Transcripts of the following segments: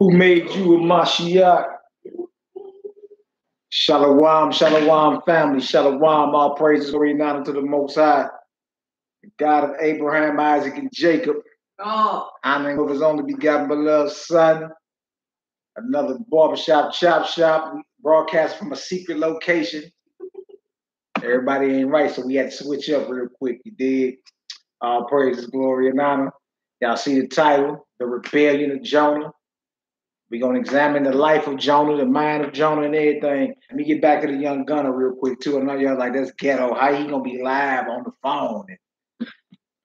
Who made you a Mashiach? Shalom, shalom, family. Shalom, all praises, glory and honor to the Most High, the God of Abraham, Isaac, and Jacob. Honoring of his only begotten beloved Son. Another barbershop, chop shop. We broadcast from a secret location. Everybody ain't right, so we had to switch up real quick. You did. All praises, glory, and honor. Y'all see the title, The Rebellion of Jonah. We're going to examine the life of Jonah, the mind of Jonah, and everything. Let me get back to the young gunner real quick, too. I know y'all like, that's ghetto. How he going to be live on the phone?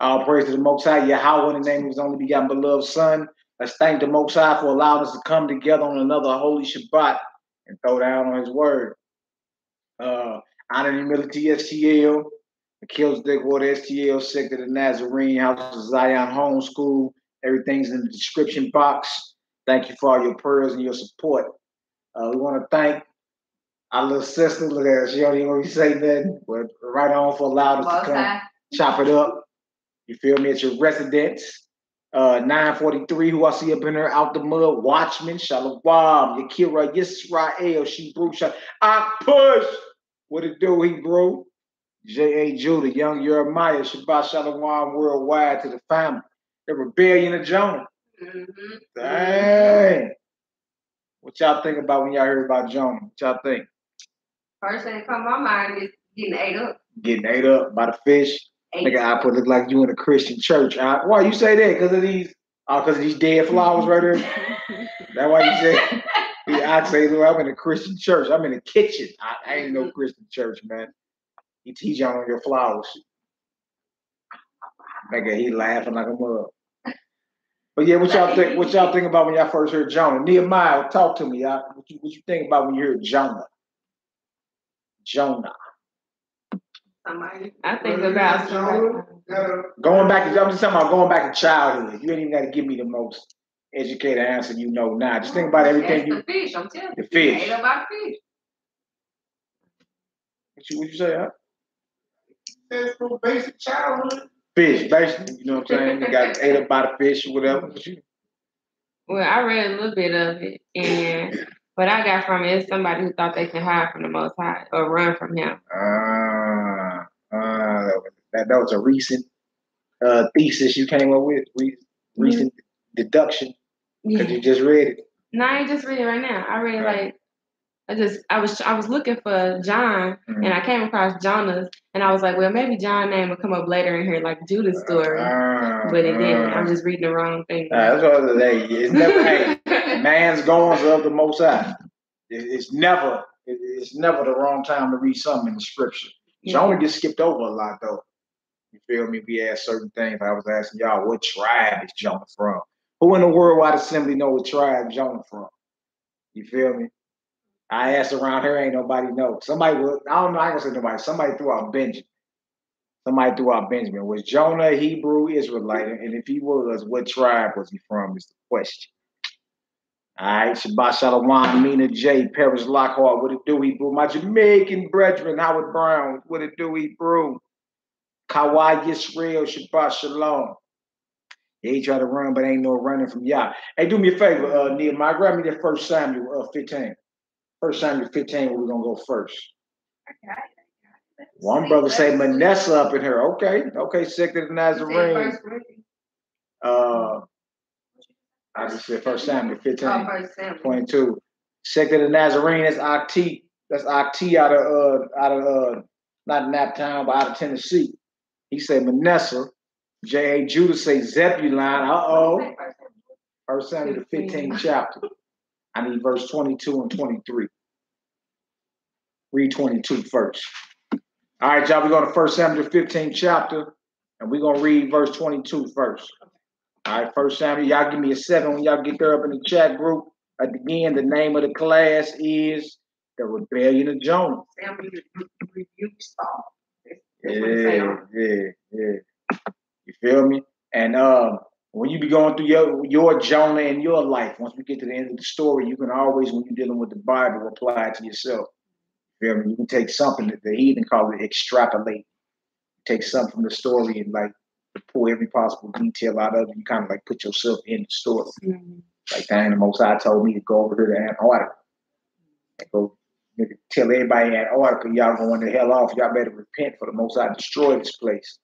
All praise to the Most High, Yahweh, in the name of his only begotten beloved Son. Let's thank the Most High for allowing us to come together on another holy Shabbat and throw down on his word. Honor and humility, STL. The Killsdick Water, STL, Sector of the Nazarene, House of Zion, Homeschool. Everything's in the description box. Thank you for all your prayers and your support. We want to thank our little sister. Look at her. She don't even really say nothing, but right on for allowing us to come chop it up. You feel me? At your residence. 943, who I see up in there, out the mud. Watchman, Shalom, Yakira, Yisrael, Shebrew, I push. What it do, Hebrew? J.A. Judah, young Jeremiah, Shabbat Shalom worldwide to the family. The rebellion of Jonah. Mm-hmm. Dang. What y'all think about when y'all heard about Jonah? What y'all think? First thing that come to my mind is getting ate up. Getting ate up by the fish. Nigga, I put look like you in a Christian church. Why you say that? Because of these dead flowers right there? That's why you say? Yeah, I say, look, I'm in a Christian church. I'm in a kitchen. I ain't no Christian church, man. He teach y'all on your flowers. Nigga, he laughing like a mug. But yeah, what y'all think? What y'all think about when y'all first heard Jonah? Nehemiah, talk to me, y'all. What you think about when you heard Jonah? Jonah. I think about going back. I'm just talking about going back to childhood. You ain't even got to give me the most educated answer you know now. Just think about everything you. The fish, I'm telling you. The fish. Ate about fish. What you say, huh? That's from basic childhood. Fish, basically, you know what I'm saying? You got ate up by the fish or whatever. Well, I read a little bit of it, and what I got from it is somebody who thought they can hide from the Most High or run from him. That was a recent thesis you came up with, recent deduction, because you just read it. No, I ain't just read it right now. I read I was looking for John, and I came across Jonah's, and I was like, well, maybe John's name will come up later in here, like Judah's story, but it didn't. I'm just reading the wrong thing. That's what I say. It's never man's goings of the Most High. It's never the wrong time to read something in the scripture. Jonah gets skipped over a lot, though. You feel me? We asked certain things. I was asking y'all, what tribe is Jonah from? Who in the Worldwide Assembly know what tribe Jonah from? You feel me? I asked around here, ain't nobody know. Somebody was, I don't know, I ain't gonna say nobody. Somebody threw out Benjamin. Was Jonah a Hebrew Israelite? And if he was, what tribe was he from is the question. All right, Shabbat Shalom, Mina J, Paris Lockhart, what it do, Hebrew? My Jamaican brethren, Howard Brown, what it do, Hebrew? Kawhi Yisrael, Shabbat Shalom. Yeah, he tried to run, but ain't no running from y'all. Hey, do me a favor, Nehemiah, grab me that 1 Samuel 15. 1 Samuel 15, where we're going to go first. One brother say Manasseh up in here. Okay, Sector of the Nazarene. I just said 1 Samuel 15, 22. Sector of the Nazarene, that's Akti. That's Akti out of not Naptown, but out of Tennessee. He said Manasseh. J.A. Judah say Zebulon. 1 Samuel the 15th chapter. I need verse 22 and 23. Read 22 first. All right, y'all, we're going to 1 Samuel 15th chapter, and we're going to read verse 22 first. All right, 1 Samuel, y'all give me a 7 when y'all get there up in the chat group. Again, the name of the class is The Rebellion of Jonah. Yeah. You feel me? And when you be going through your Jonah in your life, once we get to the end of the story, you can always, when you're dealing with the Bible, apply it to yourself. You feel me? You can take something that the heathen call it extrapolate. Take something from the story and like pull every possible detail out of it. You kind of like put yourself in the story. Mm-hmm. Like, dang, the Most High told me to go over here to Antarctica and go tell everybody in Antarctica, y'all going the hell off. Y'all better repent for the Most High destroy this place.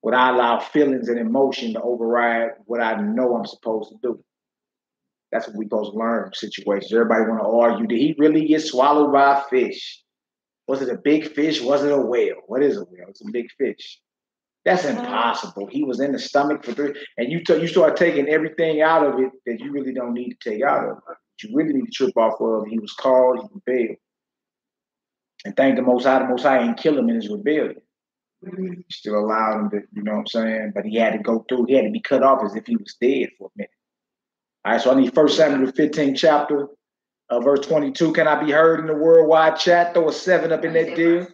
Would I allow feelings and emotion to override what I know I'm supposed to do? That's what we're supposed to learn from situations. Everybody want to argue. Did he really get swallowed by a fish? Was it a big fish? Was it a whale? What is a whale? It's a big fish. That's impossible. He was in the stomach for 3, and you start taking everything out of it that you really don't need to take out of it. What you really need to trip off of, he was called, he rebelled. And thank the Most High ain't kill him in his rebellion. He still allowed him to, you know what I'm saying? But he had to go through, he had to be cut off as if he was dead for a minute. All right, so I need 1 Samuel 15 chapter, verse 22. Can I be heard in the worldwide chat? Throw a 7 up in that deal.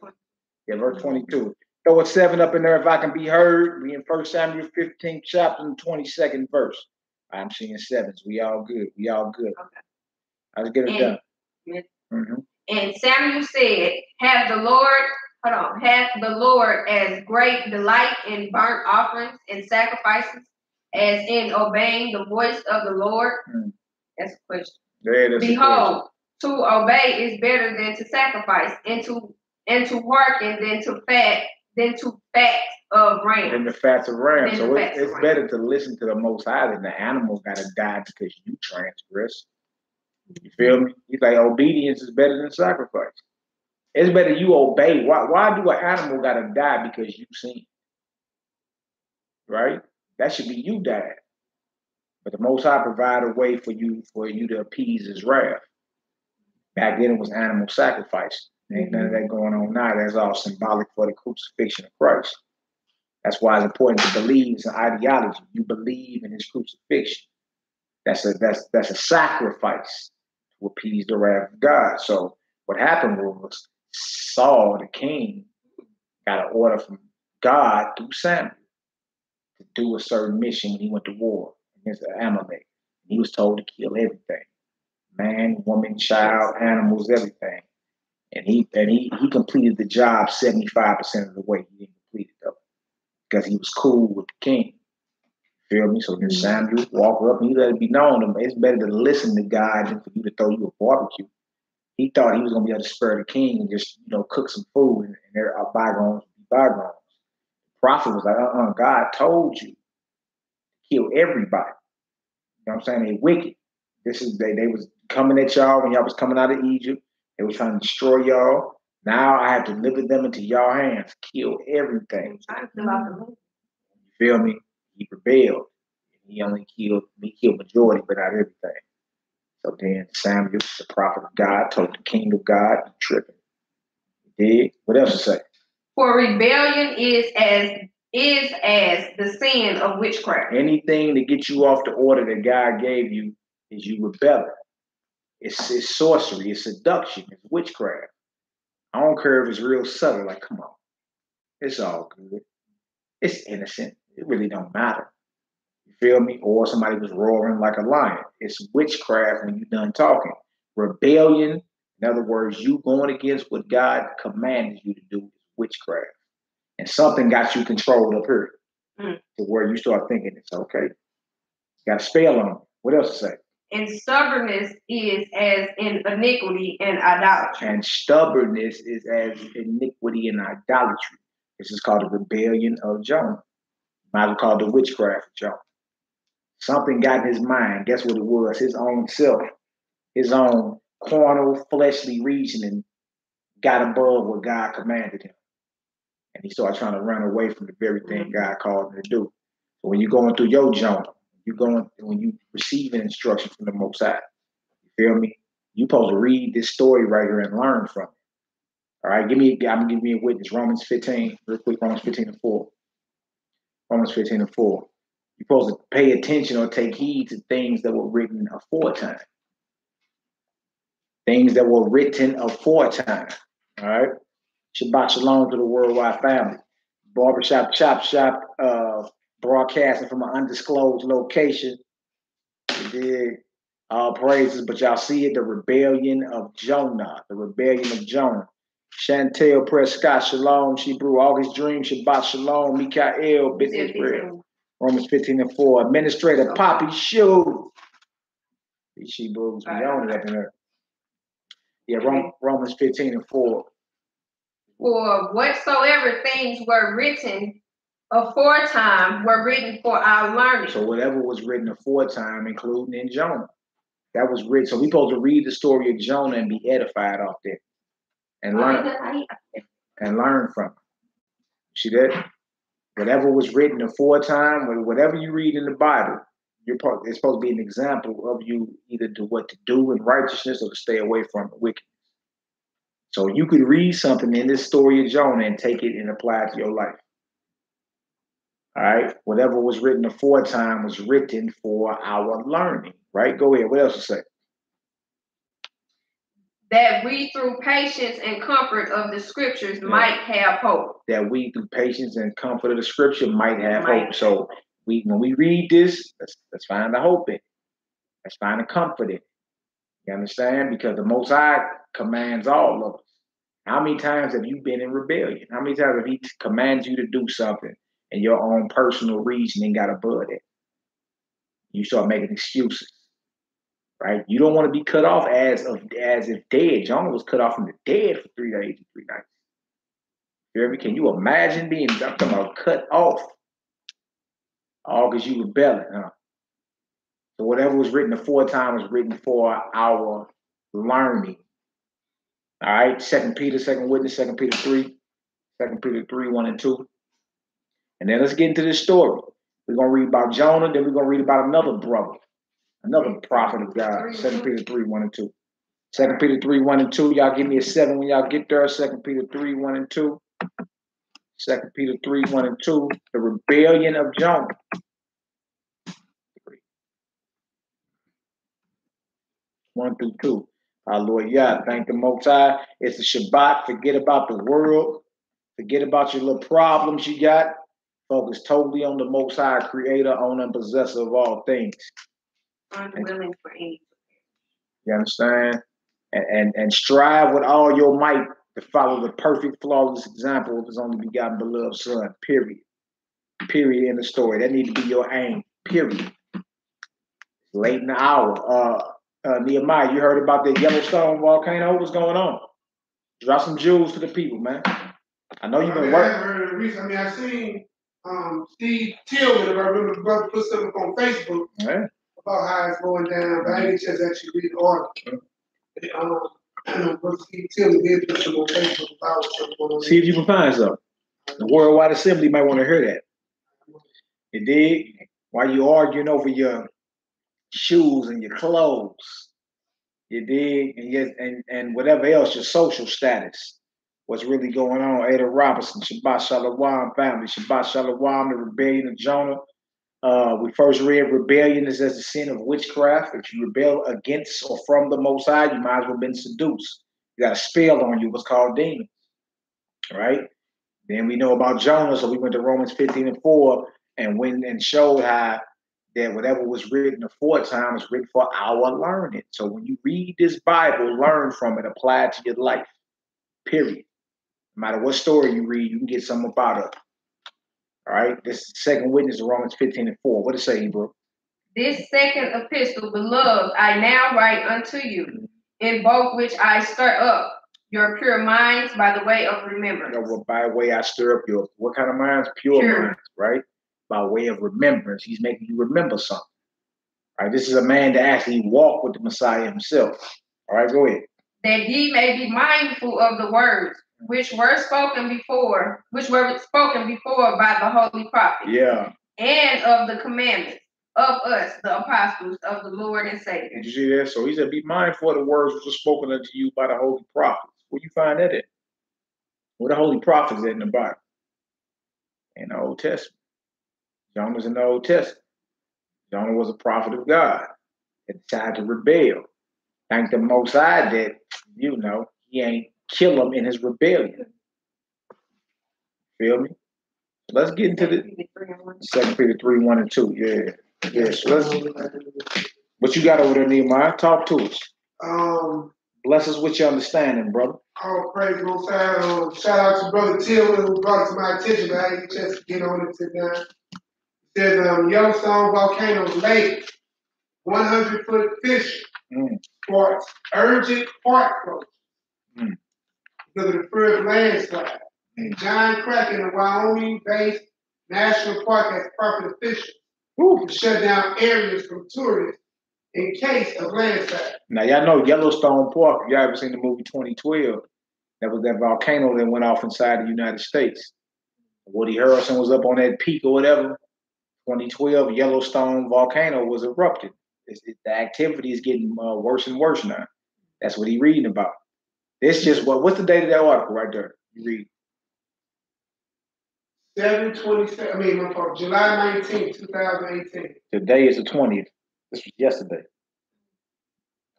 Yeah, verse 22. Throw a 7 up in there if I can be heard. We in 1 Samuel 15 chapter and 22nd verse. I'm seeing 7s. We all good. We all good. Okay. Let's get it done. Mm-hmm. And Samuel said, have the Lord as great delight in burnt offerings and sacrifices as in obeying the voice of the Lord? That's a question. Behold, to obey is better than to sacrifice, and to hearken than to fat of rams. Than the fats of rams. So it's better to listen to the Most High than the animal got to die because you transgress. You feel me? He's like, obedience is better than sacrifice. It's better you obey. Why do an animal got to die because you sin? Right? That should be you dying. But the Most High provided a way for you to appease his wrath. Back then it was animal sacrifice. Ain't none of that going on now. That's all symbolic for the crucifixion of Christ. That's why it's important to believe. It's an ideology. You believe in his crucifixion. That's a sacrifice to appease the wrath of God. So what happened was Saul, the king, got an order from God through Samuel to do a certain mission when he went to war against Amalek. He was told to kill everything. Man, woman, child, animals, everything. And he completed the job 75% of the way. He didn't complete it though, because he was cool with the king. Feel me? So then Samuel walked up and he let it be known. It's better to listen to God than for you to throw you a barbecue. He thought he was going to be able to spur the king and just, cook some food and there are bygones be bygones. The prophet was like, God told you to kill everybody. You know what I'm saying? They wicked. They was coming at y'all when y'all was coming out of Egypt. They was trying to destroy y'all. Now I have delivered them into y'all hands. Kill everything. You feel me? He rebelled. He killed majority, but not everything. So then Samuel, the prophet of God, told the king of God, you tripping. He did. What else to say? For rebellion is as the sin of witchcraft. Anything to get you off the order that God gave you is you rebelling. It's sorcery, it's seduction, it's witchcraft. I don't care if it's real subtle, like, come on. It's all good. It's innocent. It really don't matter. You feel me? Or somebody was roaring like a lion. It's witchcraft when you're done talking. Rebellion, in other words, you going against what God commanded you to do is witchcraft. And something got you controlled up here to where you start thinking it's okay. Got a spell on it. What else to say? And stubbornness is as in iniquity and idolatry. And stubbornness is as iniquity and idolatry. This is called the rebellion of Jonah. Might have called the witchcraft of Jonah. Something got in his mind. Guess what it was? His own self. His own carnal, fleshly reasoning got above what God commanded him. And he started trying to run away from the very thing God called him to do. So when you're going through your Jonah, when you receive an instruction from the Most High, you feel me? You're supposed to read this story right here and learn from it. All right, I'm gonna give me a witness. Romans 15, real quick. Romans 15:4. Romans 15:4. You're supposed to pay attention or take heed to things that were written aforetime. Things that were written aforetime. All right. Shabbat shalom to the worldwide family. Barbershop, chop shop, broadcasting from an undisclosed location. You did all praises, but y'all see it, the rebellion of Jonah. The rebellion of Jonah. Chantel Prescott, shalom, Shebrew, August Dream, Shabbat shalom, Mikael, business bread. Romans 15:4. Administrator Poppy Shoe. These she-bulls be on it up in there. Yeah, Romans 15:4. For whatsoever things were written aforetime were written for our learning. So whatever was written aforetime, including in Jonah, that was written. So we're supposed to read the story of Jonah and be edified off that, and learn from it. See that? Whatever was written aforetime, whatever you read in the Bible, it's supposed to be an example of you either to what to do in righteousness or to stay away from the wickedness. So you could read something in this story of Jonah and take it and apply it to your life. All right. Whatever was written aforetime was written for our learning. Right? Go ahead. What else to say? That we through patience and comfort of the scriptures might have hope. That we through patience and comfort of the scripture might have hope. So when we read this, let's find the hope in it. Let's find the comfort in it. You understand? Because the Most High commands all of us. How many times have you been in rebellion? How many times have he commands you to do something and your own personal reasoning got a bud in it? You start making excuses. Right? You don't want to be cut off as if dead. Jonah was cut off from the dead for 3 days and 3 nights. Can you imagine being cut off? All because you rebelling, huh? So whatever was written aforetime was written for our learning. All right, 2 Peter, second witness, 2 Peter 3, 2 Peter 3, 1 and 2. And then let's get into this story. We're going to read about Jonah, then we're going to read about another brother. Another prophet of God, 2 Peter 3, 1 and 2. 2 Peter 3, 1 and 2. Y'all give me a 7 when y'all get there. 2 Peter 3, 1 and 2. 2 Peter 3, 1 and 2. The rebellion of Jonah. 1 through 2. Our Lord Yah, thank the Most High. It's the Shabbat. Forget about the world. Forget about your little problems you got. Focus totally on the Most High, creator, owner, and possessor of all things. Unwilling for any. You understand? And strive with all your might to follow the perfect, flawless example of his only begotten beloved son, period. Period in the story. That needs to be your aim, period. Late in the hour. Nehemiah, you heard about the Yellowstone volcano? What's going on? Drop some jewels to the people, man. I know you've been working. I mean, I seen Steve Tillman, if I remember, the brother put something on Facebook. Yeah. About how it's going down, but I didn't just actually read the article. But Steve Tillman did put some on Facebook about what's going on. See if you can find something. The Worldwide Assembly might want to hear that. You dig? While you arguing over your shoes and your clothes, you dig? And whatever else, your social status. What's really going on? Ada Robinson, Shabbat Shalom family, Shabbat Shalom, the rebellion of Jonah. We first read rebellion is as the sin of witchcraft. If you rebel against or from the Most High, you might as well have been seduced. You got a spell on you, what's called demons. Right? Then we know about Jonah, so we went to Romans 15 and 4 and went and showed how that whatever was written aforetime was written for our learning. So when you read this Bible, learn from it, apply it to your life. Period. No matter what story you read, you can get something about it. All right, this is the second witness of Romans 15 and 4. What does it say, Hebrew? This second epistle, beloved, I now write unto you, in both which I stir up your pure minds by the way of remembrance. By way I stir up your, what kind of minds? Pure minds, right? By way of remembrance. He's making you remember something. All right, this is a man that actually walked with the Messiah himself. All right, go ahead. That ye may be mindful of the words which were spoken before by the holy prophets. Yeah. And of the commandments of us, the apostles of the Lord and Savior. Did you see that? So he said, be mindful of the words which were spoken unto you by the holy prophets. Where you find that at? Where the holy prophets at in the Bible? In the Old Testament. Jonah was in the Old Testament. Jonah was a prophet of God. He decided to rebel. Thank the Most High that, he ain't kill him in his rebellion. Feel me? So let's get into the 2 Peter 3, 1 and 2. Yeah. Yeah. So what you got over there, Nehemiah? Talk to us. Bless us with your understanding, brother. Oh, praise the Most High. Shout out to Brother Tillman who brought it to my attention, but I didn't get a chance to get on it today. It says Yellowstone volcano lake 100-foot fish sparks urgent heart closure because of the fear of landslide. And John Kraken, a Wyoming-based national park, has proper officials to shut down areas from tourists in case of landslide. Now, y'all know Yellowstone Park. Y'all ever seen the movie 2012? That was that volcano that went off inside the United States. Woody Harrelson was up on that peak or whatever. 2012, Yellowstone volcano was erupted. The activity is getting worse and worse now. That's what he's reading about. It's just what's the date of that article right there? You read. July 19th, 2018. Today is the 20th. This was yesterday.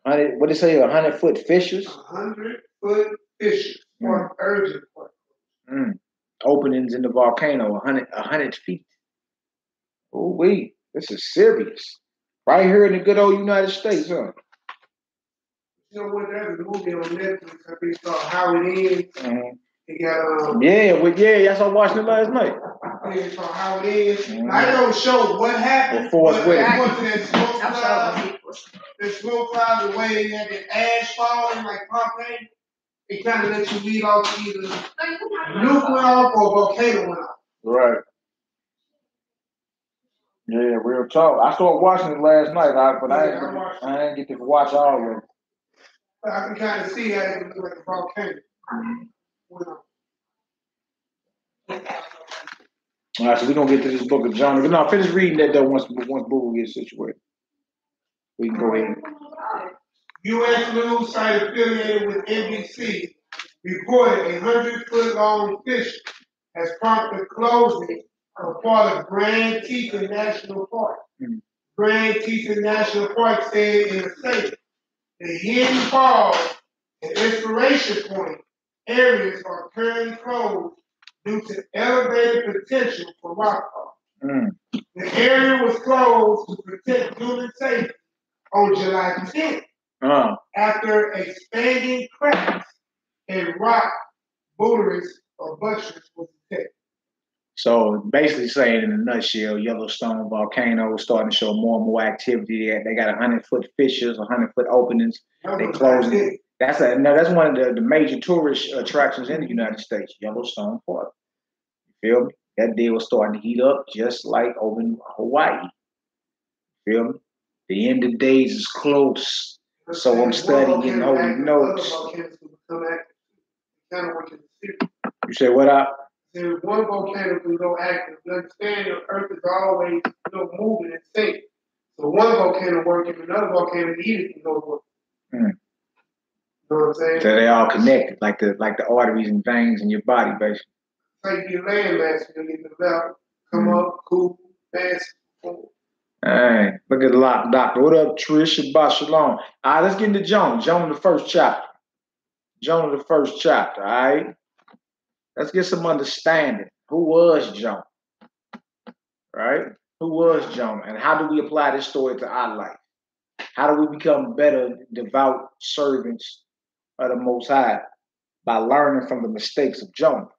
What did it say? 100-foot fissures? 100-foot fissures for urgent part. Openings in the volcano, 100 feet. Oh, wait, this is serious. Right here in the good old United States, huh? You know what? There's a movie on Netflix. I think it's called How It Is. It got yes, I watched it last night. I think it's called How It Is. I don't show what happened. The smoke cloud, the way you had the ash falling like Pompeii, it kind of lets you lead off to either nuke went off or volcano went off. Right. Yeah, real talk. I started watching it last night, but I didn't get to watch all of it. I can kind of see how it looks like a volcano. All right, so we're going to get to this book of Jonah. Now, finish reading that, though, once Boo gets situated. We can go ahead. U.S. news site affiliated with NBC reported a 100-foot-long fish has prompted closing of part of Grand Teton National Park. Grand Teton National Park said in a statement, the hidden falls and inspiration point areas are currently closed due to elevated potential for rockfall. The area was closed to protect human safety on July 10th after expanding cracks and rock buttress or buttress was detected. So basically saying in a nutshell, Yellowstone volcano is starting to show more and more activity. They got 100-foot fissures, 100-foot openings. They closing. That's one of the major tourist attractions in the United States, Yellowstone Park. You feel me? That deal was starting to heat up just like over in Hawaii. You feel me? The end of days is close. So I'm studying holy notes. You say what up? There's one volcano can go active. You understand the earth is always moving and safe. So one volcano working, another volcano needed can go work. You know what I'm saying? So they all connected, like the arteries and veins in your body, basically. It's like your land mass, you get the level, come up, cool, fast, forward. Hey, look at the lock, doctor. What up, Trish? Shabbat shalom. All right, let's get into Jonah. Jonah, the first chapter. All right? Let's get some understanding. Who was Jonah? Right? Who was Jonah? And how do we apply this story to our life? How do we become better, devout servants of the Most High? By learning from the mistakes of Jonah.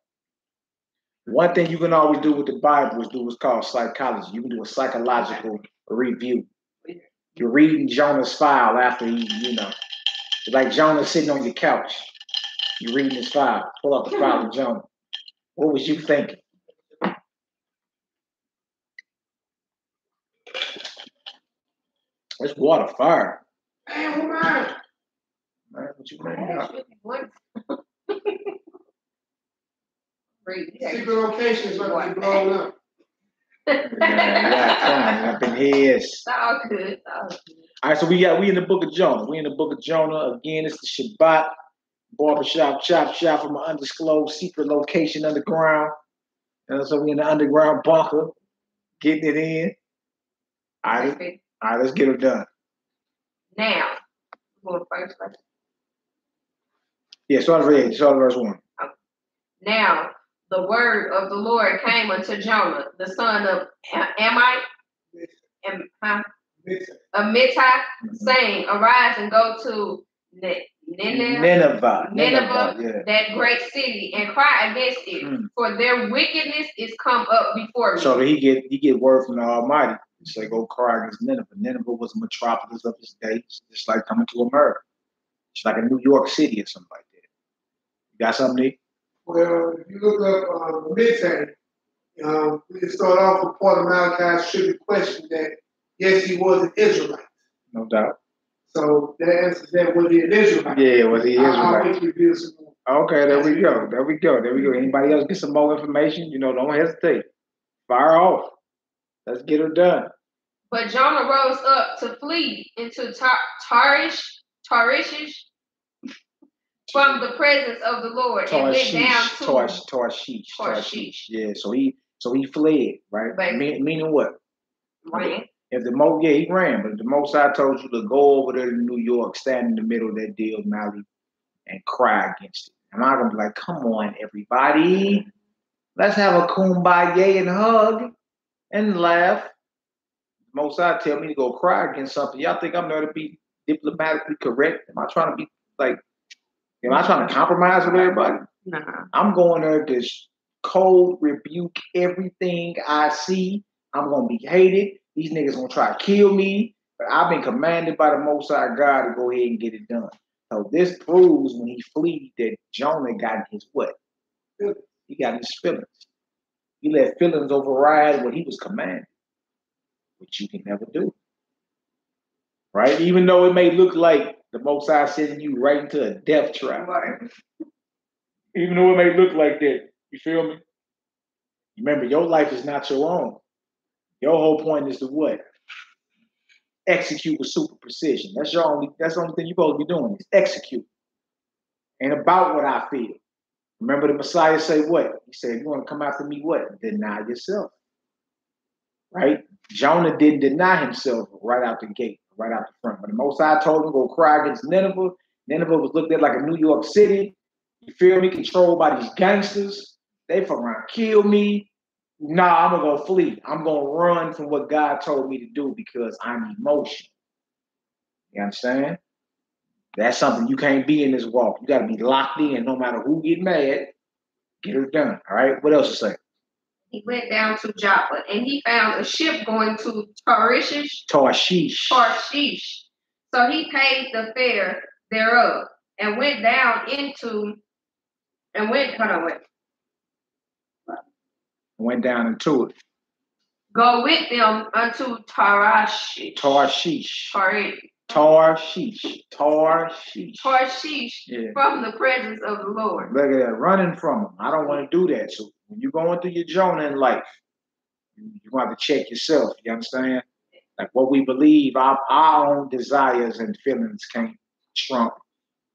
One thing you can always do with the Bible is do what's called psychology. You can do a psychological review. You're reading Jonah's file after it's like Jonah sitting on your couch. You're reading his file. Pull up the file of Jonah. What was you thinking? It's water fire. Man, man, what you bringing up? Secret locations are be blown up. Up in here. All good. All right, so we in the book of Jonah. We in the book of Jonah. Again, it's the Shabbat. Barbershop, chop shop from an undisclosed secret location underground. And so we in the underground bunker, getting it in. All right, let's get it done. Now, going first. Yeah, start verse 1. Now, the word of the Lord came unto Jonah, the son of Amittai, saying, arise and go to Nineveh, yeah. that great city, and cry against it, for their wickedness is come up before me. So he get word from the Almighty. He said, go cry against Nineveh. Nineveh was a metropolis of its days, just like coming to America. It's like a New York City or something like that. You got something, Nick? Well, if you look up Midtay, we can start off with part of Malachi's tribute question that, yes, he was an Israelite. No doubt. So that answers that, was he an Israelite? Yeah, was he Israelite? I'll make you reveal some more. Okay, there we go. There we go. There we go. Anybody else get some more information? Don't hesitate. Fire off. Let's get her done. But Jonah rose up to flee into Tarshish from the presence of the Lord and went down to Tarshish. Yeah, so he fled, right? Meaning what? Ran. If the he ran, but if the Most High told you to go over there to New York, stand in the middle of that deal, Mally, and cry against it. I'm not gonna be like, come on, everybody, let's have a kumbaya and hug and laugh. Most High tell me to go cry against something. Y'all think I'm there to be diplomatically correct? Am I trying to be like? Am I trying to compromise with everybody? Nah. I'm going there to cold rebuke everything I see. I'm gonna be hated. These niggas gonna try to kill me. But I've been commanded by the Most High God to go ahead and get it done. So this proves when he fled that Jonah got his what? He got his feelings. He let feelings override what he was commanded, which you can never do. Right? Even though it may look like the Most High sending you right into a death trap. Right. Even though it may look like that. You feel me? Remember, your life is not your own. Your whole point is to what? Execute with super precision. That's the only thing you're supposed to be doing is execute. And about what I feel. Remember the Messiah say what? He said, you want to come after me what? Deny yourself. Right? Jonah didn't deny himself right out the gate, right out the front. But the Most High told him to go cry against Nineveh. Nineveh was looked at like a New York City. You feel me? Controlled by these gangsters. They fuck around, kill me. Nah, I'm going to go flee. I'm going to run from what God told me to do because I'm emotional. You understand? That's something you can't be in this walk. You got to be locked in no matter who get mad. Get her done. All right? What else to say? He went down to Joppa and he found a ship going to Tarshish. So he paid the fare thereof and went down went down into it. Go with them unto Tarshish. Yeah. From the presence of the Lord. Look at that, running from him. I don't want to do that. So when you're going through your Jonah in life, you're going to have to check yourself. You understand? Like what we believe, our own desires and feelings can't trump.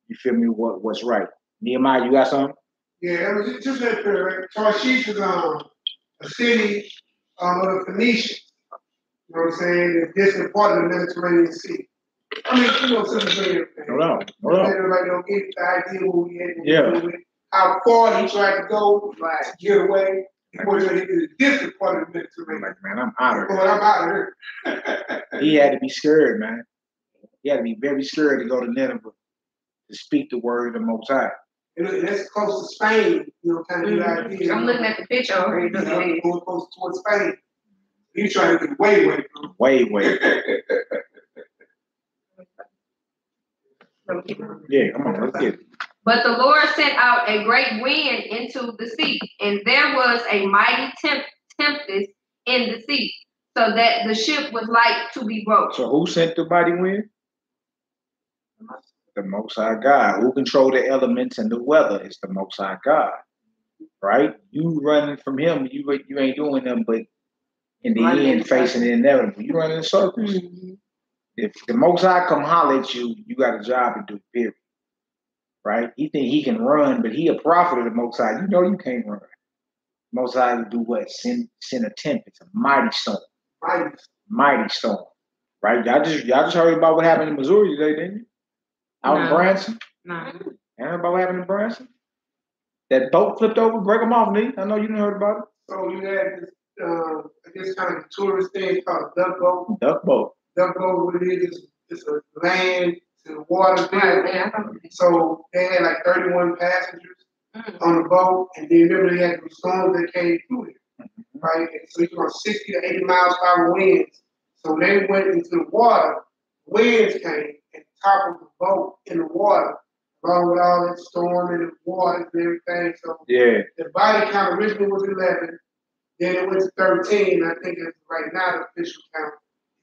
You feel me? What's right? Nehemiah, you got something? Yeah, it was just that. Right? Tarshish is a city of the Phoenicians. You know what I'm saying? It's a distant part of the Mediterranean Sea. I mean, something. No. Everybody don't get the idea what we had to do with how far he tried to go to get away. Before he hit the distant part of the Mediterranean. Like, man, I'm out of here. I'm out of here. He had to be scared, man. He had to be very scared to go to Nineveh to speak the word of the Most High. And that's close to Spain, kind of idea. I'm looking at the picture over here. Going close towards Spain. He's trying to get way. Way. Yeah, come on, let's get it. But the Lord sent out a great wind into the sea, and there was a mighty tempest in the sea, so that the ship was like to be broken. So who sent the mighty wind? The Most High God. Who controlled the elements and the weather is the Most High God. Right? You running from him, you ain't doing them, but in the end, facing the inevitable. You running in circles. Mm-hmm. If the Most High come holler at you, you got a job to do, period. Right? He think he can run, but he a prophet of the Most High. You know you can't run. Most High to do what? Send a tempest, a mighty storm. Mighty storm. Right? Y'all just heard about what happened in Missouri today, didn't you? Out in Branson? No. You heard about what happened in Branson? That boat flipped over, break them off, Nick. I know you didn't heard about it. So you had this kind of tourist thing called duck boat. Duck boat, what it is a land to the water. So they had like 31 passengers on the boat, and then remember they had some storms that came through it, right? And so you got 60 to 80 miles per hour winds So they went into the water, winds came and toppled the boat in the water, along with all that storm and the water and everything. So the body count originally was 11, then it went to 13. I think it's right now the official count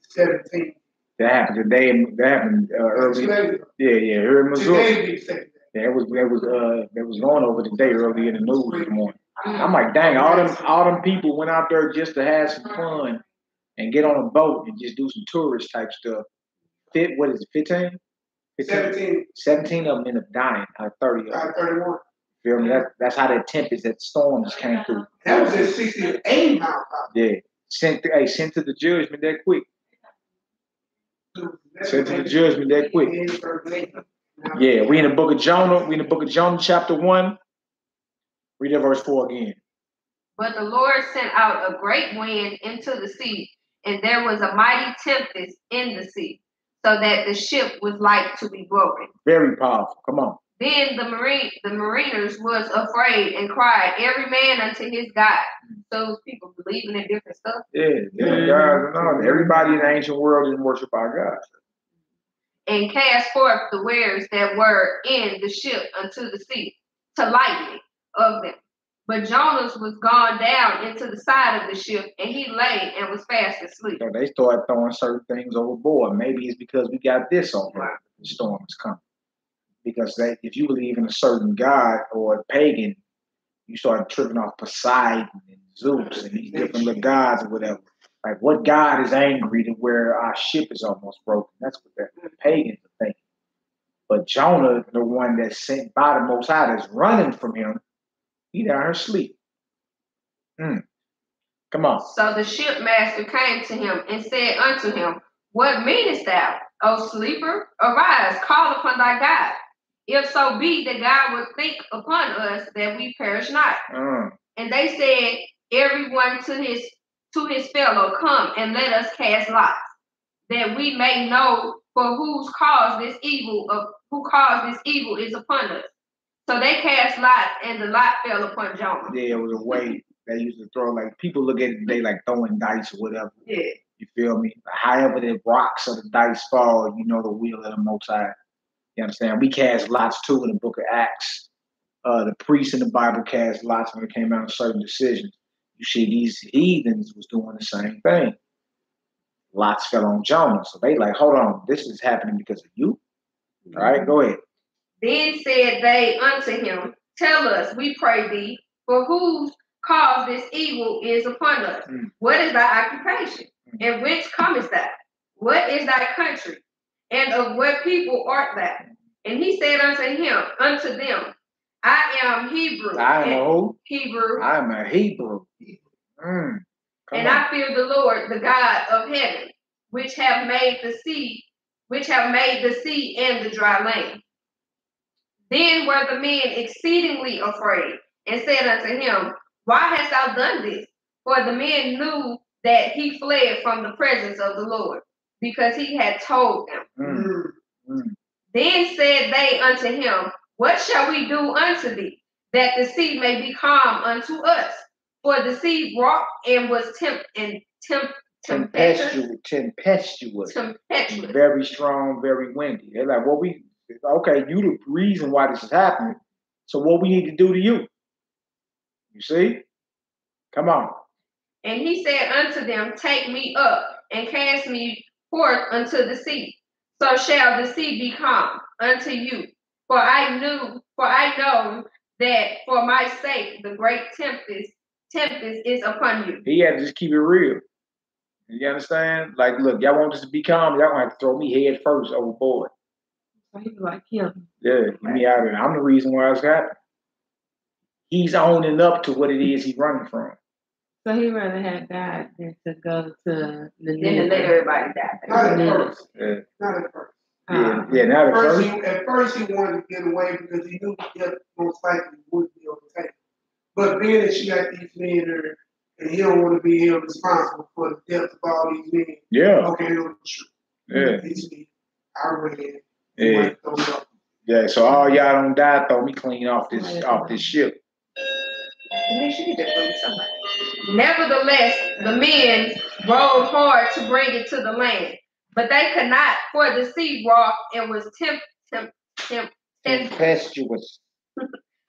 is 17. That happened today. That happened early. Here in Missouri. It was going over today early in the news this morning. I'm like, dang, all them people went out there just to have some fun and get on a boat and just do some tourist type stuff. What is it, 15? 17 of them ended up dying out of 30 of them. 31. Feel me? That's how that tempest, that storm just came through. That was at 68 miles per hour. Yeah. Sent to the judgment that quick. Sent to the judgment that quick. Yeah, we in the book of Jonah. We in the book of Jonah, chapter 1. Read that verse 4 again. But the Lord sent out a great wind into the sea, and there was a mighty tempest in the sea, so that the ship was like to be broken. Very powerful. Come on. Then the mariners was afraid and cried, every man unto his God. Those people believing in different stuff. God. Everybody in the ancient world didn't worship our God. And cast forth the wares that were in the ship unto the sea, to lighten it of them. But Jonas was gone down into the side of the ship, and he lay and was fast asleep. So they started throwing certain things overboard. Maybe it's because we got this on here. The storm is coming. Because if you believe in a certain god or a pagan, you start tripping off Poseidon and Zeus and these different little gods or whatever. Like, what god is angry to where our ship is almost broken? That's what the pagans are thinking. But Jonah, the one that's sent by the Most High, that's running from him, he down here asleep. Come on. So the shipmaster came to him and said unto him, what meanest thou, O sleeper? Arise, call upon thy God. If so be that God will think upon us that we perish not. And they said, everyone to his fellow, come and let us cast lots, that we may know for who caused this evil is upon us. So they cast lots, and the lot fell upon Jonah. Yeah, it was a way they used to throw, like, people look at it today like throwing dice or whatever. Yeah. You feel me? However the rocks or the dice fall, you know the wheel of the Most High. You understand? We cast lots too in the book of Acts. The priests in the Bible cast lots when it came out of certain decisions. You see, these heathens was doing the same thing. Lots fell on Jonah. So they like, hold on, this is happening because of you. All right, go ahead. Then said they unto him, tell us, we pray thee, for whose cause this evil is upon us. What is thy occupation? And whence comest thou? What is thy country? And of what people art thou? And he said unto them, I am Hebrew. I am a who? Hebrew. I am a Hebrew. I fear the Lord, the God of heaven, which have made the sea and the dry land. Then were the men exceedingly afraid, and said unto him, why hast thou done this? For the men knew that he fled from the presence of the Lord, because he had told them. Then said they unto him, what shall we do unto thee, that the sea may be calm unto us? For the sea rocked and was tempestuous. Very strong, very windy. They're like, well, okay, you the reason why this is happening. So what we need to do to you? You see? Come on. And he said unto them, take me up and cast me forth unto the sea. So shall the sea be calm unto you. For I know that for my sake the great tempest is upon you. He had to just keep it real. You understand? Like, look, y'all want this to be calm, y'all gonna have to throw me head first overboard. So he was like him. Yeah, get me out of there. I'm the reason why it's happening. He's owning up to what it is he's running from. So he rather had died than to go to the Then to let everybody die. Not at first. Yeah. Not at first. Not at first. At first he wanted to get away because he knew death most likely would be overtaken. But being that she got these men there, and he don't want to be held responsible for the death of all these men. Yeah. Okay, no, true. Yeah. I read it. Yeah. So all y'all don't die, throw me clean off this ship. Nevertheless, the men rowed hard to bring it to the land. But they could not, for the sea wrought and was tempestuous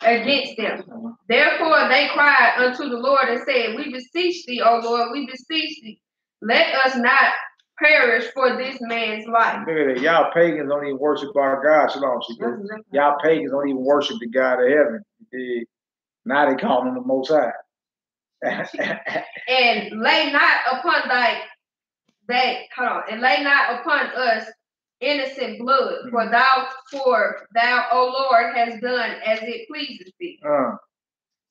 against them. Therefore they cried unto the Lord and said, We beseech thee, O Lord, we beseech thee, let us not perish for this man's life. Look at that. Y'all pagans don't even worship our God. Shalom. Y'all pagans don't even worship the God of heaven. Now they call him the Most High. And lay not upon and lay not upon us innocent blood, for thou, O Lord, hast done as it pleases thee.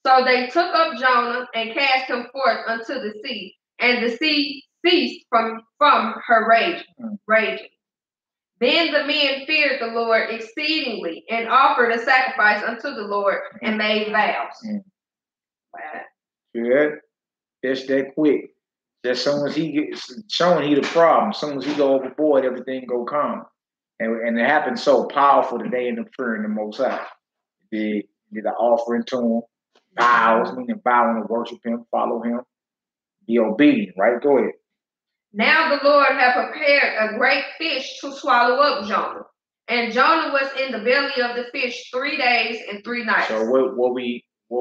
So they took up Jonah and cast him forth unto the sea, and the sea ceased from her raging. Then the men feared the Lord exceedingly, and offered a sacrifice unto the Lord, and made vows. Wow. Yeah, just that quick. Just soon as he gets showing he the problem, as soon as he go overboard, everything go calm. And it happened so powerful that they end up fearing the Most High. They did an offering to him, vows, meaning vowing to worship him, follow him, be obedient, right? Go ahead. Now the Lord had prepared a great fish to swallow up Jonah. And Jonah was in the belly of the fish 3 days and 3 nights. So what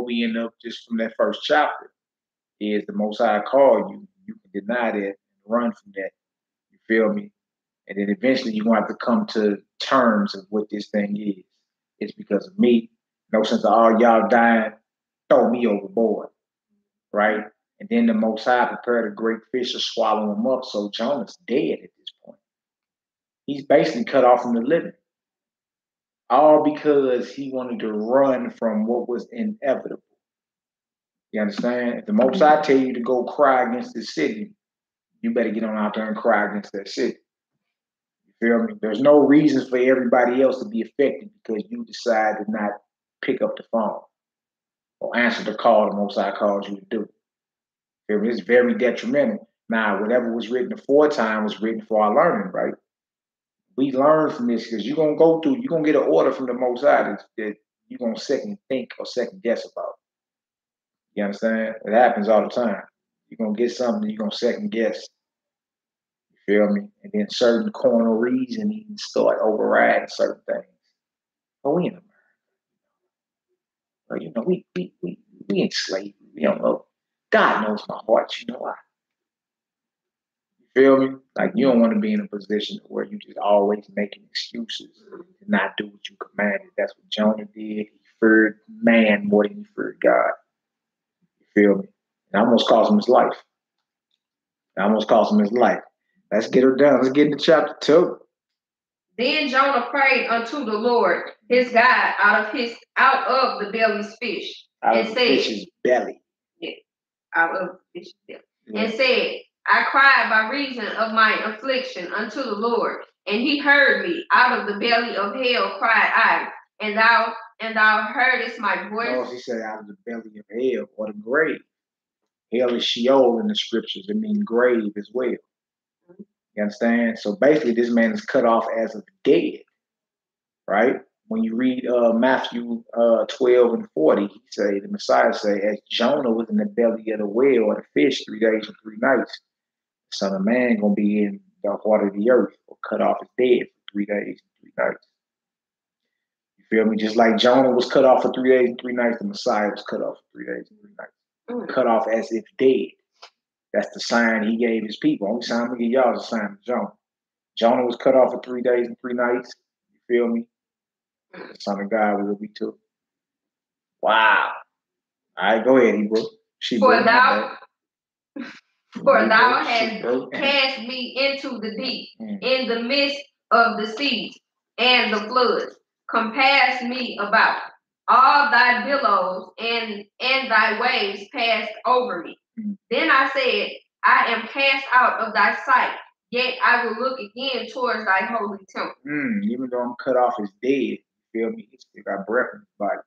we end up just from that first chapter is the Most High called you. You can deny that and run from that. You feel me? And then eventually you're going to have to come to terms of what this thing is. It's because of me. No sense of all y'all dying, throw me overboard. Right? And then the Most High prepared a great fish to swallow him up. So Jonah's dead at this point. He's basically cut off from the living. All because he wanted to run from what was inevitable. You understand? If the Most High tell you to go cry against the city, you better get on out there and cry against that city. You feel me? There's no reason for everybody else to be affected because you decide to not pick up the phone or answer the call the Most High called you to do. Feel me? It's very detrimental. Now, whatever was written aforetime was written for our learning, right? We learn from this because you're going to get an order from the Most High that you're going to second think or second guess about. You understand? It happens all the time. You're going to get something you're going to second guess. You feel me? And then certain carnal reasoning start overriding certain things. But we in America. Well, you know, we in slavery. We don't know. God knows my heart. You know why? You feel me? Like you don't want to be in a position where you just always making excuses to not do what you commanded. That's what Jonah did. He feared man more than he feared God. Feel me? It almost cost him his life. Let's get her done. Let's get into chapter 2. Then Jonah prayed unto the Lord his God out of the belly's fish. Out of the fish's belly. Yeah, out of the fish's belly. Yeah. And said, I cried by reason of my affliction unto the Lord, and he heard me. Out of the belly of hell cried I, and thou heardest my voice. No, he said out of the belly of hell or the grave. Hell is Sheol in the scriptures. It means grave as well. You understand? So basically, this man is cut off as of dead, right? When you read Matthew 12 and 40, the Messiah say, as Jonah was in the belly of the whale or the fish 3 days and 3 nights, the Son of Man gonna be in the heart of the earth or cut off as dead for 3 days and 3 nights. You feel me? Just like Jonah was cut off for 3 days and 3 nights, the Messiah was cut off for 3 days and 3 nights. Cut off as if dead. That's the sign he gave his people. Only sign we give y'all is the sign of Jonah. Jonah was cut off for 3 days and 3 nights. You feel me? The Son of God will be too. Wow. All right, go ahead, Hebrew. For thou hast cast me into the deep, in the midst of the seas and the floods. Compass me about. All thy billows and thy waves passed over me. Then I said, I am cast out of thy sight, yet I will look again towards thy holy temple. Even though I'm cut off as dead, you feel me? He still got breath in his body.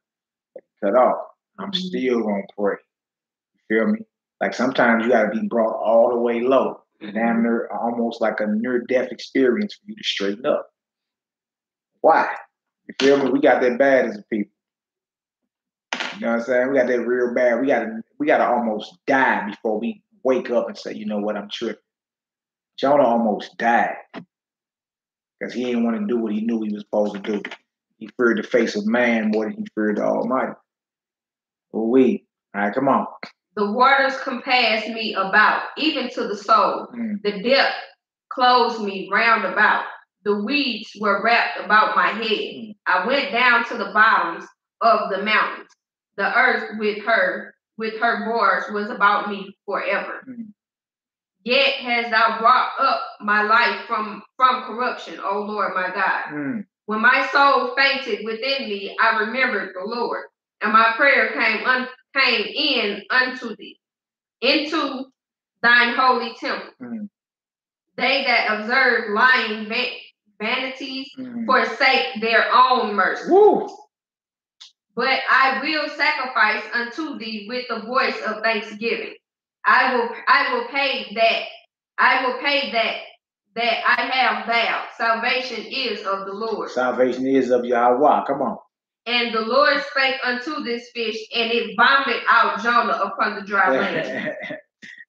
Cut off. I'm still gonna pray. You feel me? Like sometimes you gotta be brought all the way low. Damn near almost like a near-death experience for you to straighten up. Why? You feel me? We got that bad as a people. You know what I'm saying? We got that real bad. We gotta almost die before we wake up and say, you know what, I'm tripping. Jonah almost died because he didn't want to do what he knew he was supposed to do. He feared the face of man more than he feared the Almighty. All right, come on. The waters compassed me about, even to the soul. The depth closed me round about. The weeds were wrapped about my head. I went down to the bottoms of the mountains. The earth with her bars was about me forever. Yet hast thou brought up my life from corruption, O Lord my God. When my soul fainted within me, I remembered the Lord, and my prayer came in unto thee, into thine holy temple. They that observe lying vanities forsake their own mercy. But I will sacrifice unto thee with the voice of thanksgiving. I will pay that I have vowed. Salvation is of the Lord. Salvation is of Yahweh. Come on. And the Lord spake unto this fish, and it vomited out Jonah upon the dry land.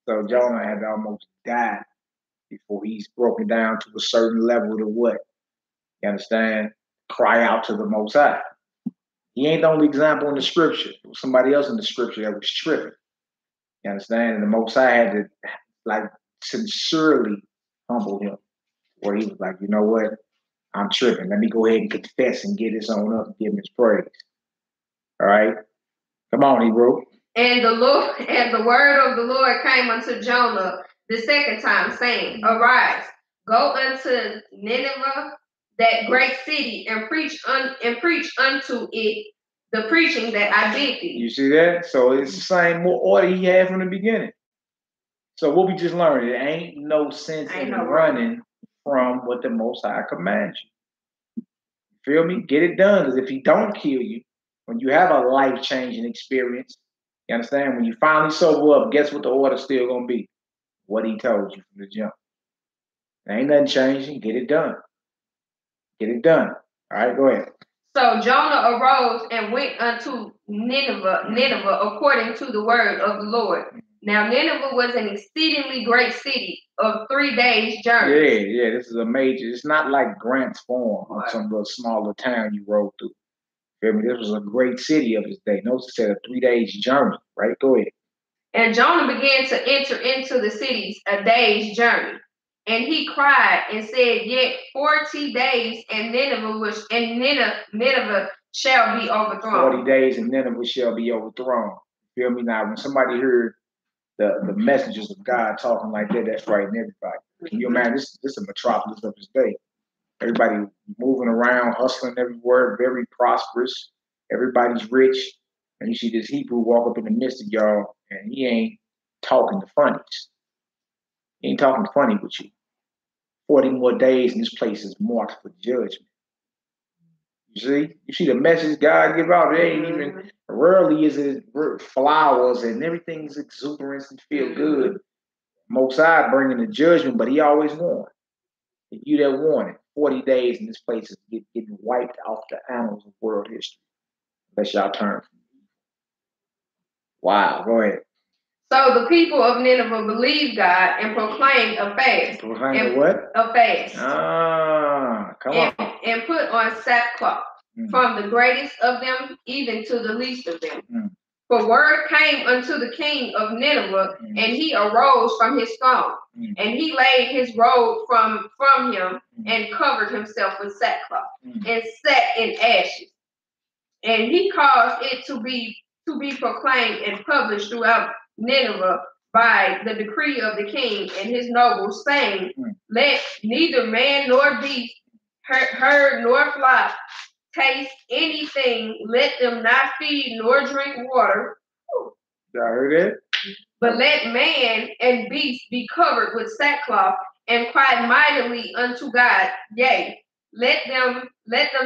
So Jonah had almost died before he's broken down to a certain level to what? You understand? Cry out to the Most High. He ain't the only example in the scripture. There was somebody else in the scripture that was tripping. You understand? And the Most High had to like sincerely humble him, where he was like, you know what? I'm tripping. Let me go ahead and confess and get his own up and give him his praise. All right? Come on, Hebrew. And the word of the Lord came unto Jonah the second time, saying, Arise, go unto Nineveh, that great city, and preach unto it the preaching that I bid thee. You see that? So it's the same order he had from the beginning. So what we just learned, it ain't no sense in running from what the Most High commands you. Feel me? Get it done. Because if he don't kill you, when you have a life-changing experience, you understand? When you finally sober up, guess what the order's still going to be? What he told you from the jump. There ain't nothing changing. Get it done. Get it done. All right, go ahead. So Jonah arose and went unto Nineveh according to the word of the Lord. Now Nineveh was an exceedingly great city of 3 days' journey. Yeah, this is a major. It's not like Grant's Farm or some little smaller town you rode through. Feel me? This was a great city of his day. Notice it said a 3 days' journey, right? Go ahead. And Jonah began to enter into the cities a day's journey. And he cried and said, Yet 40 days, and Nineveh shall be overthrown. 40 days, and Nineveh shall be overthrown. Feel me? Now, when somebody heard the messengers of God talking like that, that's frightening everybody. Can you imagine? This is a metropolis of his day. Everybody moving around, hustling everywhere, very prosperous. Everybody's rich. And you see this Hebrew walk up in the midst of y'all, and he ain't talking the funnies. He ain't talking funny with you. 40 more days, and this place is marked for judgment. You see the message God give out. It ain't even, rarely is it flowers and everything's exuberance and feel good. Most High bringing the judgment, but he always warned. If you that warning, 40 days and this place is getting wiped off the annals of world history. Unless y'all turn from me. Wow, go ahead. So the people of Nineveh believed God and proclaimed a fast. Proclaimed what? A fast. Come on. And put on sackcloth, from the greatest of them even to the least of them. For word came unto the king of Nineveh, and he arose from his throne, and he laid his robe from him, and covered himself with sackcloth, and sat in ashes. And he caused it to be proclaimed and published throughout Nineveh by the decree of the king and his nobles, saying, Let neither man nor beast, herd nor flock taste anything, let them not feed nor drink water. Y'all heard it? But let man and beast be covered with sackcloth and cry mightily unto God. Yea, let them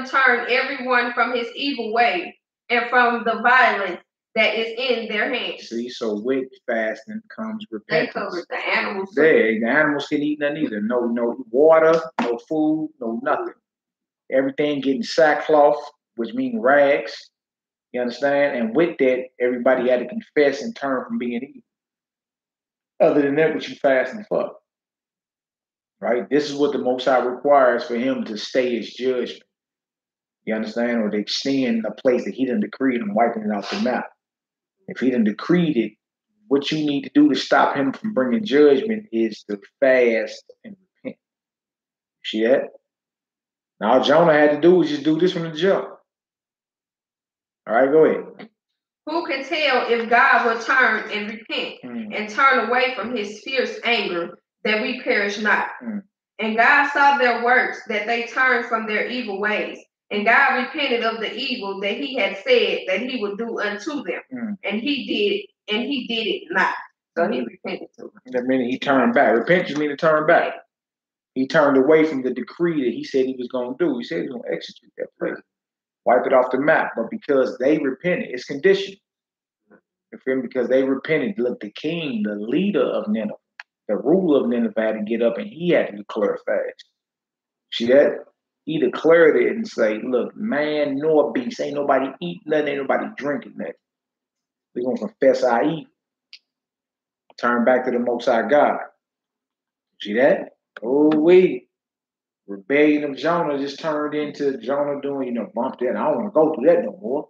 turn everyone from his evil way and from the violence that is in their hands. See, so with fasting comes repentance. They covered the animals. The animals can't eat nothing either. No water, no food, no nothing. Everything getting sackcloth, which means rags. You understand? And with that, everybody had to confess and turn from being evil. Other than that, what you fasting for? Right? This is what the Most High requires for him to stay his judgment. You understand? Or to extend a place that he done decreed and wiping it off the map. If he done decreed it, what you need to do to stop him from bringing judgment is to fast and repent. See that? Now, all Jonah had to do was just do this from the jump. All right, go ahead. Who can tell if God will turn and repent and turn away from his fierce anger that we perish not? And God saw their works, that they turned from their evil ways. And God repented of the evil that he had said that he would do unto them. And he did it not. So he repented to them. That means he turned back. Repentance means to turn back. He turned away from the decree that he said he was going to do. He said he was going to execute that place. Wipe it off the map. But because they repented, it's conditional. You feel me? Because they repented. Look, the king, the leader of Nineveh, the ruler of Nineveh had to get up and he had to declare a fast. See that? He declared it and say, look, man nor beast, ain't nobody eating nothing, ain't nobody drinking nothing. We're going to confess our evil. Turn back to the Most High God. See that? Oh, wait. Rebellion of Jonah just turned into Jonah doing, bump that. I don't want to go through that no more.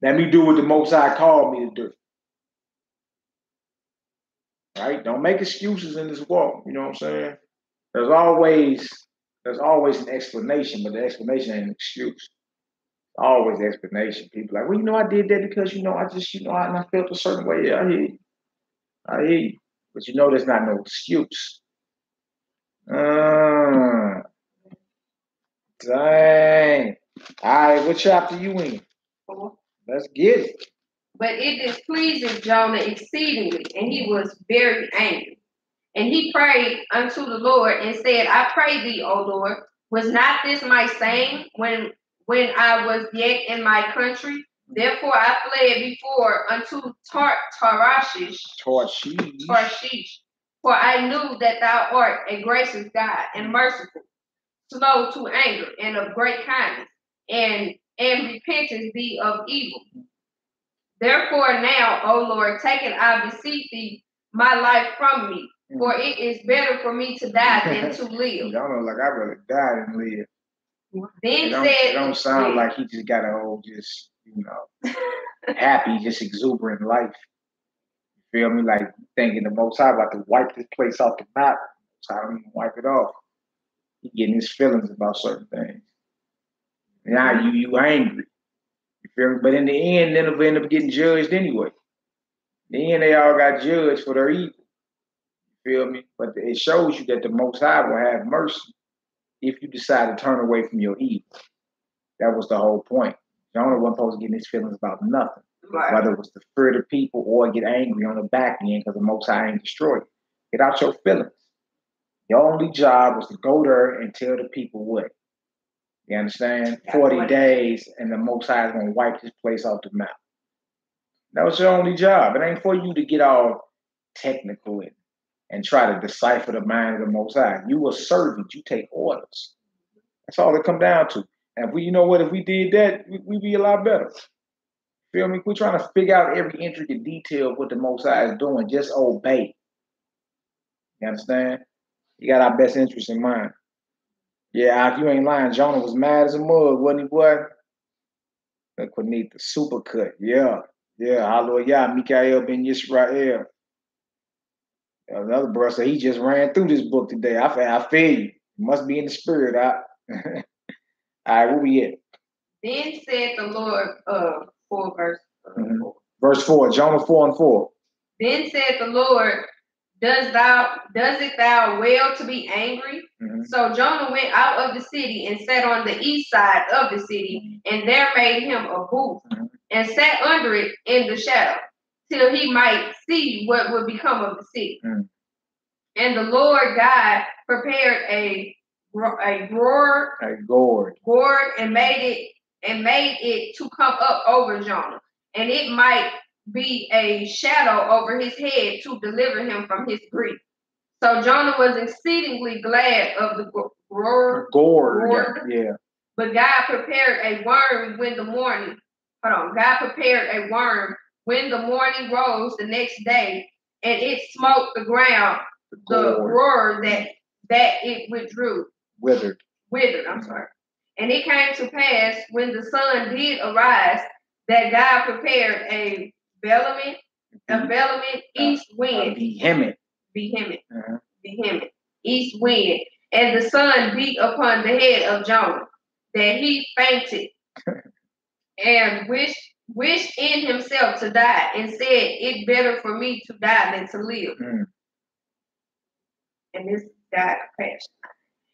Let me do what the Most High called me to do. Right? Don't make excuses in this walk. You know what I'm saying? There's always an explanation, but the explanation ain't an excuse. Always explanation. People like, well, I did that because, I felt a certain way. Yeah, I hear you. But there's not no excuse. Dang. All right, what chapter you in? 4. Let's get it. But it displeased Jonah exceedingly, and he was very angry. And he prayed unto the Lord and said, I pray thee, O Lord, was not this my saying when I was yet in my country? Therefore I fled before unto Tarshish. For I knew that thou art a gracious God and merciful, slow to anger, and of great kindness, and repentance be of evil. Therefore now, O Lord, take it, I beseech thee, my life from me, for it is better for me to die than to live. Y'all know, like, I'd rather die than live. Then it don't sound like he just got a whole happy, just exuberant life. You feel me? Like thinking the Most High about to wipe this place off the map. So I don't even wipe it off. He getting his feelings about certain things. Now you angry. You feel me? But in the end, Nineveh end up getting judged anyway. In the end, they all got judged for their evil. You feel me? But it shows you that the Most High will have mercy if you decide to turn away from your evil. That was the whole point. Jonah wasn't supposed to get his feelings about nothing. Right. Whether it was to fear the people or get angry on the back end because the Most High ain't destroyed it. Get out your feelings. Your only job was to go there and tell the people what. You understand? 40 days and the Most High is going to wipe this place off the map. That was your only job. It ain't for you to get all technical and try to decipher the mind of the Most High. You a servant. You take orders. That's all it come down to. And if we did that, we'd be a lot better. Feel me? We're trying to figure out every intricate detail of what the Most High is doing. Just obey. You understand? You got our best interest in mind. Yeah, if you ain't lying, Jonah was mad as a mug, wasn't he, boy? Look, we need the supercut. Yeah. Hallelujah. Mikael ben Yisrael. Another brother said he just ran through this book today. I feel you. You must be in the spirit. All right, where we at? Then said the Lord, 4 verse 4. Verse 4, Jonah 4:4. Then said the Lord, does it thou well to be angry? So Jonah went out of the city and sat on the east side of the city, and there made him a booth, and sat under it in the shadow, till he might see what would become of the city. And the Lord God prepared a gourd and made it to come up over Jonah, and it might be a shadow over his head to deliver him from his grief. So Jonah was exceedingly glad of the gourd. Yeah. But God prepared a worm when the morning. God prepared a worm when the morning rose the next day, and it smote the ground, the roar that it withdrew. Withered. I'm sorry. And it came to pass when the sun did arise that God prepared a vehement east wind. Vehement. East wind. And the sun beat upon the head of Jonah, that he fainted and wished in himself to die, and said, "It better for me to die than to live." And this God compassion.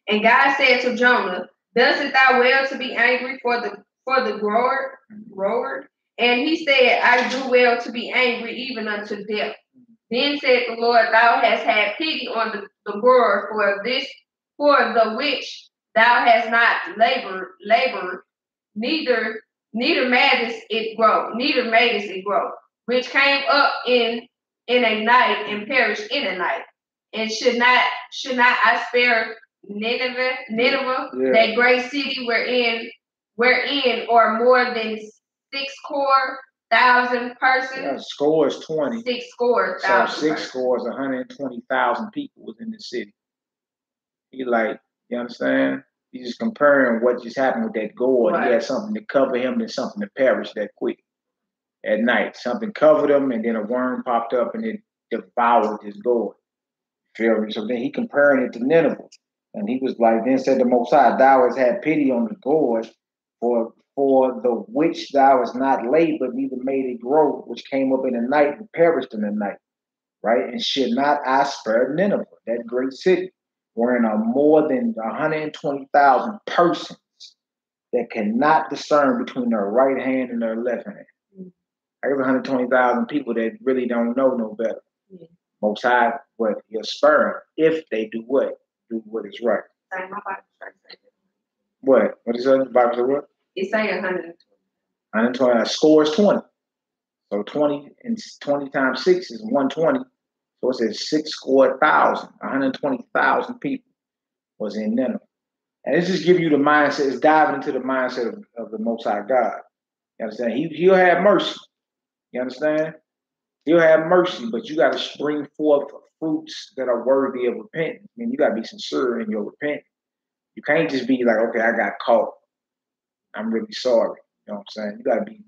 And God said to Jonah, "Doesn't thou well to be angry for the grower?" And he said, "I do well to be angry even unto death." Then said the Lord, "Thou hast had pity on the grower for the which thou hast not labored, neither madest it grow, which came up in a night and perished in a night. And should not I spare Nineveh, that great city wherein are more than 6,000 persons?" Yeah, scores 20. 6,000. So 6 scores, 120,000 people was in the city. He like, you understand? He's just comparing what just happened with that gourd. Right. He had something to cover him and something to perish that quick. At night, something covered him, and then a worm popped up and it devoured his gourd. Feel me? So then he comparing it to Nineveh. And he was like, then said the Most High, "Thou hast had pity on the gourd for the which thou hast not labored, neither made it grow, which came up in the night and perished in the night." Right? And should not I spare Nineveh, that great city, wherein are more than 120,000 persons that cannot discern between their right hand and their left hand. I have 120,000 people that really don't know no better. Most High, but he'll spare them if they do what? Do what is right. What? What is that? Bible say what? It's saying 120. 120. Score is 20. So 20 and 20 times 6 is 120. So it says 6,000. 120,000 people was in Nineveh. And this just give you the mindset. It's diving into the mindset of the Most High God. You understand? He'll have mercy. You understand? He'll have mercy, but you got to bring forth fruits that are worthy of repentance. I mean, you got to be sincere in your repentance. You can't just be like, okay, I got caught. I'm really sorry. You know what I'm saying? You got to be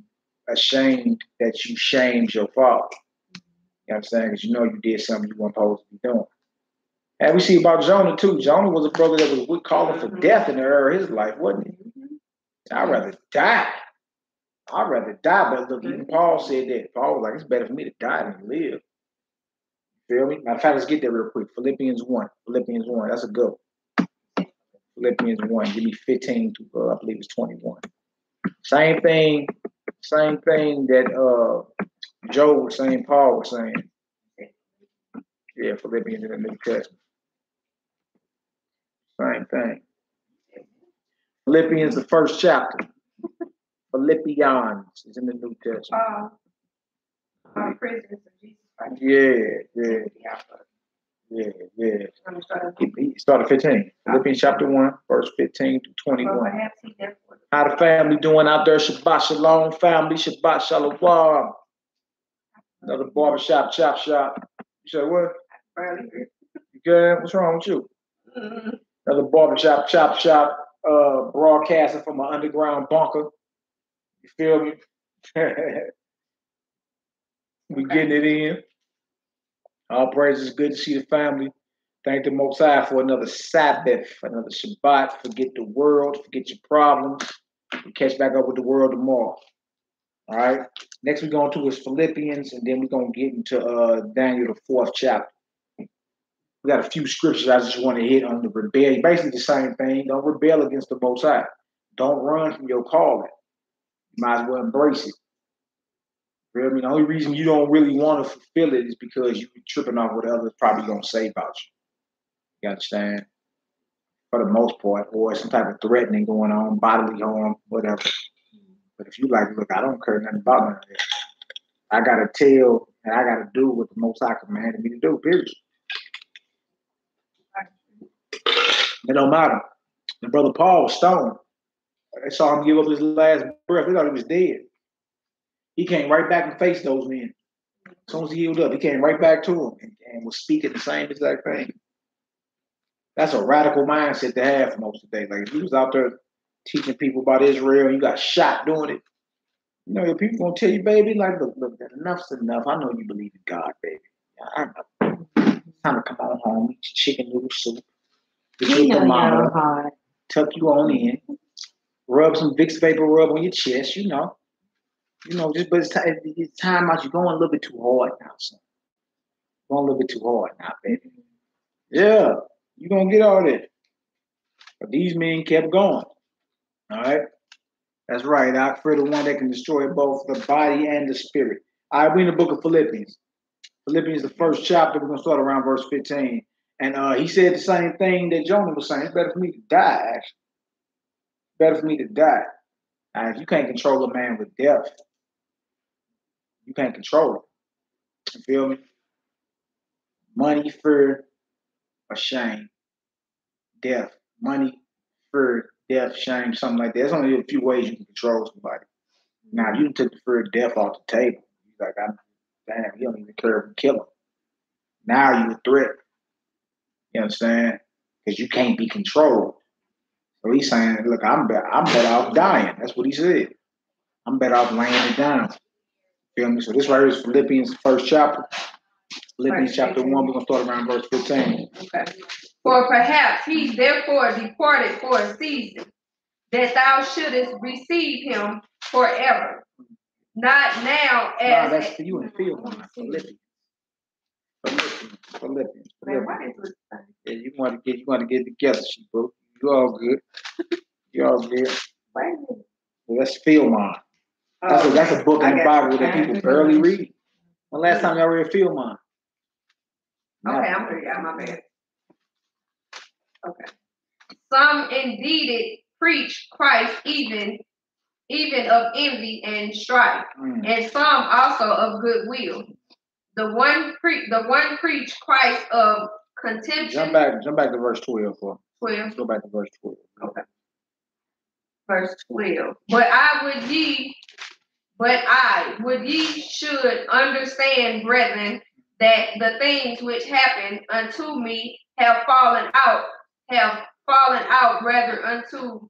ashamed that you shamed your father. You understand? Because you know you did something you weren't supposed to be doing. And we see about Jonah too. Jonah was a brother that was calling for death in the era of his life, wasn't he? I'd rather die. But look, even Paul said that. Paul was like, it's better for me to die than live. Feel me? Matter of fact, let's get there real quick. Philippians 1. That's a good one. Philippians 1. Give me 15 to, I believe it's 21. Same thing that Job was saying, Paul was saying. Yeah, Philippians in the New Testament. Same thing. Philippians, the first chapter. Philippians is in the New Testament. Prisoners of Jesus Christ. Yeah. He started 15. Philippians chapter 1, verse 15 to 21. How the family doing out there? Shabbat Shalom, family. Shabbat Shalom. Another barbershop, chop shop. You said what? You good? What's wrong with you? Another barbershop, chop shop, broadcasting from an underground bunker. You feel me? We getting it in. All praises. Good to see the family. Thank the Most High for another Sabbath, another Shabbat. Forget the world, forget your problems. We'll catch back up with the world tomorrow. All right. Next we're going to is Philippians, and then we're going to get into Daniel, the 4th chapter. We got a few scriptures I just want to hit on the rebellion. Basically the same thing. Don't rebel against the Most High. Don't run from your calling. You might as well embrace it. You know what I mean? The only reason you don't really want to fulfill it is because you're tripping off what others probably going to say about you. You understand? For the most part, or some type of threatening going on, bodily harm, whatever. But if you like, look, I don't care nothing about none of that. I got to tell and I got to do what the Most High commanded me to do, period. It don't matter. The brother Paul was stoned. They saw him give up his last breath. They thought he was dead. He came right back and faced those men. As soon as he healed up, he came right back to him and was speaking the same exact thing. That's a radical mindset to have for most of the day. Like if he was out there teaching people about Israel, you got shot doing it. You know, your people gonna tell you, baby, like, look, enough's enough. I know you believe in God, baby. I know. It's time to come on home, eat your chicken noodle soup. Get your thermometer, tuck you on in, rub some Vicks Vapor Rub on your chest, you know, just but it's time out. You're going a little bit too hard now, son. Going a little bit too hard now, baby. Yeah, you're gonna get all that. But these men kept going. All right. That's right. I fear the one that can destroy both the body and the spirit. All right, we're in the book of Philippians. Philippians, the first chapter, we're going to start around verse 15. And he said the same thing that Jonah was saying. It's better for me to die, actually. Better for me to die. Now, if you can't control a man with death, you can't control it. You feel me? Money, fear, or shame. Death. Money, fear, death, shame, something like that. There's only a few ways you can control somebody. Now, if you took the fear of death off the table, you're like, damn, he don't even care if we kill him. Now you're a threat. You understand? Because you can't be controlled. So he's saying, look, I'm better off dying. That's what he said. I'm better off laying it down. Feel me? So this right here is Philippians, first chapter. Philippians chapter 1, we're going to start around verse 15. Okay. For perhaps he therefore departed for a season, that thou shouldest receive him forever. Not now as... No, that's for you in the field. Philippians. Man, what is this thing? Yeah, you want to get together, bro. You all good. You all good. Well, that's Philmon. That's a book in the Bible that people barely read. When last time y'all read Philmon? Okay, I'm ready. My bad. Okay. Some indeed preach Christ even of envy and strife, and some also of goodwill. The one preach Christ of contention. Jump back to verse 12 for 12. Let's go back to verse 12. Okay. Verse 12. But I would ye should understand, brethren, that the things which happened unto me have fallen out rather unto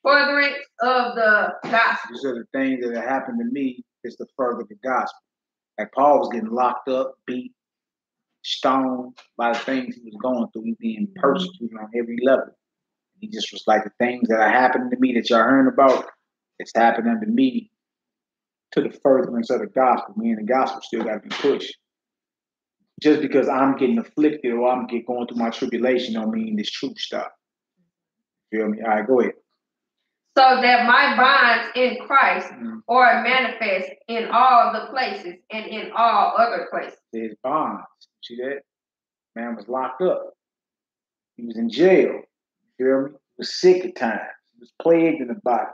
furtherance of the gospel. These are the things that have happened to me is to further the gospel. Like Paul was getting locked up, beat, stoned by the things he was going through. He was being persecuted on every level. He just was like, the things that are happening to me that y'all hearing about, it's happening to me to the furtherance of the gospel. Me and the gospel still got to be pushed. Just because I'm getting afflicted or I'm going through my tribulation don't mean this truth stop. Feel me? All right, go ahead. So that my bonds in Christ are manifest in all the places and in all other places. His bonds. See that? Man was locked up. He was in jail. You feel me? He was sick at times. He was plagued in the body.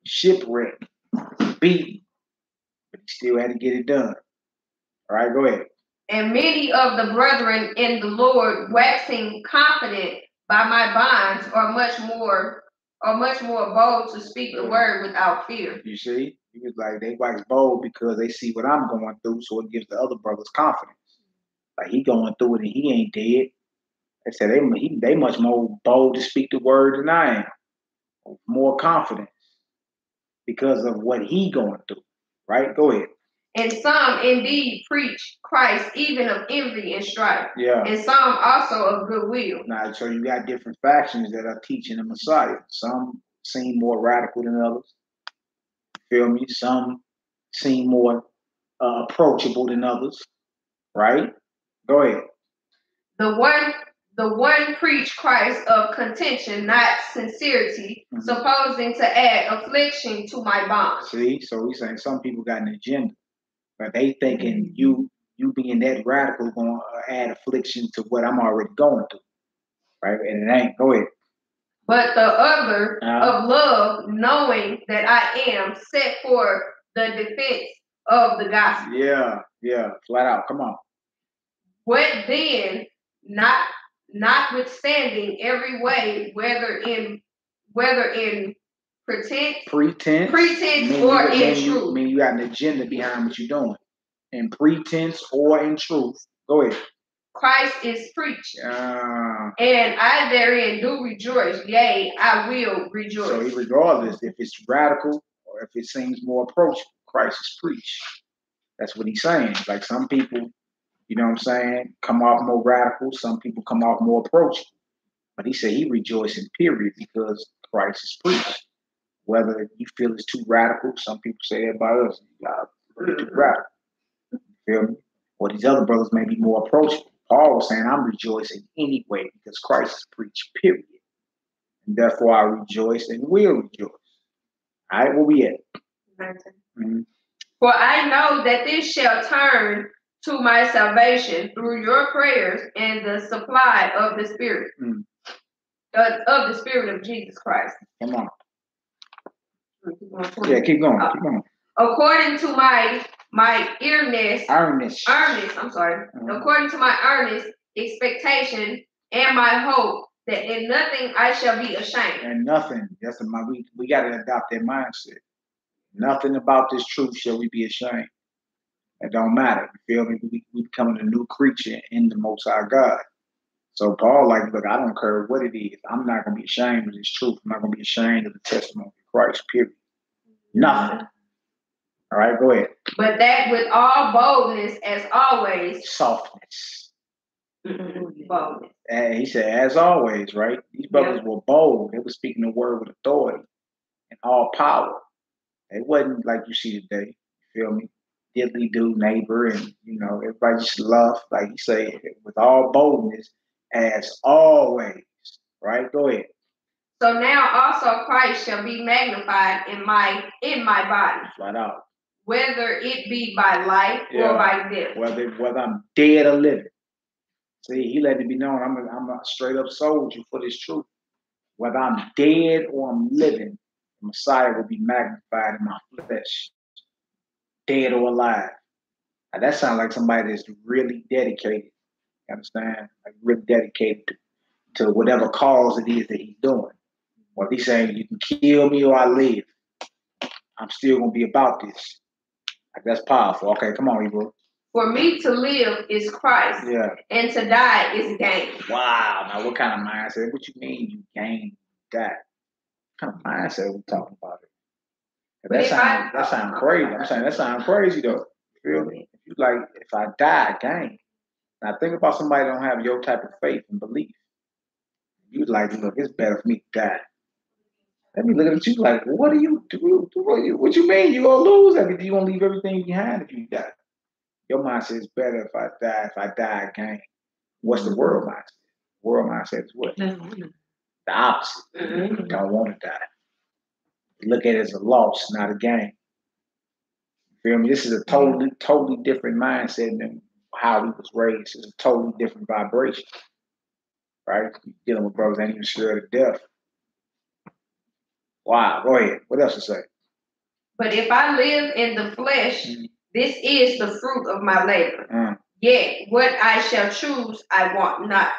Shipwrecked. Beaten. But he still had to get it done. All right, go ahead. And many of the brethren in the Lord, waxing confident by my bonds, are much more bold to speak the word without fear. You see? He was like, they wax bold because they see what I'm going through, so it gives the other brothers confidence. Like, he going through it and he ain't dead. They said they much more bold to speak the word than I am. More confidence because of what he going through. Right? Go ahead. And some indeed preach Christ even of envy and strife. Yeah. And some also of goodwill. Now, so you got different factions that are teaching the Messiah. Some seem more radical than others. Feel me? Some seem more approachable than others. Right? Go ahead. The one preach Christ of contention, not sincerity, supposing to add affliction to my bond. See? So he's saying some people got an agenda. But they thinking you being that radical going to add affliction to what I'm already going through. Right? And it ain't. Go ahead. But the other of love, knowing that I am set for the defense of the gospel. Yeah. Flat out. Come on. What then, notwithstanding every way, whether in pretense or in truth. I mean, you got an agenda behind what you're doing. in pretense or in truth. Go ahead. Christ is preached. And I therein do rejoice. Yea, I will rejoice. So regardless if it's radical or if it seems more approachable, Christ is preached. That's what he's saying. Like some people, you know what I'm saying, come off more radical. Some people come off more approachable. But he said he rejoicing, period, because Christ is preached. Whether you feel it's too radical, some people say that about us. Too radical. You feel me? Or these other brothers may be more approachable. Paul was saying, I'm rejoicing anyway because Christ is preached, period. And therefore I rejoice and will rejoice. All right, where we at? Mm-hmm. For I know that this shall turn to my salvation through your prayers and the supply of the Spirit, of the Spirit of Jesus Christ. Come on. Yeah, keep going. Keep going. According to my earnest. I'm sorry. Mm-hmm. According to my earnest expectation and my hope that in nothing I shall be ashamed. And nothing. That's we got to adopt that mindset. Nothing about this truth shall we be ashamed. It don't matter. You feel me? We becoming a new creature in the Most High God. So Paul, like, look, I don't care what it is. I'm not going to be ashamed of this truth. I'm not going to be ashamed of the testimony of Christ, period. Nothing. All right, go ahead. But that with all boldness, as always. Softness. Boldness. And he said, as always, right? These brothers were bold. They were speaking the word with authority and all power. It wasn't like you see today. You feel me? Diddly do neighbor, and everybody just love, like you say, with all boldness, as always. Right? Go ahead. So now also Christ shall be magnified in my body. Flat out. Whether it be by life or by death. Whether I'm dead or living. See, he let it be known I'm a straight up soldier for this truth. Whether I'm dead or I'm living, the Messiah will be magnified in my flesh. Dead or alive. Now, that sounds like somebody that's really dedicated. You understand? Like really dedicated to whatever cause it is that he's doing. Or if he's saying you can kill me or I live, I'm still gonna be about this. Like that's powerful. Okay, come on, Ebro. For me to live is Christ. Yeah. And to die is gain. Wow. Now what kind of mindset? What you mean you gain that? What kind of mindset we talking about? That sounds crazy. I'm saying that sounds crazy though. You feel me? If you like, if I die, gain. Now think about somebody that don't have your type of faith and belief. You like, look, it's better for me to die. Let me look at you like, what do you do? What you mean? You gonna lose everything? You gonna leave everything behind if you die? Your mindset is better if I die. If I die, I gain. What's the world mindset? World mindset is what? The opposite. You don't want to die. Look at it as a loss, not a gain. You feel me? This is a totally different mindset than how we was raised. It's a totally different vibration. Right? You're dealing with brothers ain't even scared of death. Wow, go ahead. What else to say? But if I live in the flesh, this is the fruit of my labor. Yet what I shall choose, I want not.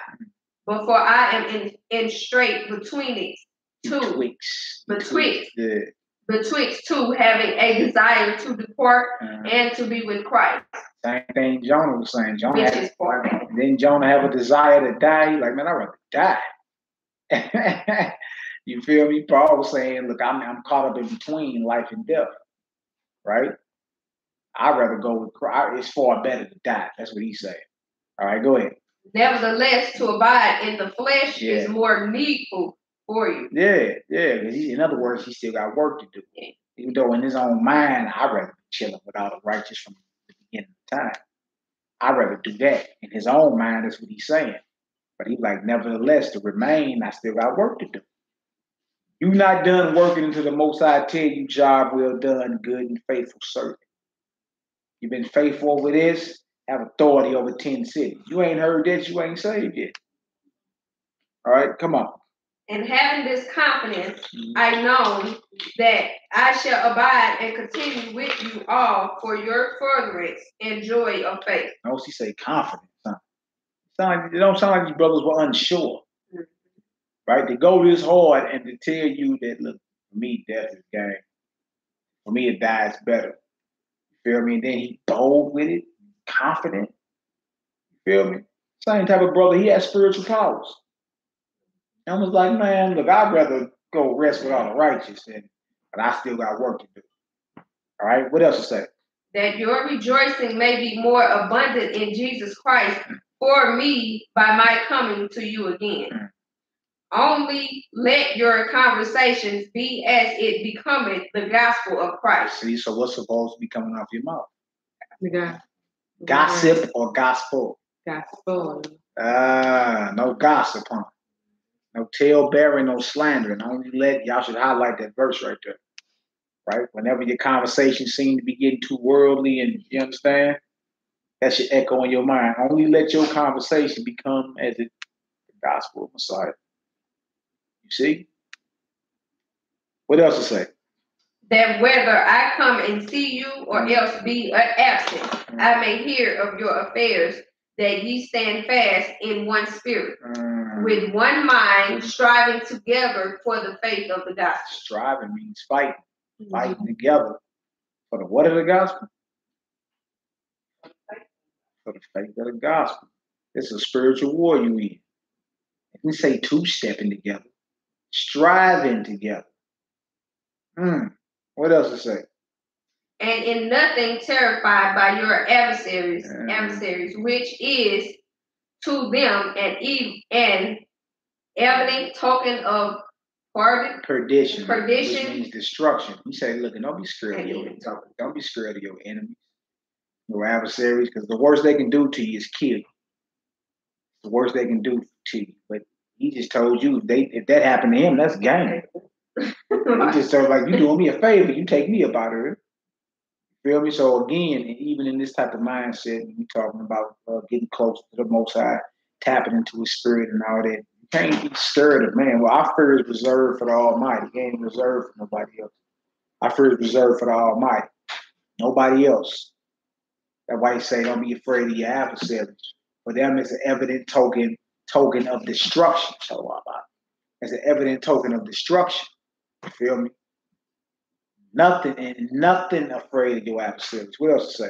But for I am in strait between it two. Betwixt two, having a desire to depart and to be with Christ. Same thing Jonah was saying. Didn't Jonah have a desire to die? He's like, man, I'd rather die. You feel me? Paul was saying, look, I'm caught up in between life and death. Right? I'd rather go with Christ. It's far better to die. That's what he's saying. All right, go ahead. Nevertheless, to abide in the flesh is more needful for you. Yeah. In other words, he still got work to do. Yeah. Even though in his own mind, I'd rather be chilling without a righteous from the beginning of time. I'd rather do that. In his own mind, that's what he's saying. But he's like, nevertheless, to remain, I still got work to do. You're not done working until the Most High tell you, job well done, good and faithful servant. You've been faithful over this, have authority over 10 cities. You ain't heard that, you ain't saved yet. All right, come on. And having this confidence, I know that I shall abide and continue with you all for your furtherance and joy of faith. Notice he say confidence, huh? It don't sound like these brothers were unsure. Right? They go this hard and to tell you that, look, for me, death is gain. For me, to die is better. You feel me? And then he bold with it, confident. You feel me? Same type of brother. He has spiritual powers. And I was like, man, look, I'd rather go rest with all the righteous, but I still got work to do. All right, what else to say? That your rejoicing may be more abundant in Jesus Christ for me by my coming to you again. Only let your conversations be as it becometh the gospel of Christ. See, so what's supposed to be coming off your mouth? Yeah. Gossip or gospel? Gospel. No gossip, huh? No tale-bearing, no slandering. Only y'all should highlight that verse right there. Right? Whenever your conversations seem to be getting too worldly, and you understand, that should echo in your mind. Only let your conversation become as the gospel of Messiah. You see? What else to say? That whether I come and see you or else be absent, I may hear of your affairs, that ye stand fast in one spirit, with one mind, striving together for the faith of the gospel. Striving means fighting. Fighting together for the what of the gospel? For the faith of the gospel. It's a spiritual war you in. If we say two-stepping together, striving together. What else to say? And in nothing terrified by your adversaries, which is to them an evident token of perdition. Which means destruction. You say, look, don't be scared of your enemies. Don't be scared of your enemies, your adversaries, because the worst they can do to you is kill you. The worst they can do to you. But he just told you, if that happened to him, that's game. He just told, like, you doing me a favor, you take me up out of it. You feel me? So again, even in this type of mindset, we talking about getting close to the Most High, tapping into His Spirit and all that. Can't be scared of man. Well, our fear is reserved for the Almighty. It ain't reserved for nobody else. Our fear is reserved for the Almighty. Nobody else. That's why He say, don't be afraid of your adversaries. For them, it's an evident token of destruction. It's an evident token of destruction. You feel me? Nothing afraid of your adversaries. What else to say?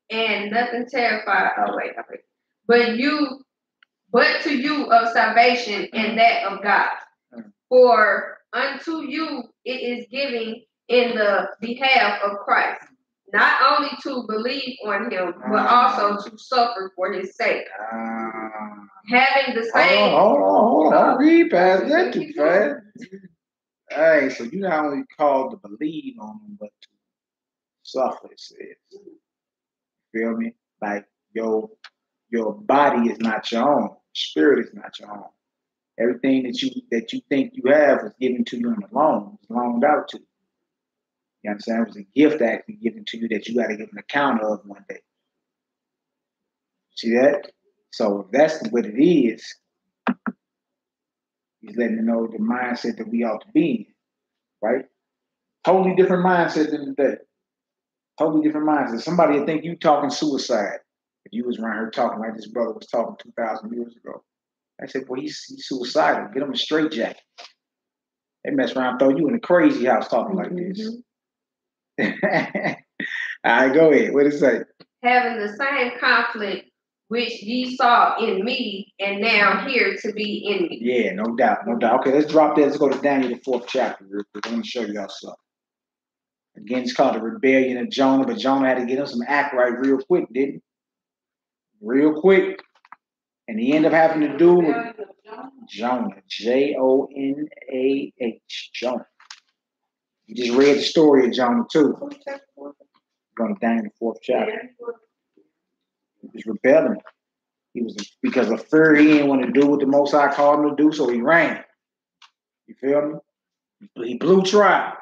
And nothing terrified. Oh, wait. But to you of salvation and that of God. For unto you it is giving in the behalf of Christ, not only to believe on Him, but also to suffer for His sake. Having the same... Hold on. Read past that too fast. Hey, so you're not only called to believe on Him, but to suffer, it says. You feel me? Like your body is not your own. Spirit is not your own. Everything that you think you have was given to you on the loan. It's loaned out to you. You understand? It was a gift actually given to you that you got to give an account of one day. See that? So if that's what it is, He's letting you know the mindset that we ought to be in, right? Totally different mindset than today. Totally different mindset. Somebody would think you talking suicide if you was around here talking like this brother was talking 2,000 years ago. I said, well, he's suicidal. Get him a straitjacket. They mess around, throw you in a crazy house talking like this. All right, go ahead. What does it say? Having the same conflict which ye saw in me, and now here to be in me. Yeah, no doubt. Okay, let's drop that. Let's go to Daniel, the 4th chapter real quick. I'm going to show y'all something. Again, it's called the rebellion of Jonah, but Jonah had to get him some act right real quick, didn't he? Real quick. And he ended up having to do with Jonah, Jonah, Jonah. You just read the story of Jonah too. Going to Daniel, the 4th chapter. He was rebelling. He was because of fear. He didn't want to do what the Most High called him to do, so he ran. You feel me? He blew trial.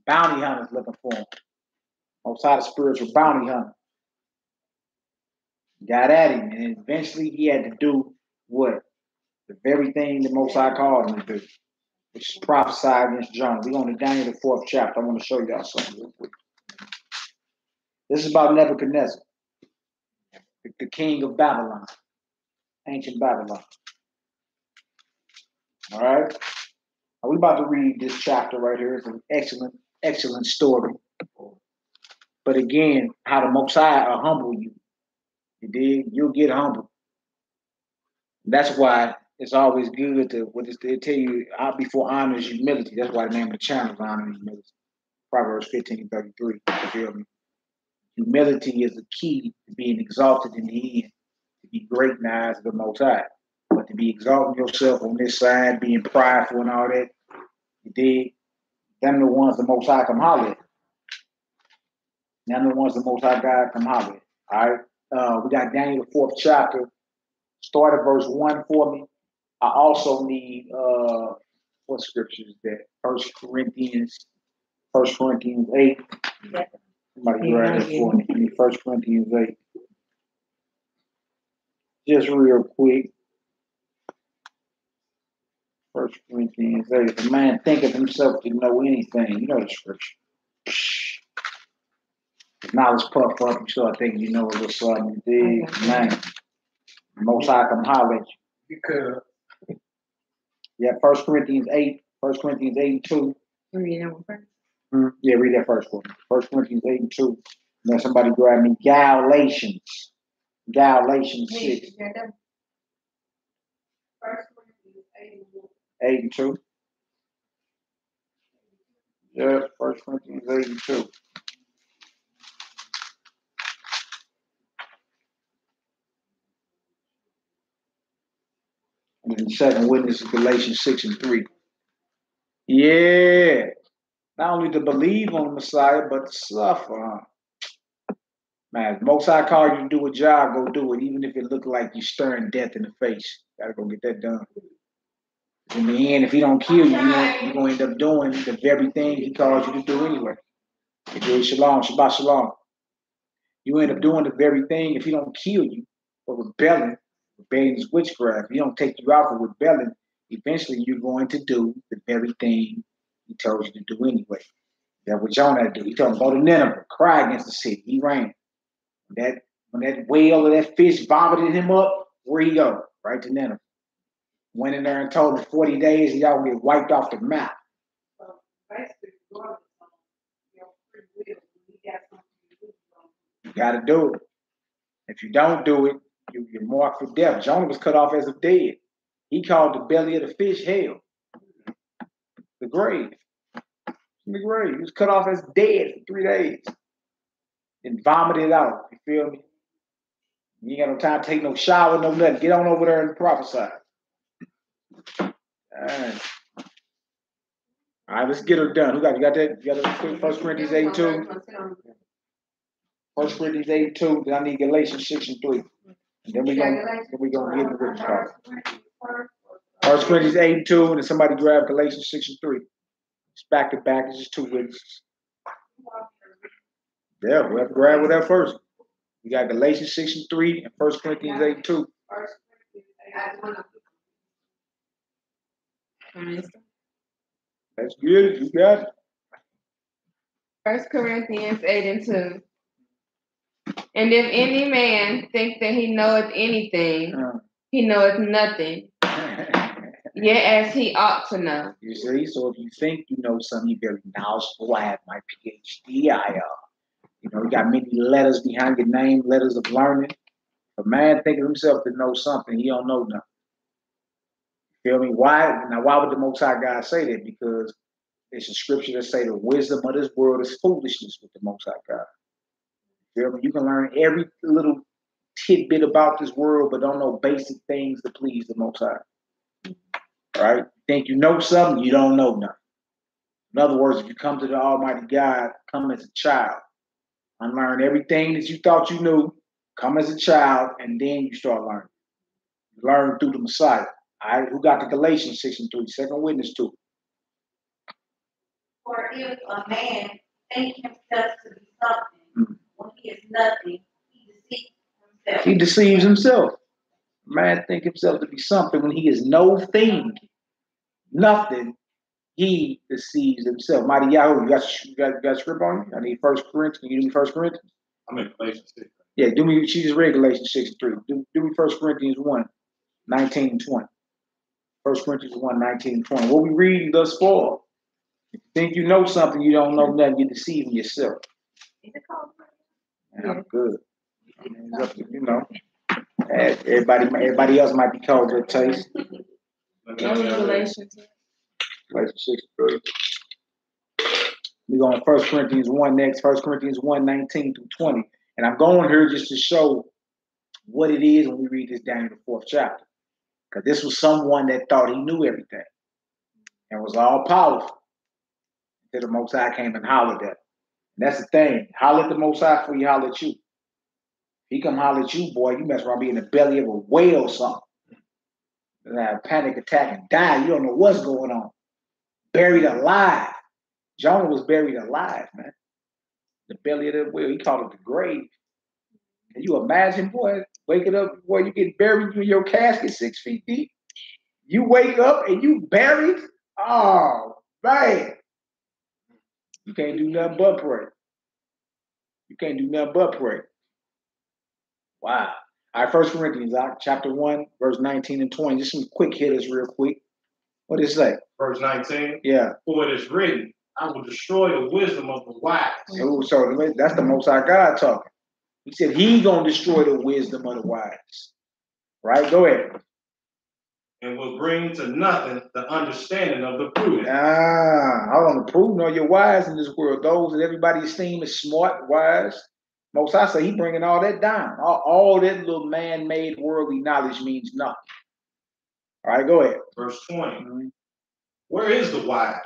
Bounty hunters looking for him. Outside of spiritual bounty hunter. Got at him, and eventually he had to do what? The very thing the Most High called him to do, which is prophesy against Jonah. We're going to Daniel, the 4th chapter. I want to show y'all something real quick. This is about Nebuchadnezzar, the king of Babylon, ancient Babylon. All right? Now, we're about to read this chapter right here. It's an excellent excellent story. But again, how the Most High will humble you. You dig? You'll get humbled. That's why it's always good to they tell you before honor is humility. That's why the name of the channel is honor and humility. Proverbs 15:33. You feel me? Humility is the key to being exalted in the end, to be great in the eyes of the Most High. But to be exalting yourself on this side, being prideful and all that, you dig? Them the ones the Most High come holler at. Them the ones the Most High God come holler at. All right? We got Daniel, the 4th chapter. Start at verse 1 for me. I also need, what scripture is that? 1 Corinthians 8. Somebody grab that for me. I need 1 Corinthians 8. Just real quick. 1 Corinthians 8. If a man thinketh himself to know anything, you know the scripture. If knowledge puff up, you start thinking you know a little something. You dig? Man. Most High come holler at you. Because. Yeah, 1 Corinthians 8. 1 Corinthians 8 and 2. Read that one first. Yeah, read that first one. 1 Corinthians 8 and 2. Now somebody grab me Galatians 6. 1 Corinthians 8 and 2. Yeah, 1 Corinthians 8 and 2. And then the second witness is Galatians 6 and 3. Yeah. Not only to believe on the Messiah, but to suffer. Man, Most High call you to do a job, go do it, even if it look like you're staring death in the face. Gotta go get that done. In the end, if he don't kill you, you're going to end up doing the very thing he calls you to do anyway. You do shalom, Shabbat shalom. You end up doing the very thing if he don't kill you for rebelling is witchcraft. If he don't take you out for rebelling, eventually you're going to do the very thing he told you to do anyway. That's what Jonah did. He told him, go to Nineveh, cry against the city. He ran. When that whale or that fish vomited him up, where he go? Right to Nineveh. Went in there and told him 40 days and y'all get wiped off the map. So basically, free will. You got to do it. If you don't do it, you're marked for death. Jonah was cut off as a dead. He called the belly of the fish hell. The grave. The grave. He was cut off as dead for 3 days. And vomited out. You feel me? You ain't got no time to take no shower, no nothing. Get on over there and prophesy. All right, let's get her done. You got that? You got that? 1 Corinthians 8 and 2. 1 Corinthians 8 and 2. Then I need Galatians 6 and 3. And then we're gonna get the written part. 1 Corinthians 8 and 2, and then somebody grab Galatians 6 and 3. It's back to back. It's just 2 witnesses. Yeah, we'll have to grab with that first. We got Galatians 6 and 3 and 1 Corinthians 8 and 2. That's good. You got it. 1 Corinthians 8 and 2. And if any man think that he knoweth anything, he knoweth nothing, yet as he ought to know. You see, so if you think you know something, you're very knowledgeable. I have my PhD. You got many letters behind your name, letters of learning. If a man thinking himself to know something, he don't know nothing. You feel me? Why? Now, why would the Most High God say that? Because it's a scripture that say the wisdom of this world is foolishness with the Most High God. You feel me? You can learn every little tidbit about this world, but don't know basic things to please the Most High. Right? Think you know something, you don't know nothing. In other words, if you come to the Almighty God, come as a child. Unlearn everything that you thought you knew, come as a child, and then you start learning. You learn through the Messiah. All right, who got the Galatians 6 and 3? Second witness 2. For if a man think himself to be something, when he is nothing, he deceives himself. He deceives himself. Man think himself to be something when he is no thing, nothing. He deceives himself. Mighty Yahoo, you got script on you? I need 1 Corinthians. Can you do me 1 Corinthians? I'm in Galatians 6. Yeah, do me. She just read Galatians 6 and 3. Do me 1 Corinthians 1, 19 and 20. 1 Corinthians 1, 19 and 20. What we reading thus far If you think you know something, you don't know nothing. You're deceiving yourself. Is it called? And I'm good. I mean, it's up to, you know, everybody else might be called their taste. Galatians. We're going to 1 Corinthians 1 next, 1 Corinthians 1, 19 through 20. And I'm going here just to show what it is when we read this down in the 4th chapter. Because this was someone that thought he knew everything and was all powerful. Until the Most High came and hollered at him. And that's the thing. Holler at the Most High before he holler at you. If he come holler at you, boy, you mess around be in the belly of a whale or something. And have a panic attack and die. You don't know what's going on. Buried alive. Jonah was buried alive, man. The belly of the whale. He called it the grave. Can you imagine, boy, waking up, boy, you get buried in your casket 6 feet deep. You wake up and you buried? Oh, man. You can't do nothing but pray. You can't do nothing but pray. Wow. All right, 1 Corinthians, chapter 1, verse 19 and 20. Just some quick hitters real quick. What did it say? Verse 19. Yeah. For it is written, I will destroy the wisdom of the wise. Ooh, so that's the Most High God talking. He said he's going to destroy the wisdom of the wise. Right? Go ahead. And will bring to nothing the understanding of the prudent. I don't approve nor your wise in this world. Those that everybody esteem as smart, wise. Most I say he bringing all that down. All that little man-made worldly knowledge means nothing. All right, go ahead. Verse 20. Mm-hmm. Where is the wise?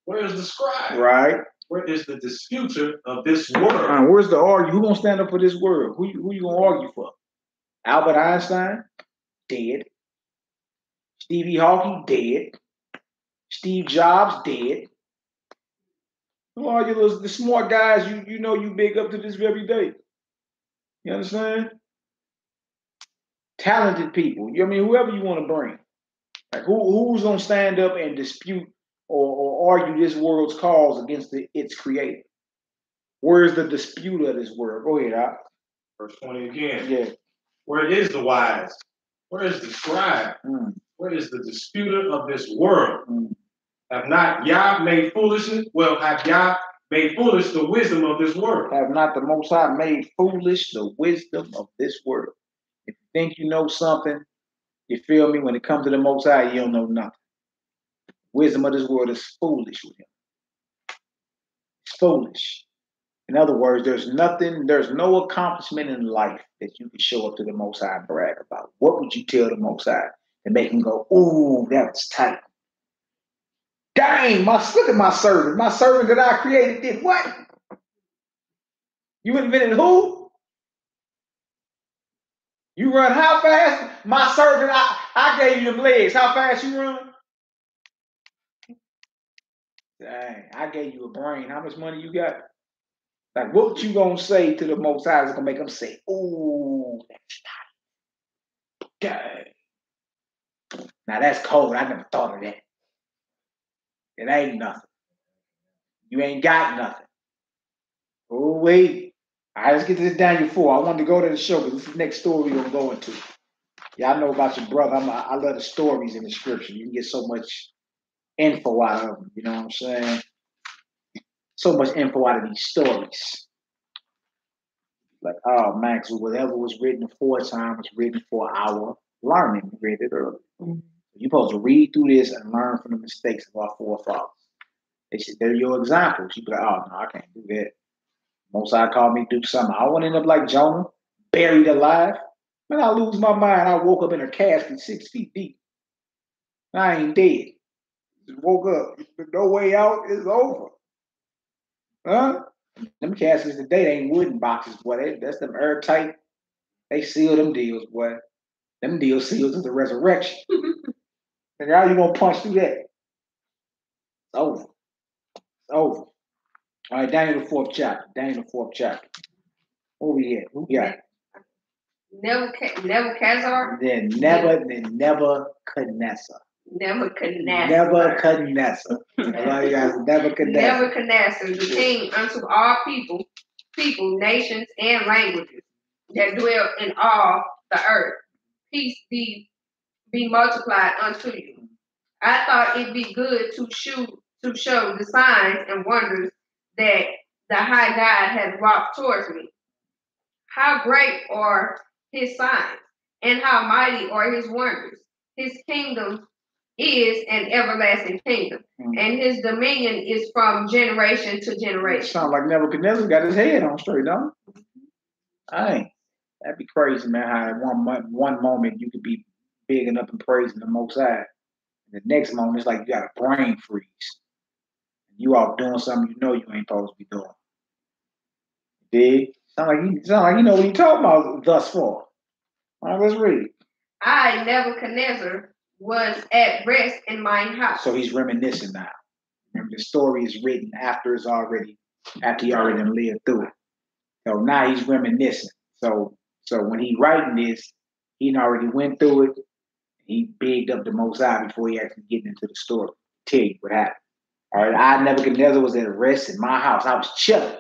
Where is the scribe? Right. Where is the disputer of this world? Where's the argue? Who gonna stand up for this world? Who you gonna argue for? Albert Einstein, dead. Stevie Hawking, dead. Steve Jobs, dead. Who are you, the smart guys you know you big up to this very day? You understand? Talented people. I mean, whoever you want to bring. Like who's gonna stand up and dispute or argue this world's cause against its creator? Where's the disputer of this world? Go ahead, Al. Verse 20 again. Yeah. Where is the wise? Where is the scribe? Where is the disputer of this world? Have not Yah made foolishness? Well, have Yah made foolish the wisdom of this world? Have not the Most High made foolish the wisdom of this world? If you think you know something, you feel me? When it comes to the Most High, you don't know nothing. Wisdom of this world is foolish with him. It's foolish. In other words, there's no accomplishment in life that you can show up to the Most High and brag about. What would you tell the Most High to make him go, ooh, that was tight? Dang, look at my servant. My servant that I created did what? You invented who? You run how fast? My servant, I gave you them legs. How fast you run? Dang, I gave you a brain. How much money you got? Like, what you gonna say to the Most High is gonna make them say, "Ooh, that's tight." Dang. Now that's cold. I never thought of that. It ain't nothing. You ain't got nothing. Oh wait. All right, let's get this down your 4. I wanted to go to the show because this is the next story we're gonna go into. Y'all know about your brother. I love the stories in the scripture. You can get so much info out of them. You know what I'm saying? So much info out of these stories. Like, oh, Max, whatever was written aforetime was written for our learning. We read it earlier. You're supposed to read through this and learn from the mistakes of our forefathers. They said they're your examples. You be like, oh, no, I can't do that. Most High called me to do something. I want to end up like Jonah, buried alive. Man, I lose my mind. I woke up in a casket 6 feet deep. I ain't dead. Just woke up. No way out. It's over. Huh? Them caskets today, they ain't wooden boxes, boy. That's them airtight. They seal them deals, boy. Them deals sealed to the resurrection. And how you gonna punch through that? It's over. It's over. All right, Daniel the 4th chapter. Daniel the 4th chapter. Where we at? Who got it? Nebuchadnezzar? Then Nebuchadnezzar. Nebuchadnezzar. Nebuchadnezzar, the king unto all people, nations, and languages that dwell in all the earth. Peace be multiplied unto you. I thought it be good to to show the signs and wonders that the high God has wrought towards me. How great are his signs, and how mighty are his wonders. His kingdom is an everlasting kingdom, and his dominion is from generation to generation. Sound like Nebuchadnezzar got his head on straight, don't it? Dang, that'd be crazy, man. How at one moment you could be bigging up and praising the Most High, and the next moment it's like you got a brain freeze. You out doing something you know you ain't supposed to be doing. Dig? Sound like you know what you talking about thus far. All right, let's read. I, Nebuchadnezzar, was at rest in mine house. So he's reminiscing now. Remember, the story is written after he already lived through it. So now he's reminiscing. So when he writing this, he already went through it. He bigged up the Most High before he actually get into the story. Tell you what happened. All right, I, Nebuchadnezzar, was at rest in my house. I was chilling.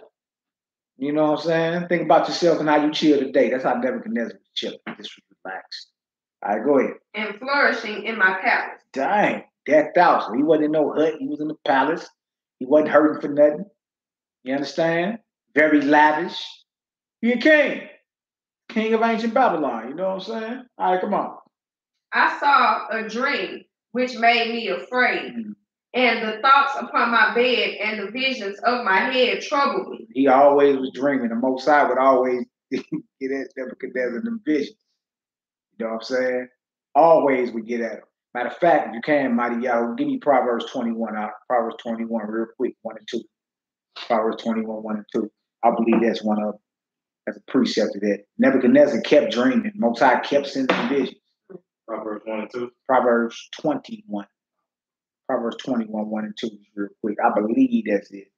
You know what I'm saying? Think about yourself and how you chill today. That's how Nebuchadnezzar was chilling. Just relaxed. All right, go ahead. And flourishing in my palace. Dang, decked out. So he wasn't in no hut. He was in the palace. He wasn't hurting for nothing. You understand? Very lavish. He a king. King of ancient Babylon. You know what I'm saying? All right, come on. I saw a dream which made me afraid. And the thoughts upon my bed and the visions of my head troubled me. He always was dreaming. The Most High would always get at Nebuchadnezzar in the visions. You know what I'm saying? Always would get at him. Matter of fact, if you can, Mighty Yahoo, give me Proverbs 21 out. Proverbs 21 real quick, 1 and 2. Proverbs 21, 1 and 2. I believe that's one of them. That's a precept of that. Nebuchadnezzar kept dreaming. Most High kept sending visions. Proverbs 1 and 2. Proverbs 21. Proverbs 21, 1 and 2 real quick. I believe that's it.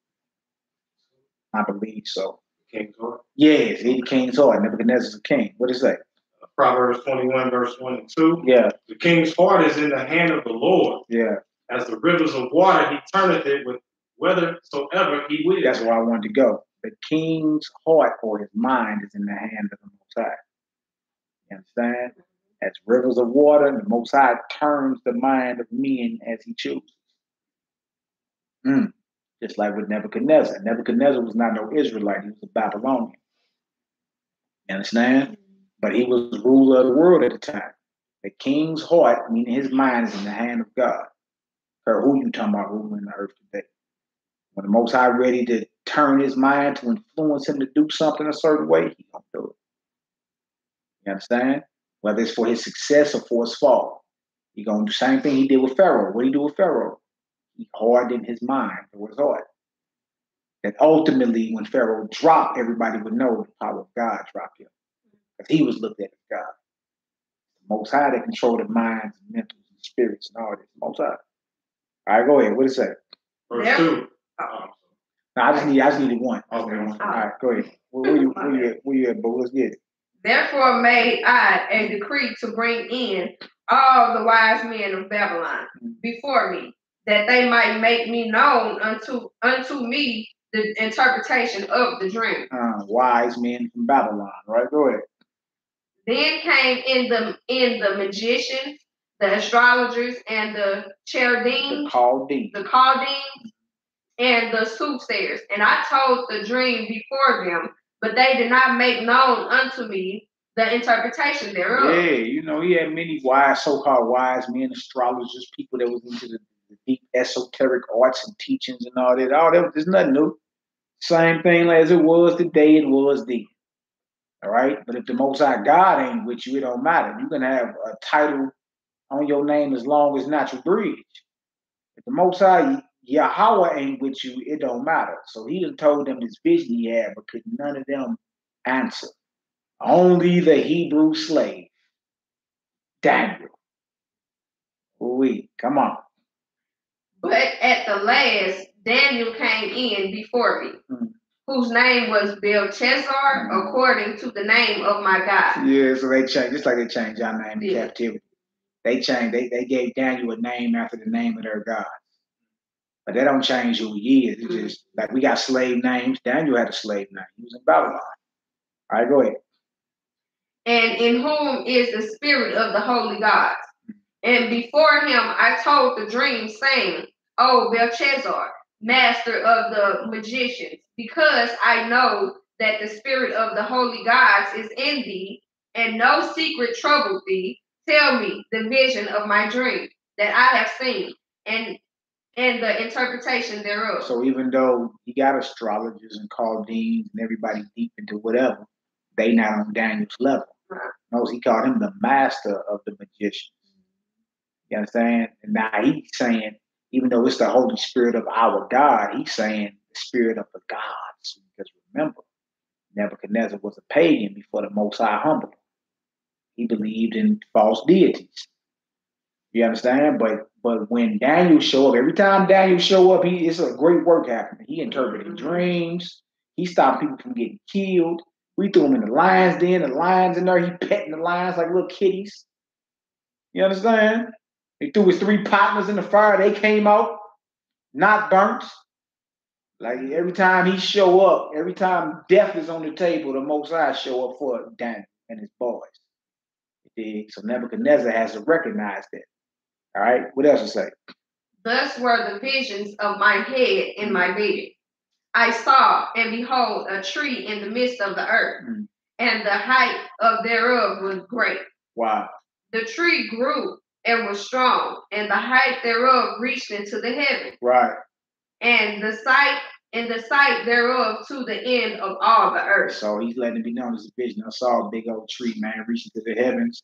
I believe so. King's heart? Yes, he's the king's heart. Nebuchadnezzar's a king. What does it say? Proverbs 21, verse 1 and 2. Yeah. The king's heart is in the hand of the Lord. Yeah. As the rivers of water, he turneth it with whithersoever he will. That's where I wanted to go. The king's heart or his mind is in the hand of the Most High. You understand? As rivers of water, the Most High turns the mind of men as he chooses. Just like with Nebuchadnezzar. Nebuchadnezzar was not no Israelite. He was a Babylonian. You understand? But he was ruler of the world at the time. The king's heart, meaning his mind, is in the hand of God. Or who you talking about ruling the earth today? When the Most High ready to turn his mind to influence him to do something a certain way, he gonna do it. You understand? Whether it's for his success or for his fall. He gonna do the same thing he did with Pharaoh. What did he do with Pharaoh? He hardened his mind towards heart. That ultimately, when Pharaoh dropped, everybody would know the power of God dropped him. Because he was looked at as God. The Most High that control the minds and mentals and spirits and all this. Most High. All right, go ahead. What is that? Verse 2. No, I just needed one. Okay. All right, go ahead. Where you at, but let's get it. Therefore made I a decree to bring in all the wise men of Babylon before me, that they might make me known unto me the interpretation of the dream. Wise men from Babylon, right? Go ahead. Then came in the magicians, the astrologers, and the Chaldeans, the Chaldeans, and the soothsayers. And I told the dream before them, but they did not make known unto me the interpretation thereof. Yeah, you know, he had many so-called wise men, astrologers, people that was into the deep esoteric arts and teachings and all that. All that, there's nothing new. Same thing as it was today, it was then. All right? But if the Most High God ain't with you, it don't matter. You can have a title on your name as long as natural bridge. If the Most High Yahweh ain't with you, it don't matter. So he done told them this vision he had, but could none of them answer. Only the Hebrew slave, Daniel. Come on. But at the last, Daniel came in before me, whose name was Belshazzar, according to the name of my God. Yeah, so they changed, just like they changed our name in captivity. They changed, they gave Daniel a name after the name of their God. But that don't change who he is. It's just like we got slave names. Daniel had a slave name. He was in Babylon. All right, go ahead. And in whom is the spirit of the holy gods. And before him I told the dream, saying, O Belshazzar, master of the magicians, because I know that the spirit of the holy gods is in thee, and no secret troubled thee. Tell me the vision of my dream that I have seen, and the interpretation thereof. So even though he got astrologers and Chaldeans and everybody deep into whatever, they not on Daniel's level. Right. Notice he called him the master of the magicians. You understand? And now he's saying, even though it's the Holy Spirit of our God, he's saying the spirit of the gods. Because remember, Nebuchadnezzar was a pagan before the Most High humbled him. He believed in false deities. You understand? But when Daniel show up, every time Daniel show up, it's a great work happening. He interpreted dreams. He stopped people from getting killed. We threw him in the lion's den. The lions in there. He petting the lions like little kitties. You understand? He threw his 3 partners in the fire. They came out, not burnt. Like every time he show up, every time death is on the table, the Most High show up for Daniel and his boys. So Nebuchadnezzar has to recognize that. All right, what else to say? Thus were the visions of my head in my bed. I saw, and behold, a tree in the midst of the earth, and the height of thereof was great. Wow. The tree grew and was strong, and the height thereof reached into the heaven. Right. And the sight thereof to the end of all the earth. So he's letting it be known as a vision. I saw a big old tree, man, reaching to the heavens,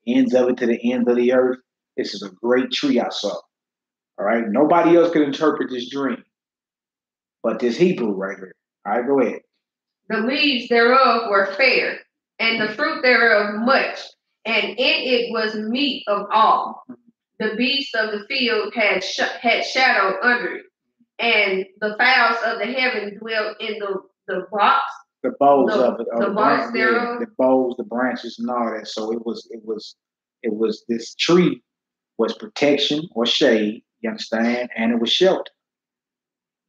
ends of it to the end of the earth. This is a great tree I saw. All right. Nobody else could interpret this dream but this Hebrew right here. All right, go ahead. The leaves thereof were fair, and the fruit thereof much, and in it was meat of all. The beasts of the field had shadow under it, and the fowls of the heaven dwelt in the box. The boughs of it, the box thereof. The boughs, the branches, and all that. So it was this tree was protection or shade. You understand? And it was shelter.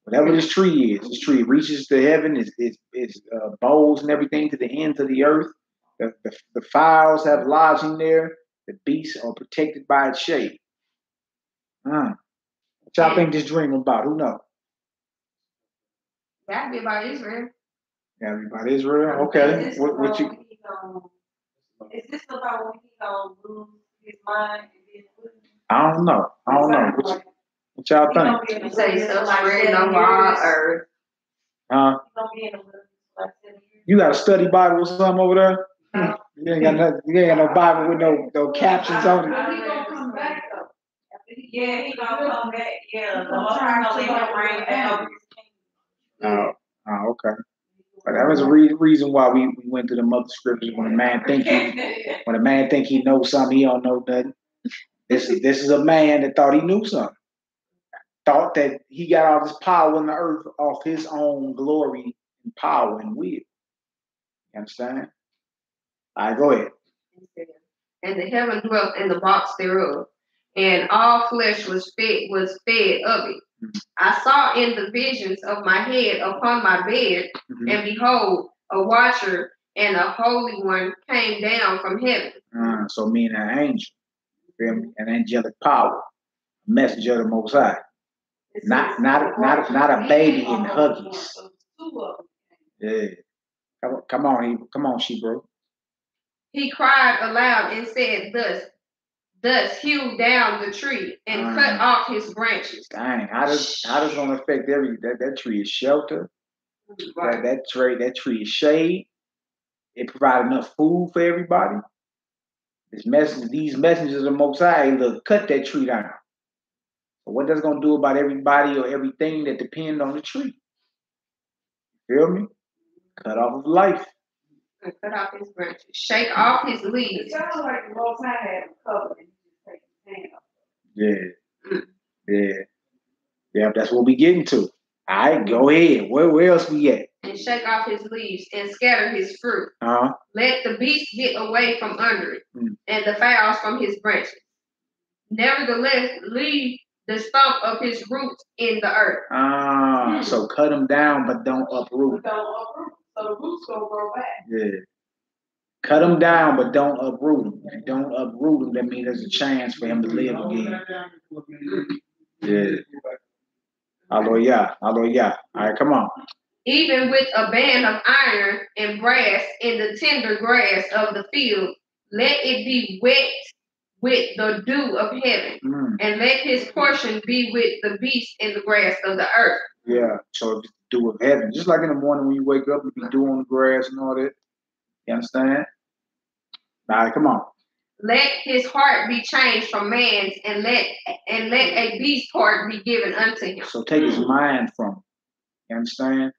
Whatever this tree reaches to heaven. Is boughs and everything to the ends of the earth. The fowls have lodging there. The beasts are protected by its shade. What y'all think this dream about? Who knows? Gotta be about Israel. Gotta be about Israel? Okay. What you? Is this about when he gonna lose his mind? I don't know. What y'all think? You say stuff spreading over all earth. Huh? You got a study Bible or something over there? You ain't got no Bible with no captions on it. He gonna come back though. Yeah, he gonna come back. Yeah, the Lord gonna bring back. Oh, okay. But that was a reason why we went to the mother scriptures. When a man think he knows something, he don't know nothing. This is a man that thought he knew something. Thought that he got all this power in the earth off his own glory and power and will. You understand? All right, go ahead. And the heaven dwelt in the box thereof, and all flesh was fed of it. I saw in the visions of my head upon my bed, and behold, a watcher and a holy one came down from heaven. So meaning an angel, an angelic power, a messenger of the Most High. Not a baby in Huggies. Yeah. Come on, Shebro. He cried aloud and said, thus hew down the tree and cut off his branches. Dang, how does gonna affect that tree is shelter. Right. That tree is shade. It provides enough food for everybody. These messengers of the Most High, look, cut that tree down. So what that's gonna do about everybody or everything that depend on the tree? You feel me? Cut off his life. And cut off his branches. Shake off his leaves. It sounds like the Most High had him covered and he just take his hand off. Yeah, that's what we getting to. All right, go ahead. Where else we at? And shake off his leaves and scatter his fruit. Let the beasts get away from under it, and the fowls from his branches. Nevertheless, leave the stump of his roots in the earth. So cut them down, but don't uproot. So the roots gonna grow back. Yeah. Cut them down, but don't uproot them. If you don't uproot them, that means there's a chance for him to live again. Yeah. Hallelujah. Hallelujah. All right, come on. Even with a band of iron and brass in the tender grass of the field, let it be wet with the dew of heaven, and let his portion be with the beasts in the grass of the earth. Yeah, so it's the dew of heaven. Just like in the morning when you wake up, you be dew on the grass and all that. You understand? All right, come on. Let his heart be changed from man's, and let a beast's heart be given unto him. So take his mind from him. You understand?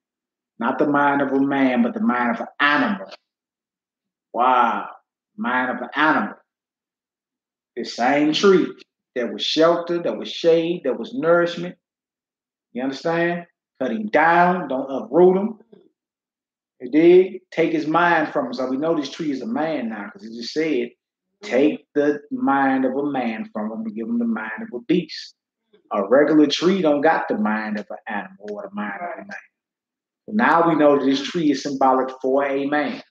Not the mind of a man, but the mind of an animal. Wow. Mind of an animal. The same tree that was shelter, that was shade, that was nourishment. You understand? Cut him down, don't uproot him. You dig? Take his mind from him. So we know this tree is a man now, because he just said, take the mind of a man from him and give him the mind of a beast. A regular tree don't got the mind of an animal or the mind of a man. So now we know that this tree is symbolic for a man.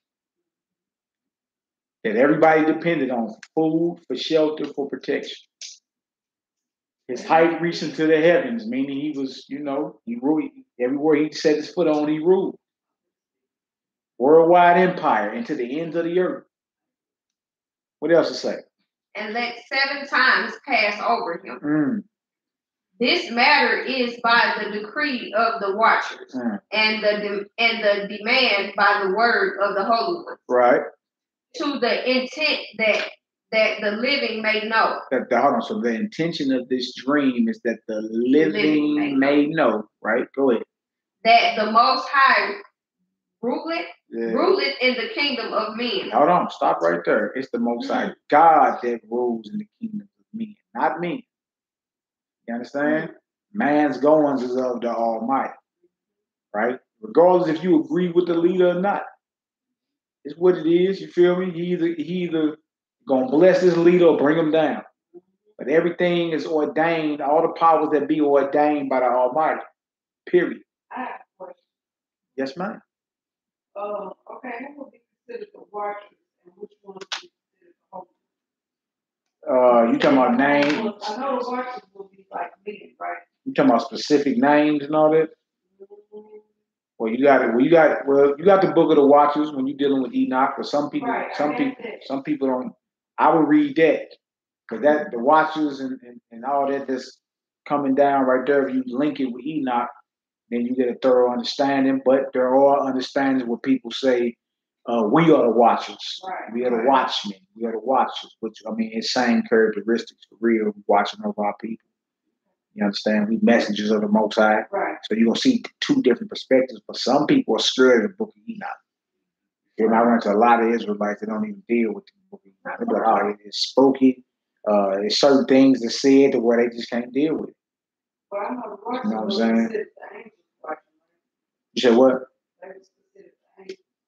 That everybody depended on for food, for shelter, for protection. His height reached into the heavens, meaning he was, he ruled. Everywhere he set his foot on, he ruled. Worldwide empire into the ends of the earth. What else to say? And let 7 times pass over him. This matter is by the decree of the watchers, and the demand by the word of the Holy One. Right. To the intent that the living may know. So the intention of this dream is that the living may know. Right? Go ahead. That the Most High ruleth in the kingdom of men. Hold on. Stop right there. It's the Most High God that rules in the kingdom of men, not men. You understand? Man's goings is of the Almighty. Right? Regardless if you agree with the leader or not. It's what it is. You feel me? He either gonna bless this leader or bring him down. But everything is ordained, all the powers that be ordained by the Almighty. Period. I have a question. Yes, ma'am. Okay, who will be considered the watchers and which one will be considered the holy? You talking about names? I know the watchers will be like men, right? You talking about specific names and all that? Well, you got the book of the watchers when you're dealing with Enoch. But some people don't. I would read that because that the watchers and all that that's coming down right there. If you link it with Enoch, then you get a thorough understanding. But there are understandings where people say we are the watchers, we are the watchmen, we are the watchers. Which I mean, it's same characteristics for real. Watching over our people. You understand? We messengers of the Most High. Right. So you're going to see 2 different perspectives. But some people are scared of the book of Enoch. You know, I run into a lot of Israelites that don't even deal with the book of Enoch. They're like, oh, it's spooky. There's certain things that said to where they just can't deal with it. Well, I know the you know what I'm saying? You said what?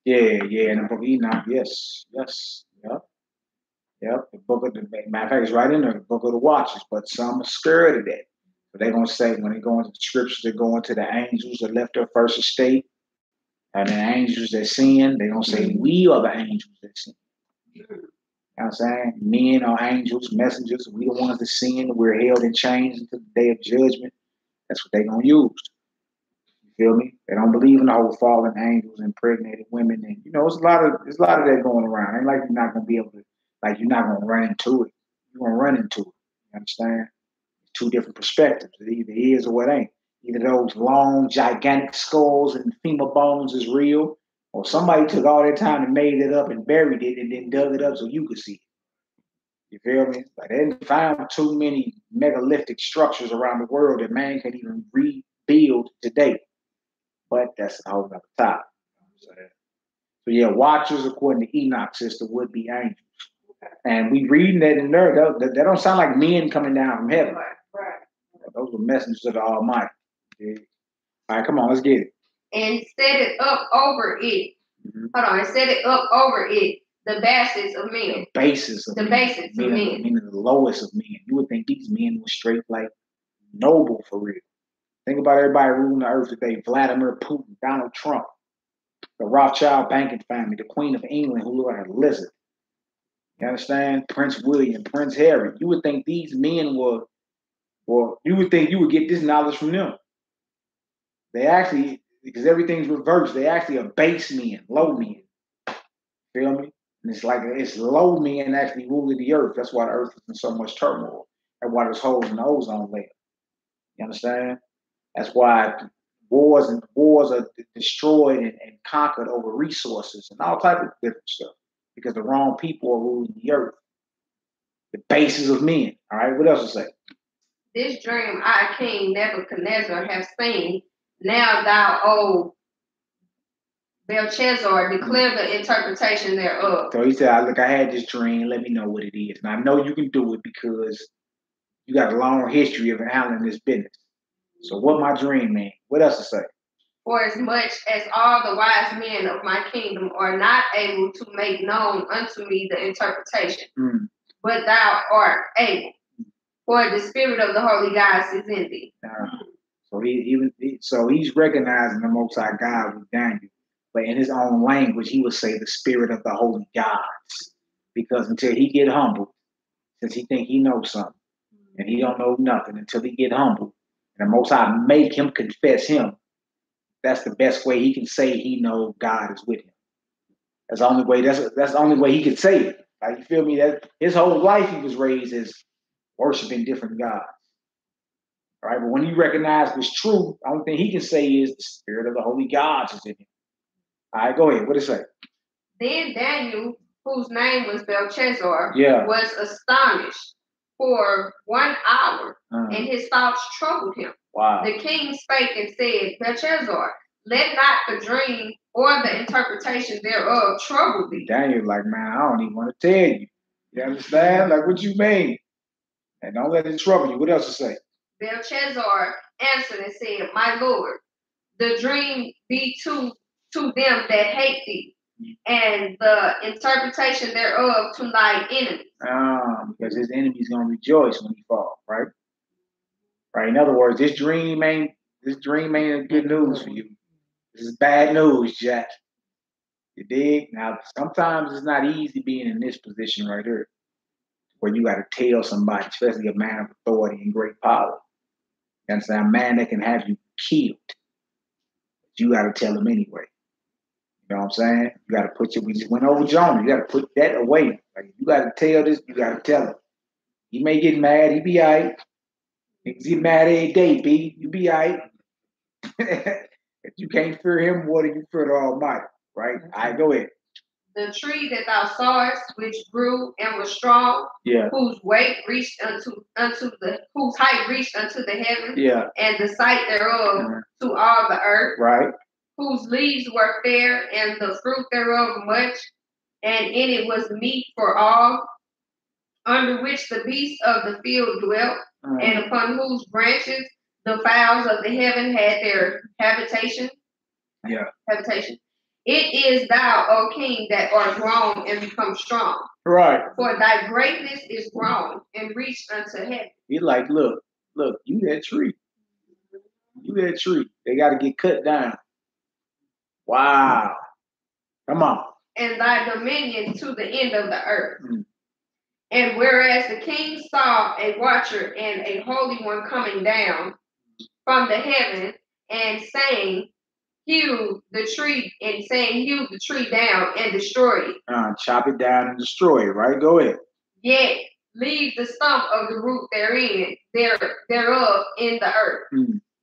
Yeah, in the book of Enoch, yes. Yep. The book of the matter of fact, it's right in there, the book of the watchers, but some are scared of that. So they're gonna say when they go into the scriptures, they go into the angels that left their first estate, and the angels that sin, they're gonna say, we are the angels that sin. You know what I'm saying? Men are angels, messengers, we the ones that sin, we're held in chains until the day of judgment. That's what they're gonna use. You feel me? They don't believe in the whole fallen angels, impregnated women, and there's a lot of that going around. Ain't like you're not gonna be able to, like you're not gonna run into it. You're gonna run into it. You understand? 2 different perspectives. It either is or it ain't. Either those long, gigantic skulls and femur bones is real, or somebody took all their time and made it up and buried it and then dug it up so you could see it. You feel me? Like they didn't find too many megalithic structures around the world that man can even rebuild today. But that's a whole other topic. So yeah, watchers according to Enoch's sister would be angels. And we reading that in there, that don't sound like men coming down from heaven. Right. Those were messengers of the Almighty. Yeah. All right, come on, let's get it. And set it up over it. Hold on, and set it up over it, the basis of men. The basis of men. Meaning the lowest of men. You would think these men were straight like noble for real. Think about everybody ruling the earth today. Vladimir Putin, Donald Trump, the Rothschild banking family, the Queen of England who looked like a lizard. You understand? Prince William, Prince Harry. You would think these men were, or you would think you would get this knowledge from them. They actually, because everything's reversed, they actually are base men, low men. Feel me? And it's like it's low men actually ruling the earth. That's why the earth is in so much turmoil. That's why there's holes in the ozone layer. You understand? That's why wars are destroyed and conquered over resources and all type of different stuff. Because the wrong people are ruling the earth. The bases of men. All right, what else to say? This dream I, King Nebuchadnezzar, have seen. Now thou, O Belshazzar, declare the interpretation thereof. So he said, look, I had this dream. Let me know what it is. And I know you can do it because you got a long history of handling this business. So what my dream mean? What else to say? For as much as all the wise men of my kingdom are not able to make known unto me the interpretation, but thou art able, for the spirit of the holy gods is in thee. So he's recognizing the Most High God with Daniel, but in his own language, he would say the spirit of the holy gods, because until he get humbled, since he think he knows something, and he don't know nothing until he get humbled, and the Most High make him confess him. That's the best way he can say he knows God is with him. That's the only way. That's the only way he can say it. Like, you feel me? That his whole life he was raised as worshiping different gods. All right, but when he recognized what's true, the only thing he can say is the spirit of the holy gods is in him. All right, go ahead. What it say? Then Daniel, whose name was Belshazzar, Yeah. was astonished for 1 hour, and his thoughts troubled him. Wow. The king spake and said, Belshazzar, let not the dream or the interpretation thereof trouble thee. Daniel like, man, I don't even want to tell you. You understand? Like, what you mean? And don't let it trouble you. What else to say? Belshazzar answered and said, my lord, the dream be to them that hate thee, and the interpretation thereof to thy enemies. Because his enemy's gonna rejoice when he falls, right? Right. In other words, this dream ain't good news for you. This is bad news, Jack. You dig? Now, sometimes it's not easy being in this position right here, where you got to tell somebody, especially a man of authority and great power. You understand? A man that can have you killed. But you got to tell him anyway. You know what I'm saying? You got to we just went over Jonah. You got to put that away. Like, you got to tell this, you got to tell him. He may get mad, he be all right. Niggas get mad every day, B. You be all right. If you can't fear him more than you fear the Almighty, right? All right, go ahead. The tree that thou sawest, which grew and was strong, whose weight reached whose height reached unto the heaven, and the sight thereof to all the earth, right? Whose leaves were fair, and the fruit thereof much, and in it was meat for all, under which the beasts of the field dwelt, and upon whose branches the fowls of the heaven had their habitation. Habitation. It is thou, O king, that art grown and become strong. Right. For thy greatness is grown and reached unto heaven. He's like, look, you that tree. You that tree. They got to get cut down. Wow. Come on. And thy dominion to the end of the earth. And whereas the king saw a watcher and a holy one coming down from the heaven and saying, hew the tree down and destroy it. Chop it down and destroy it, right? Go ahead. Yet leave the stump of the root thereof in the earth,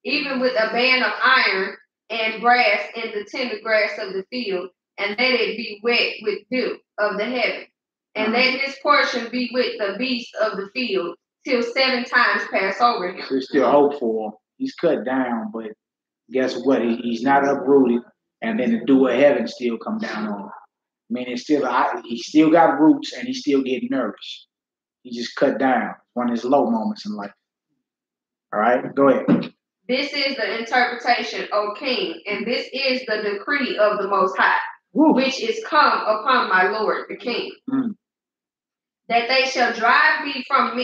even with a band of iron and brass in the tender grass of the field, and let it be wet with dew of the heaven. And let his portion be with the beasts of the field till 7 times pass over him. There's still hope for him. He's cut down, but guess what? He's not uprooted, and then the dew of heaven still come down on him. I mean, he still got roots, and he's still getting nourished. He just cut down. One of his low moments in life. All right, go ahead. This is the interpretation, O king, and this is the decree of the Most High, which is come upon my lord the king. That they shall drive thee from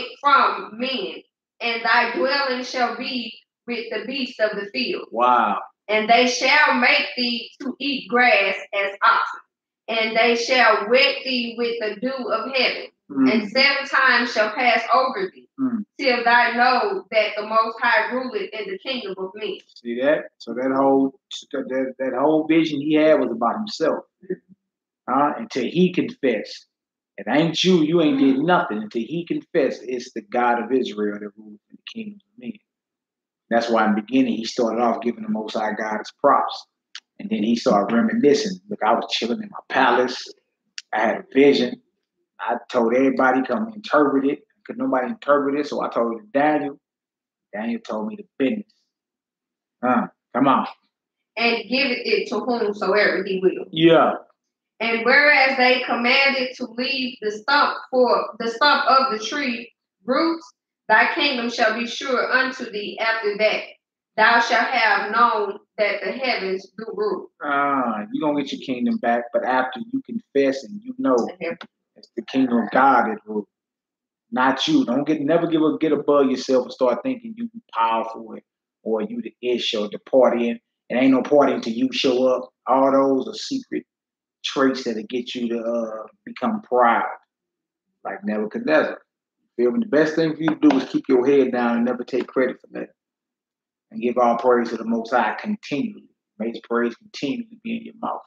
men, and thy dwelling shall be with the beasts of the field. Wow. And they shall make thee to eat grass as oxen, And they shall wet thee with the dew of heaven, and 7 times shall pass over thee, till thou know that the Most High ruleth in the kingdom of men. See that? So that whole vision he had was about himself. Until he confessed. It ain't you. You ain't did nothing. Until he confessed, it's the God of Israel that rules in the kingdom of men. That's why in the beginning he started off giving the Most High God his props. And then he started reminiscing. Look, I was chilling in my palace. I had a vision. I told everybody come interpret it. Could nobody interpret it? So I told it to Daniel. Daniel told me the business. Come on. And give it to whomsoever he will. Yeah. And whereas they commanded to leave the stump of the tree roots, thy kingdom shall be sure unto thee after that. Thou shalt have known that the heavens do rule. You're going to get your kingdom back, but after you confess and you know it's the kingdom of God that rules, not you. Never get above yourself and start thinking you powerful or you the ish or the partying. It ain't no party until you show up. All those are secret traits that'll get you to become proud, like Nebuchadnezzar. Feel me? The best thing for you to do is keep your head down and never take credit for that. And give all praise to the Most High continually. May his praise continually be in your mouth.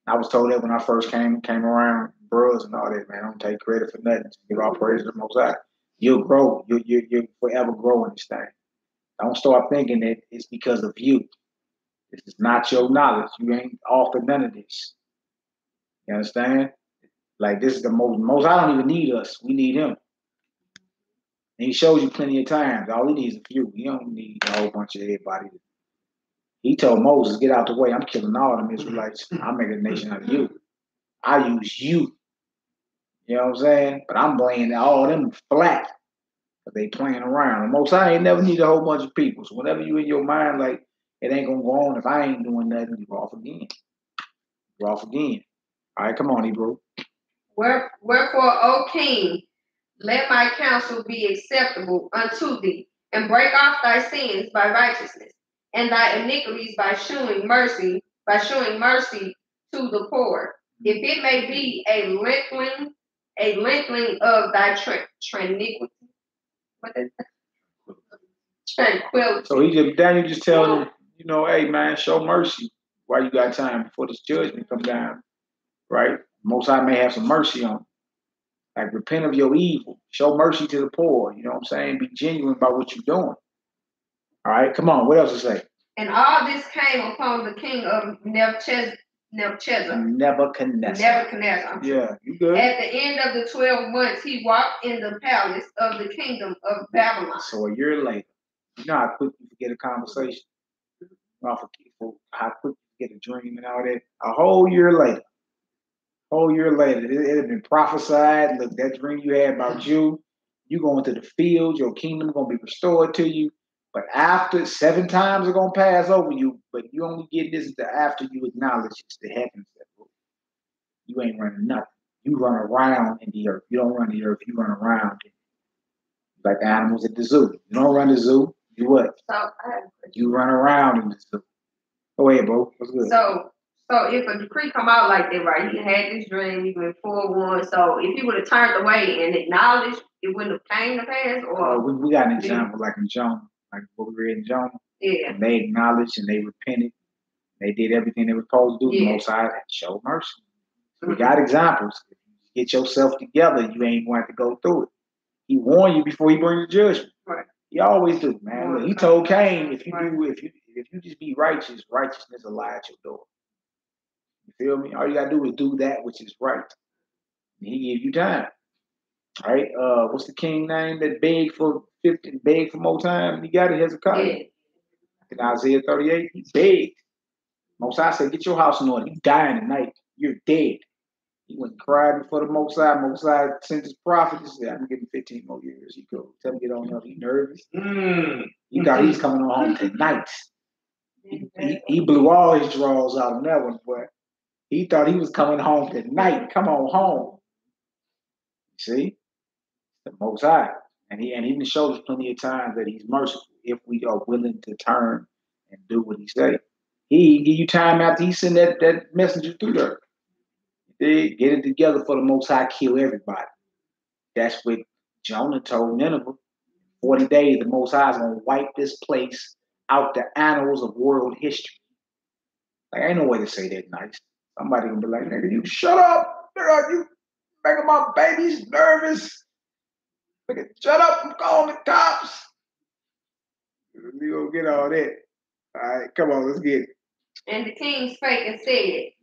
I was told that when I first came around, bros and all that, man. Don't take credit for nothing. Just give all praise to the Most High. You'll grow. You'll forever grow in this thing. Don't start thinking that it's because of you. This is not your knowledge. You ain't offered none of this. You understand? Like, this is the most High don't even need us. We need him. And he shows you plenty of times. All he needs is a few. He don't need a whole bunch of everybody. He told Moses, get out the way. I'm killing all them Israelites. I'll make a nation out of you. I use you. You know what I'm saying? But I'm laying all them flat. But they playing around. And Most High ain't never need a whole bunch of people. So whenever you in your mind, like, it ain't going to go on if I ain't doing nothing, you go off again. Go off again. All right, come on, Hebrew. Wherefore, O king, let my counsel be acceptable unto thee, and break off thy sins by righteousness, and thy iniquities by showing mercy to the poor, if it may be a lengthening of thy tranquility. What is that? Tranquility. So Daniel just telling him, hey man, show mercy while you got time before this judgment come down, right? Most High may have some mercy on you. Like, repent of your evil. Show mercy to the poor. You know what I'm saying? Be genuine about what you're doing. All right, come on. What else to say? And all this came upon the king of Nebuchadnezzar. Yeah, you good. At the end of the 12 months, he walked in the palace of the kingdom of Babylon. So a year later, you know how quick you forget a conversation? How quick you get a dream and all that? A whole year later. It had been prophesied. Look, that dream you had about you going to the field, your kingdom going to be restored to you. But after 7 times are going to pass over you, but you only get this after you acknowledge it's the heavens that rule. You ain't running nothing. You run around in the earth. You don't run the earth, you run around it. Like the animals at the zoo. You don't run the zoo, you what? You run around in the zoo. Go ahead, bro. What's good? So if a decree come out like that, right? He had this dream, he went forewarned. So if he would have turned away and acknowledged, it wouldn't have came to pass. Or we got an example like in Jonah, like what we read in Jonah. Yeah. And they acknowledged and they repented. They did everything they were supposed to do. The Most High showed mercy. So we got examples. If you get yourself together, you ain't going to have to go through it. He warned you before he brings the judgment. Right. He always do, man. Look, he told Cain, if you just be righteous, righteousness will lie at your door. You feel me? All you gotta do is do that which is right. And he give you time. All right. What's the king name that begged for more time? And he got it, Hezekiah. Yeah. In Isaiah 38, he begged. Most High said, get your house in order. You dying tonight. You're dead. He went and cried before the Most High. Most High sent his prophet. He said, I can give him 15 more years. He go, tell him to get on up. He nervous. He thought he was coming on home tonight. He blew all his draws out on that one, boy. He thought he was coming home tonight. Come on home. See? The Most High. And he even shows us plenty of times that he's merciful if we are willing to turn and do what he said. He give you time after he sent that messenger through there. They get it together for the Most High, kill everybody. That's what Jonah told Nineveh. 40 days, the Most High is going to wipe this place out the annals of world history. Like, ain't no way to say that nice. Somebody gonna be like, nigga, you shut up. Nigga, you making my babies nervous. Nigga, shut up. I'm calling the cops. We gonna get all that. All right, come on, let's get it. And the king spake and said,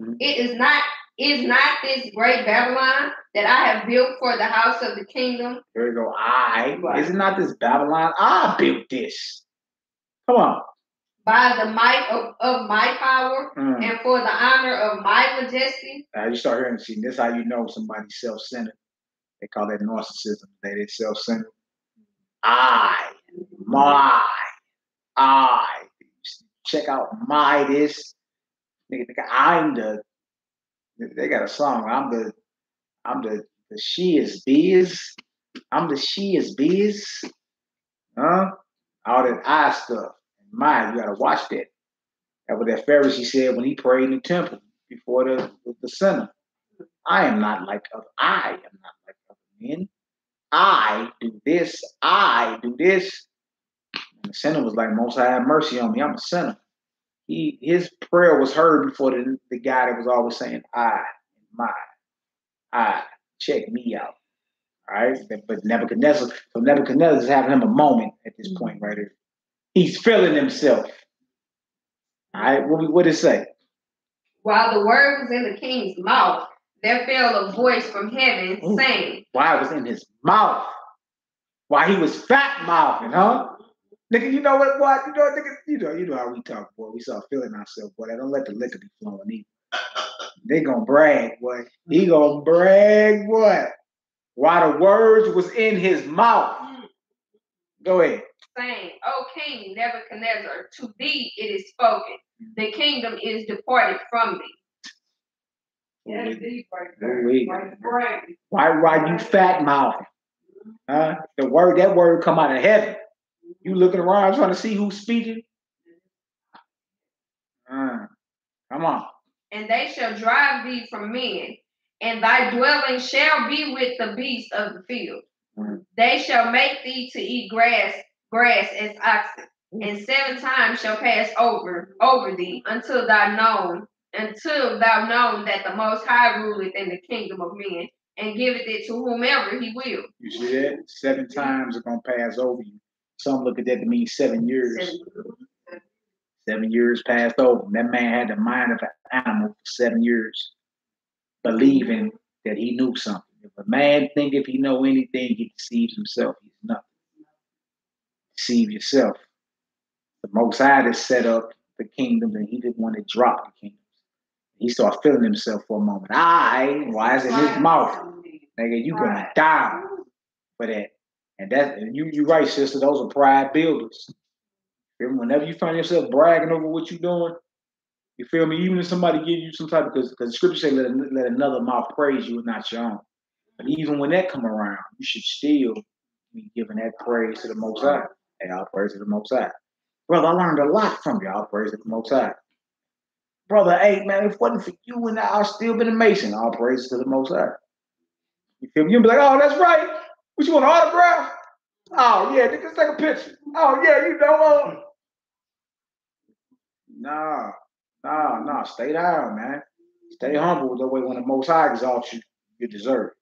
Is not this great Babylon that I have built for the house of the kingdom? There you go. Is it not this Babylon? I built this. Come on. By the might of my power and for the honor of my majesty. You start hearing, see, this is how you know somebody's self-centered. They call that narcissism. That is self-centered. I. Check out my this. Nigga, I'm the. They got a song. I'm the she is biz. I'm the she is biz. Huh? All that I stuff. My, you gotta watch that. That's what that Pharisee said when he prayed in the temple before the sinner. I am not like other men. I do this. I do this. And the sinner was like, Most High have mercy on me. I'm a sinner. His prayer was heard before the guy that was always saying, I, check me out. All right. But Nebuchadnezzar is having him a moment at this point right here. He's feeling himself. All right. What did it say? While the word was in the king's mouth, there fell a voice from heaven saying. Why it was in his mouth? Why he was fat mouthing, huh? Nigga, you know what, boy? You know how we talk, boy. We start feeling ourselves, boy. Don't let the liquor be flowing either. They gonna brag, boy. He gonna brag, boy. While the words was in his mouth. Go ahead. Saying, O King Nebuchadnezzar, to thee it is spoken. The kingdom is departed from thee. Why you fat mouthing? Huh? That word come out of heaven. You looking around trying to see who's speaking? Come on. And they shall drive thee from men, and thy dwelling shall be with the beasts of the field. They shall make thee to eat grass as oxen, and 7 times shall pass over thee until thou know that the Most High ruleth in the kingdom of men, and giveth it to whomever he will. You see that? 7 times are gonna pass over you. Some look at that to mean 7 years. 7 years passed over. That man had the mind of an animal for 7 years, believing that he knew something. If a man think if he know anything, he deceives himself. He's nothing. Deceive yourself. The Most High has set up the kingdom, and he didn't want to drop the kingdom. He started feeling himself for a moment. Why is it in his mouth? Nigga, you gonna die for that. And you right, sister. Those are pride builders. Whenever you find yourself bragging over what you're doing, you feel me? Even if somebody gives you some type of, because the scripture says, let another mouth praise you and not your own. But even when that come around, you should still be giving that praise to the Most High. Hey, I'll praise to the Most High. Brother, I learned a lot from you. I'll praise to the Most High. Brother, hey, man, if it wasn't for you and I'll still been a Mason. All praise to the Most High. You feel me? You'll be like, oh, that's right. What, you want an autograph? Oh, yeah, just take a picture. Oh, yeah, you know. Nah. Stay down, man. Stay humble. That way when the Most High exalts you, you deserve it.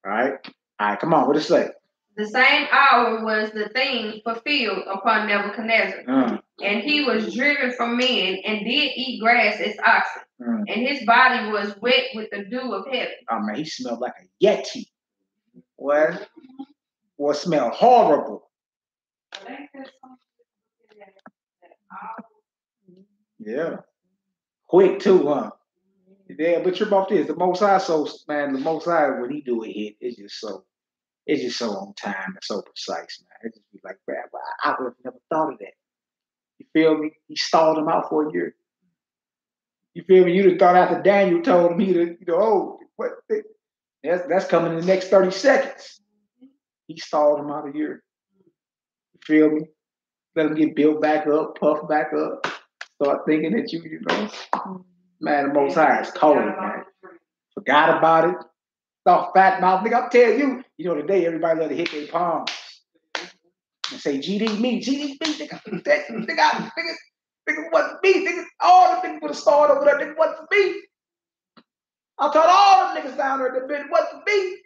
All right, come on. What does it say? The same hour was the thing fulfilled upon Nebuchadnezzar. And he was driven from men and did eat grass as oxen. And his body was wet with the dew of heaven. Oh, man, he smelled like a Yeti. What? Boy, smelled horrible. Yeah. Quick, too, huh? Yeah, but you're about this. The Most High, the Most High, when he do it, it's just so on time and so precise, man. It just be like, man, I would have never thought of that. You feel me? He stalled him out for a year. You feel me? You'd have thought after Daniel told him that's coming in the next 30 seconds. He stalled him out a year. You feel me? Let him get built back up, puffed back up. Start thinking that you know. Man, the Most High is cold, man. For forgot about it. Thought fat mouth. Nigga, I'm telling you, today everybody let it hit their palms and say, GD me, nigga. Nigga, wasn't me. Nigga, all the niggas would have started over there. Nigga, wasn't me. I told all the niggas down there that it wasn't me.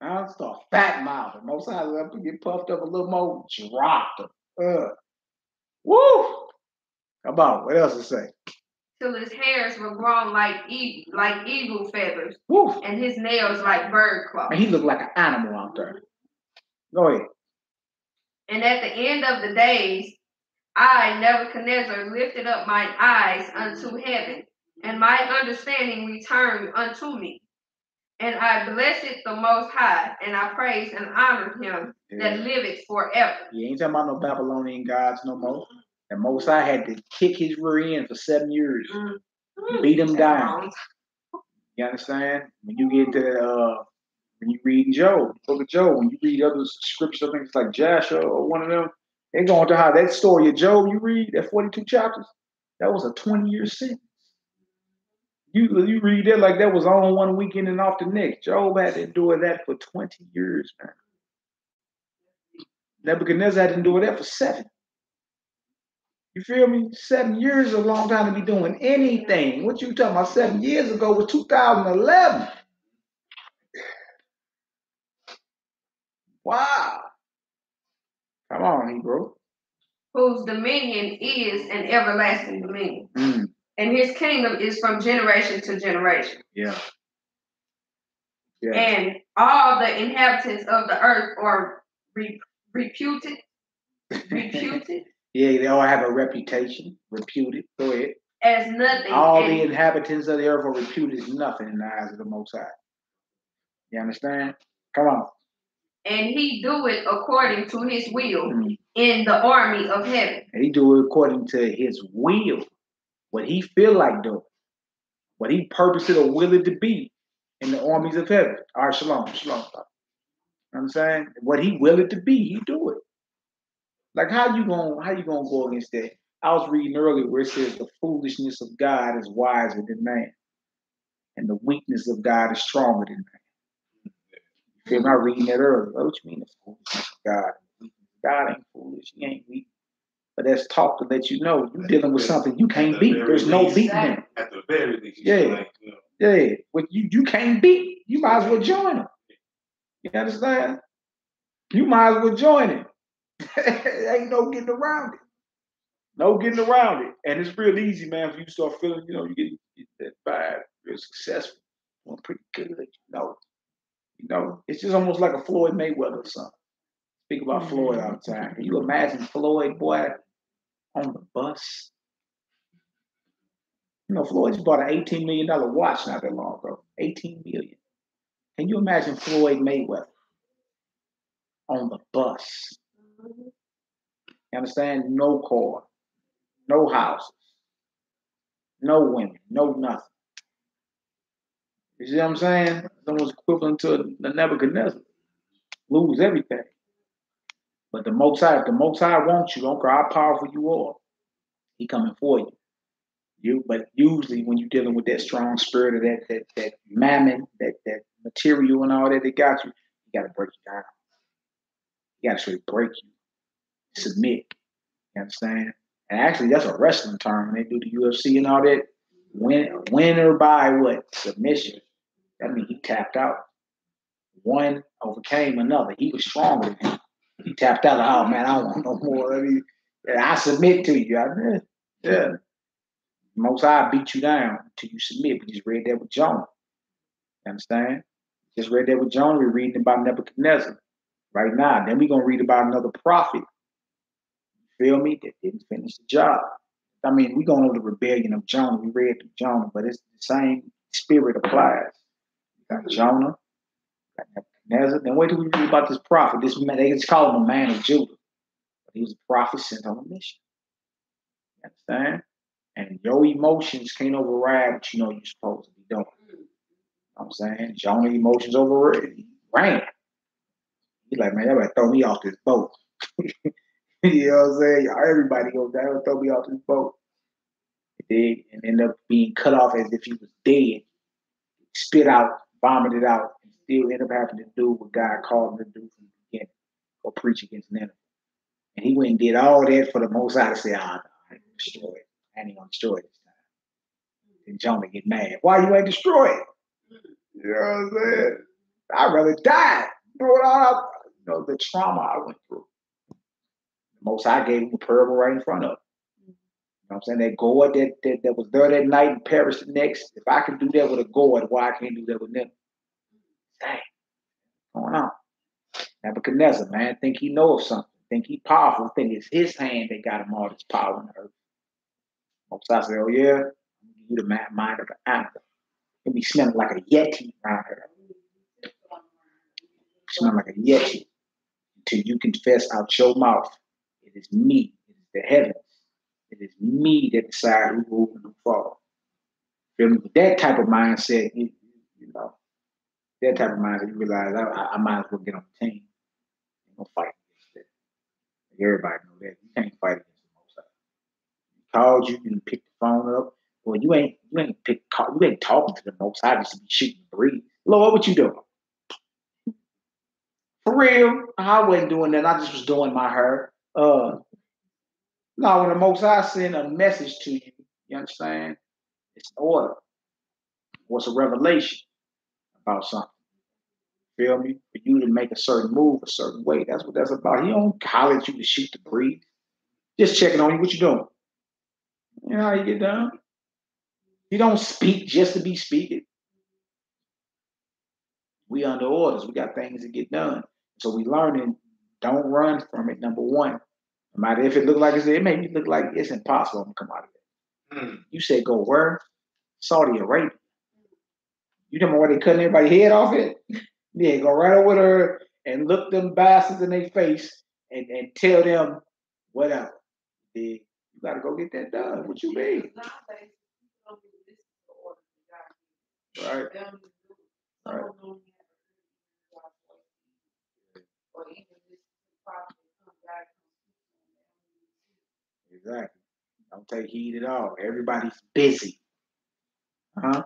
I'll start fat mouthing. Most times I get puffed up a little more, dropped them. Woo! Come on, what else to say? Till his hairs were grown like eagle feathers, Woo. And his nails like bird claws. And he looked like an animal out there. Go ahead. And at the end of the days, I, Nebuchadnezzar, lifted up my eyes unto heaven, and my understanding returned unto me. And I blessed the Most High, and I praised and honored him that liveth forever. You ain't talking about no Babylonian gods no more. And Most High had to kick his rear end for 7 years. Beat him down. You understand? When you get to when you read Job, the book of Job, when you read other scriptures, I think it's like Joshua or one of them, they go into how that story of Job you read, that 42 chapters, that was a 20-year sentence. You read that like that was on one weekend and off the next. Job had to endure that for 20 years, man. Nebuchadnezzar had to endure that for 7. You feel me? 7 years is a long time to be doing anything. What you talking about 7 years ago was 2011. Wow. Come on, Hebrew. Whose dominion is an everlasting dominion. And his kingdom is from generation to generation. Yeah. And all the inhabitants of the earth are reputed. Yeah, they all have a reputation. Reputed. Go ahead. As nothing. All the inhabitants of the earth are reputed as nothing in the eyes of the Most High. You understand? Come on. And he do it according to his will in the army of heaven. And he do it according to his will. What he feel like doing. What he purposed or will it to be in the armies of heaven. All right, shalom. You know what I'm saying? What he will it to be, he do it. Like how you gonna go against that? I was reading earlier where it says the foolishness of God is wiser than man. And the weakness of God is stronger than man. You feel me? I reading that earlier. What you mean the foolishness of God? God ain't foolish, he ain't weak. But that's talk to let you know you're dealing with something you can't beat. There's no beating him. At the very least, yeah. What you can't beat, you might as well join him. You understand? You might as well join him. Ain't no getting around it. No getting around it. And it's real easy, man, if you start feeling, you get that vibe, real successful, doing pretty good, it's just almost like a Floyd Mayweather or something. Speak about Floyd all the time. Can you imagine Floyd, boy, on the bus? Floyd just bought an $18 million watch not that long ago. $18 million. Can you imagine Floyd Mayweather on the bus? You understand? No car, no houses, no women, no nothing. You see what I'm saying? It's almost equivalent to the Nebuchadnezzar. Lose everything. But the Most High, if the Most High wants you, don't care how powerful you are, he coming for you. But usually when you're dealing with that strong spirit of that mammon, that material and all that they got you got to break you down. You got to straight break you. Submit. You understand? And actually, that's a wrestling term. When they do the UFC and all that, winner by what? Submission. That means he tapped out. One overcame another. He was stronger than him. He tapped out. Oh, man, I don't want no more. I submit to you. Yeah. Most High beat you down until you submit. We just read that with Jonah. You understand? Just read that with Jonah. We're reading about Nebuchadnezzar right now. Then we're going to read about another prophet. You feel me? That didn't finish the job. I mean, we're going over the rebellion of Jonah. We read through Jonah, but it's the same spirit applies. You got Jonah, you got Nebuchadnezzar. Then wait till we read about this prophet. This man, they just call him a man of Judah. But he was a prophet sent on a mission. You understand? And your emotions can't override what you're supposed to be doing. You know what I'm saying? Jonah emotions override. He ran. He's like, man, everybody throw me off this boat. You know what I'm saying? Everybody goes down, throw me off this boat. He did, and ended up being cut off as if he was dead. spit out, vomited out, and still end up having to do what God called him to do from the beginning, or preach against Nineveh. And he went and did all that for the Most High to say, no, I ain't gonna destroy it. I ain't gonna destroy it this time. Then Jonah get mad. Why you ain't destroy it? You know what I'm saying? I'd rather die. Throw it all out. You know, the trauma I went through. The Most High gave him a parable right in front of him. You know what I'm saying? That gourd that was there that night and perished the next. If I can do that with a gourd, why I can't do that with them? Dang. What's going on? Nebuchadnezzar, man, think he knows something. Think he powerful. Think it's his hand that got him all this power on the earth. Most High said, oh yeah, you the mind of an animal. He'll be smelling like a yeti around here. Smelling like a yeti. Until you confess out your mouth, it is me, it is the heavens, it is me that decide who move and who fall. With that type of mindset, you know, that type of mindset, you realize I might as well get on the team. I'm gonna fight against that. Everybody know that. You can't fight against the Most High. He called you, you pick the phone up. Well, you ain't talking to the Most High just to be shooting the breeze. Lord, what you doing? For real, I wasn't doing that. I just was doing my hair. No, when the Most High send a message to you, you understand? It's an order. What's a revelation about something? Feel me? For you to make a certain move a certain way. That's what that's about. He don't holler at you to shoot the breeze. Just checking on you. What you doing? You know how you get done? You don't speak just to be speaking. We under orders. We got things to get done. So we learning, don't run from it, number one. No matter if it look like it may look like it's impossible to come out of it. You say go where? Saudi Arabia. You know where they cutting everybody's head off it? Yeah, go right over there and look them bastards in their face and tell them whatever. You gotta go get that done. What you mean? Right. Right. Exactly. Don't take heed at all. Everybody's busy. That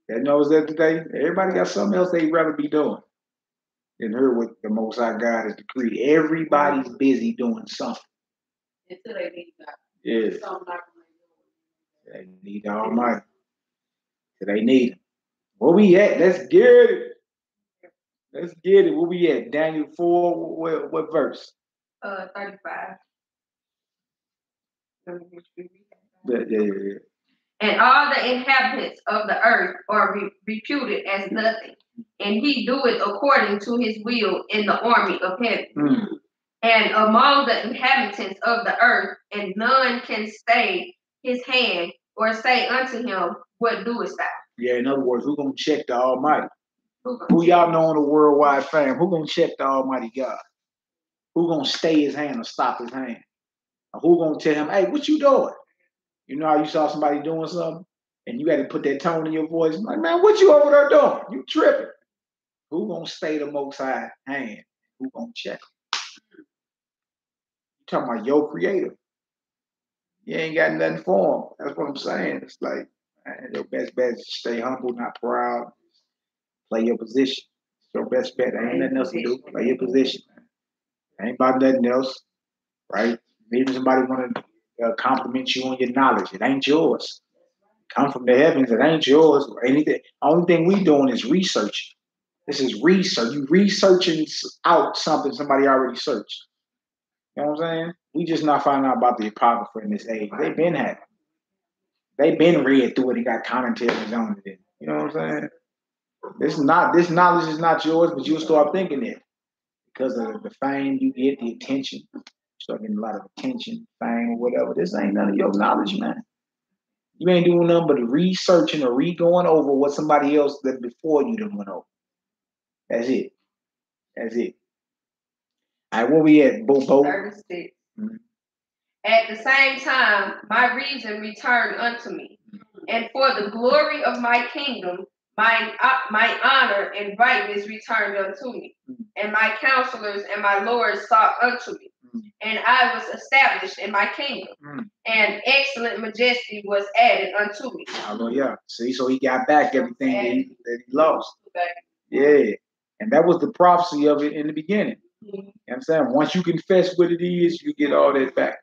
knows that today. Everybody got something else they'd rather be doing than hear what the Most High God has decreed. Everybody's busy doing something. Until they need God. Yeah. They need the Almighty. Till they need Him. Where we at? Let's get it. Let's get it. Where we at? Daniel 4, what verse? 35. Yeah. And all the inhabitants of the earth are reputed as nothing, and he doeth according to his will in the army of heaven. And among the inhabitants of the earth, and none can stay his hand or say unto him, what doest thou? Yeah, in other words, who's going to check the Almighty? Who y'all know in the worldwide fame? Who going to check the Almighty God? Who going to stay his hand or stop his hand? Or who going to tell him, hey, what you doing? You know how you saw somebody doing something and you had to put that tone in your voice? Like, man, what you over there doing? You tripping. Who going to stay the Most High hand? Who going to check him? You talking about your creator. You ain't got nothing for him. That's what I'm saying. It's like, man, your best bet is to stay humble, not proud. Play your position. It's your best bet. There ain't nothing else to do. Play your position, man. Ain't about nothing else, right? Maybe somebody want to compliment you on your knowledge. It ain't yours. Come from the heavens. It ain't yours. Or anything. Only thing we doing is research. This is research. You researching out something somebody already searched. You know what I'm saying? We just not finding out about the Apocrypha in this age. They've been having. They've been read through it and got commentaries on it. You know what I'm saying? This knowledge is not yours, but you'll start thinking it. Because of the fame you get, the attention. You start getting a lot of attention, fame, or whatever. This ain't none of your knowledge, man. You ain't doing nothing but researching or going over what somebody else that before you done went over. That's it. That's it. All right, where we at, Bo? 36. At the same time, my reason returned unto me, and for the glory of my kingdom, my honor and rightness returned unto me, and my counselors and my lords sought unto me. and I was established in my kingdom, and excellent majesty was added unto me. Hallelujah. See, so he got back everything that he lost. Yeah. And that was the prophecy of it in the beginning. You know what I'm saying? Once you confess what it is, you get all that back.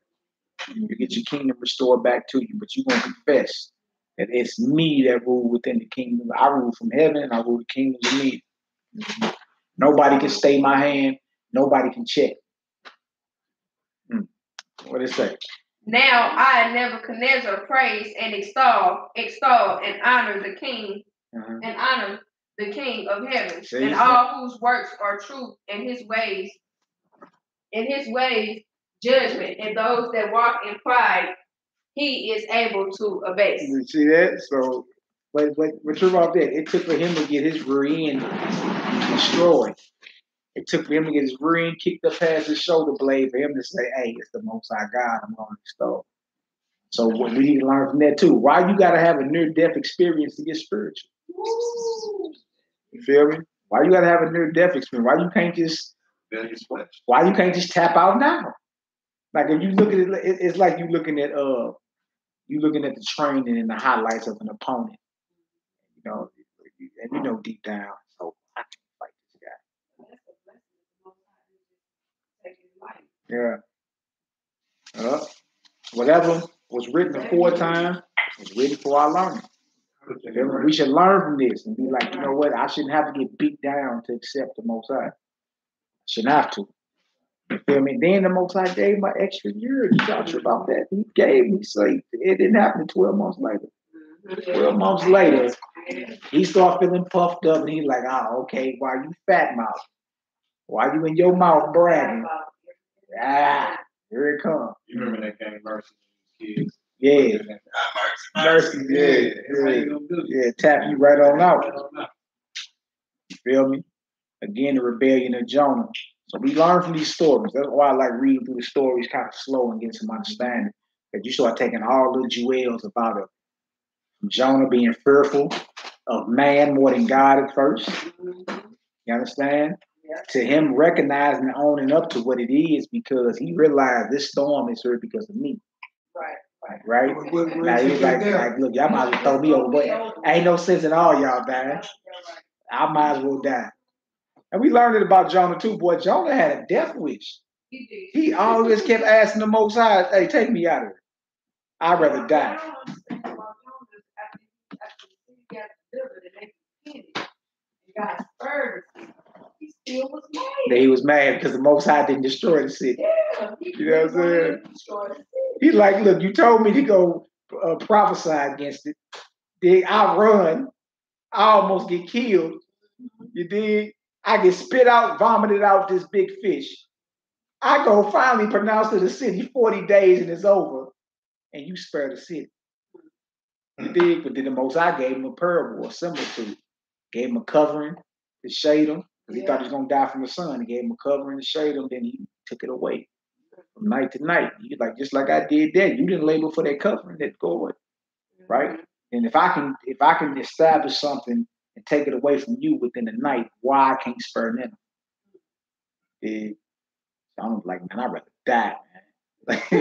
You get your kingdom restored back to you, but you're going to confess that it's me that rule within the kingdom. I rule from heaven, and I rule the kingdoms of me. Nobody can stay my hand. Nobody can check. What did it say? Now I, Nebuchadnezzar, praise and extol and honor the King, and honor the King of heaven, and all whose works are true in his ways, judgment, and those that walk in pride, he is able to abase. You see that? So, but you're about that. It took for him to get his rear end destroyed. It took for him to get his rear end kicked up past his shoulder blade for him to say, "Hey, it's the Most High God I'm going to extol." So what we need to learn from that too. Why you got to have a near-death experience to get spiritual? You feel me? Why you got to have a near-death experience? Why you can't just tap out now? Like if you look at it, it's like you looking at the training and the highlights of an opponent. You know, and you know deep down, so I can't fight this guy. Yeah. Whatever was written aforetime was written for our learning. We should learn from this and be like, you know what? I shouldn't have to get beat down to accept the Most High. I shouldn't have to. You feel me? Then the Most High gave my extra year. You got you about that? He gave me, so it didn't happen 12 months later. 12 months later, he started feeling puffed up, and he's like, okay, why you fat mouth? Why you in your mouth bragging? Here it comes. You remember that game, Mercy, kids? Yeah. Mercy, yeah. Tap you right on out. You feel me? Again, the rebellion of Jonah. So we learn from these stories. That's why I like reading through the stories kind of slow and getting some understanding. That you start taking all the jewels about it. From Jonah being fearful of man more than God at first. You understand? Yeah. To him recognizing and owning up to what it is because he realized this storm is here because of me. Right? Now he's like, look, y'all might as well throw me over, but ain't no sense in all y'all dying. I might as well die. And we learned it about Jonah too, boy. Jonah had a death wish. He always kept asking the Most High, hey, take me out of here. I'd rather die. He was mad because the Most High didn't destroy the city. You know what I'm saying? He's like, look, you told me to go prophesy against it. Then I run. I almost get killed. You dig? I get spit out, vomited out this big fish. I go finally pronounce to the city 40 days and it's over. And you spare the city. You dig? But then the Most High gave him a parable or similar to it. Gave him a covering to shade him. Because he thought he was going to die from the sun. He gave him a covering to shade him. Then he took it away. From night to night. He's like, just like I did that. You didn't labor for that covering, that God. Right? And if I can establish something and take it away from you within the night, why I can't spare them? Yeah. So I'm like, man, I'd rather die, man. Like, I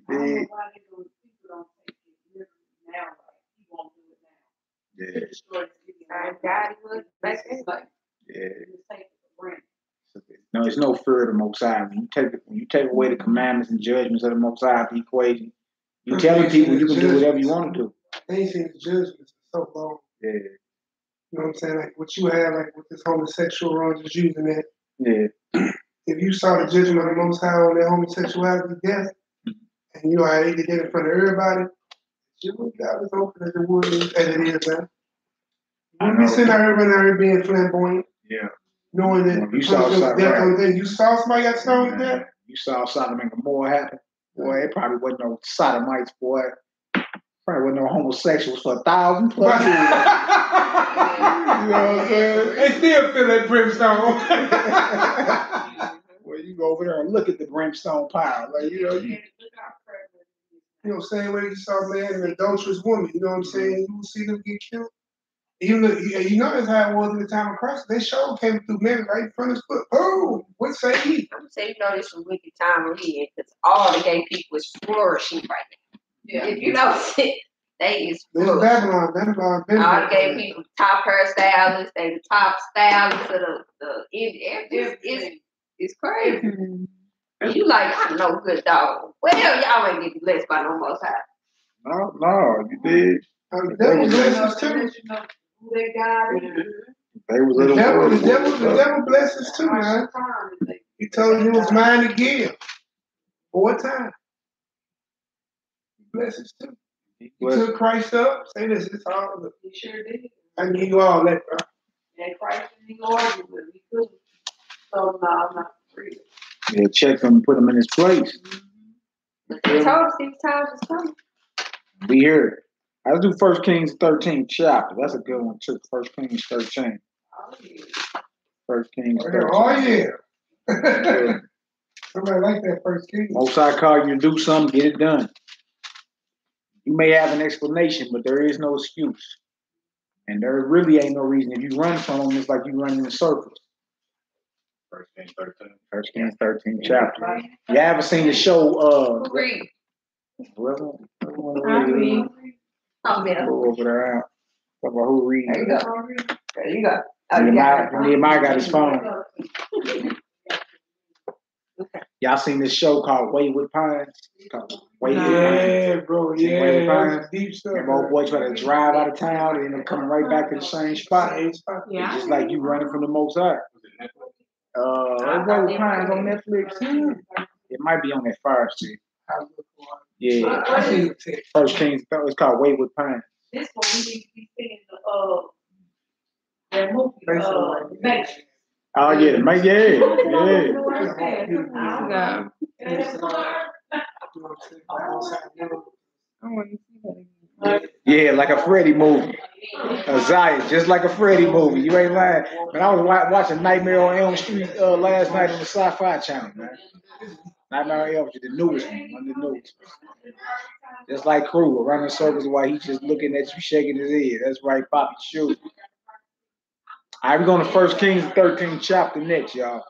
don't know why people don't take it now, right? He won't do it now. Yeah. No, there's no fear of the Most High. When you take away the commandments and judgments of the Most High out the equation, you telling people you can do whatever you want to do. They ain't seen the judgments for so long. Yeah. You know what I'm saying? Like what you have, like with this homosexual wrong, just using that. Yeah. If you saw the judgment of the Most High on that homosexuality death, and you know how they did that in front of everybody, you would God was open as it would as it is, man. You wouldn't be sitting out here being flamboyant. Yeah. Knowing that you saw something, you saw somebody got stoned to death. You saw Sodom and Gomorrah happen. Boy, it probably wasn't no sodomites, boy. Probably wasn't no homosexuals for 1,000+ years. You know what I'm saying? They still feel that brimstone. Well, you go over there and look at the brimstone pile. Like, you know, same way you saw man an adulterous woman, you know what I'm saying? You will see them get killed. You notice how it was in the time of Christ. They sure came through men right in front of his foot. Oh, what say he? I'm saying, this is a wicked time we're in because all the gay people is flourishing right now. Yeah. If you notice it, they is flourishing. Babylon. All the gay people, top hairstylists, they the top stylists of it's crazy. Mm-hmm. And you like, I know good dog. Well, y'all ain't getting blessed by no Most High. No, you did. The devil blesses too. The devil blesses too, man. He told you it was mine to give. For what time? He blesses too. He took Christ up. Say this, it's all of it. He sure did. I can give you all that, bro. And Christ didn't argue with me too. So no, I'm not free. Yeah, check him and put him in his place. He told us these times is coming. We hear it. Let's do 1 Kings 13 chapter. That's a good one too. 1 Kings 13. 1 Kings 13. Oh yeah. Somebody like that 1 Kings. Most High call you to do something, get it done. You may have an explanation, but there is no excuse. And there really ain't no reason. If you run from them, it's like you run in circles. 1 Kings 13. 1 Kings 13 chapter. You haven't seen the show Who read? I read. Go over there out. Talk about who reads. There you go. Nehemiah got his phone. Y'all seen this show called Wayward Pines? Yeah, bro. Yeah. Wayward Pines. Deep stuff. And old boy trying to drive out of town and then coming right back to the same spot. Yeah. Just like you running from the Most High. Wayward Pines on Netflix. It might be on that Fire Stick. Yeah. First Kings, it's called Wayward Pines. This one we need to be seeing that movie, Oh yeah, yeah, like a Freddy movie. Zion, just like a Freddy movie. You ain't lying. Man, I was watching Nightmare on Elm Street last night on the Sci-Fi Channel, man. Nightmare on Elm Street, the newest one, Just like Kruger, running circles while he's just looking at you, shaking his head. That's right, Poppy shoot. All right, we're going to 1 Kings 13 chapter next, y'all.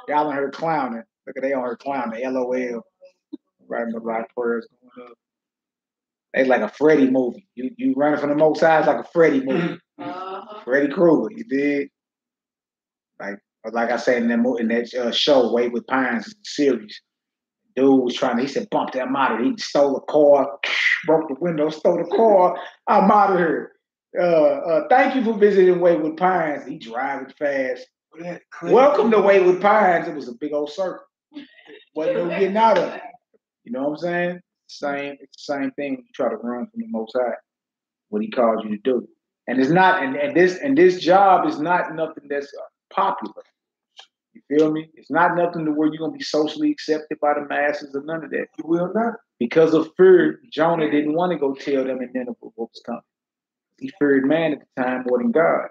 Y'all on her clowning. Look at they on her clowning. LOL. Writing a lot of prayers going up. They like a Freddy movie. You running from the Most High, it's like a Freddy movie. Freddy Krueger, you did. Like I said in that show, Wayward Pines series. Dude was he said, bump that model. He stole a car, broke the window, stole the car. I'm out of here. Thank you for visiting Wayward Pines. He driving fast. Welcome to Wayward Pines. It was a big old circle. Wasn't no getting out of it. You know what I'm saying? It's the same thing when you try to run from the Most High. What He calls you to do. And it's not, and this job is not nothing that's popular. You feel me? It's not nothing to where you're gonna be socially accepted by the masses or none of that. You will not. Because of fear, Jonah didn't want to go tell them in Nineveh what was coming. He feared man at the time more than God.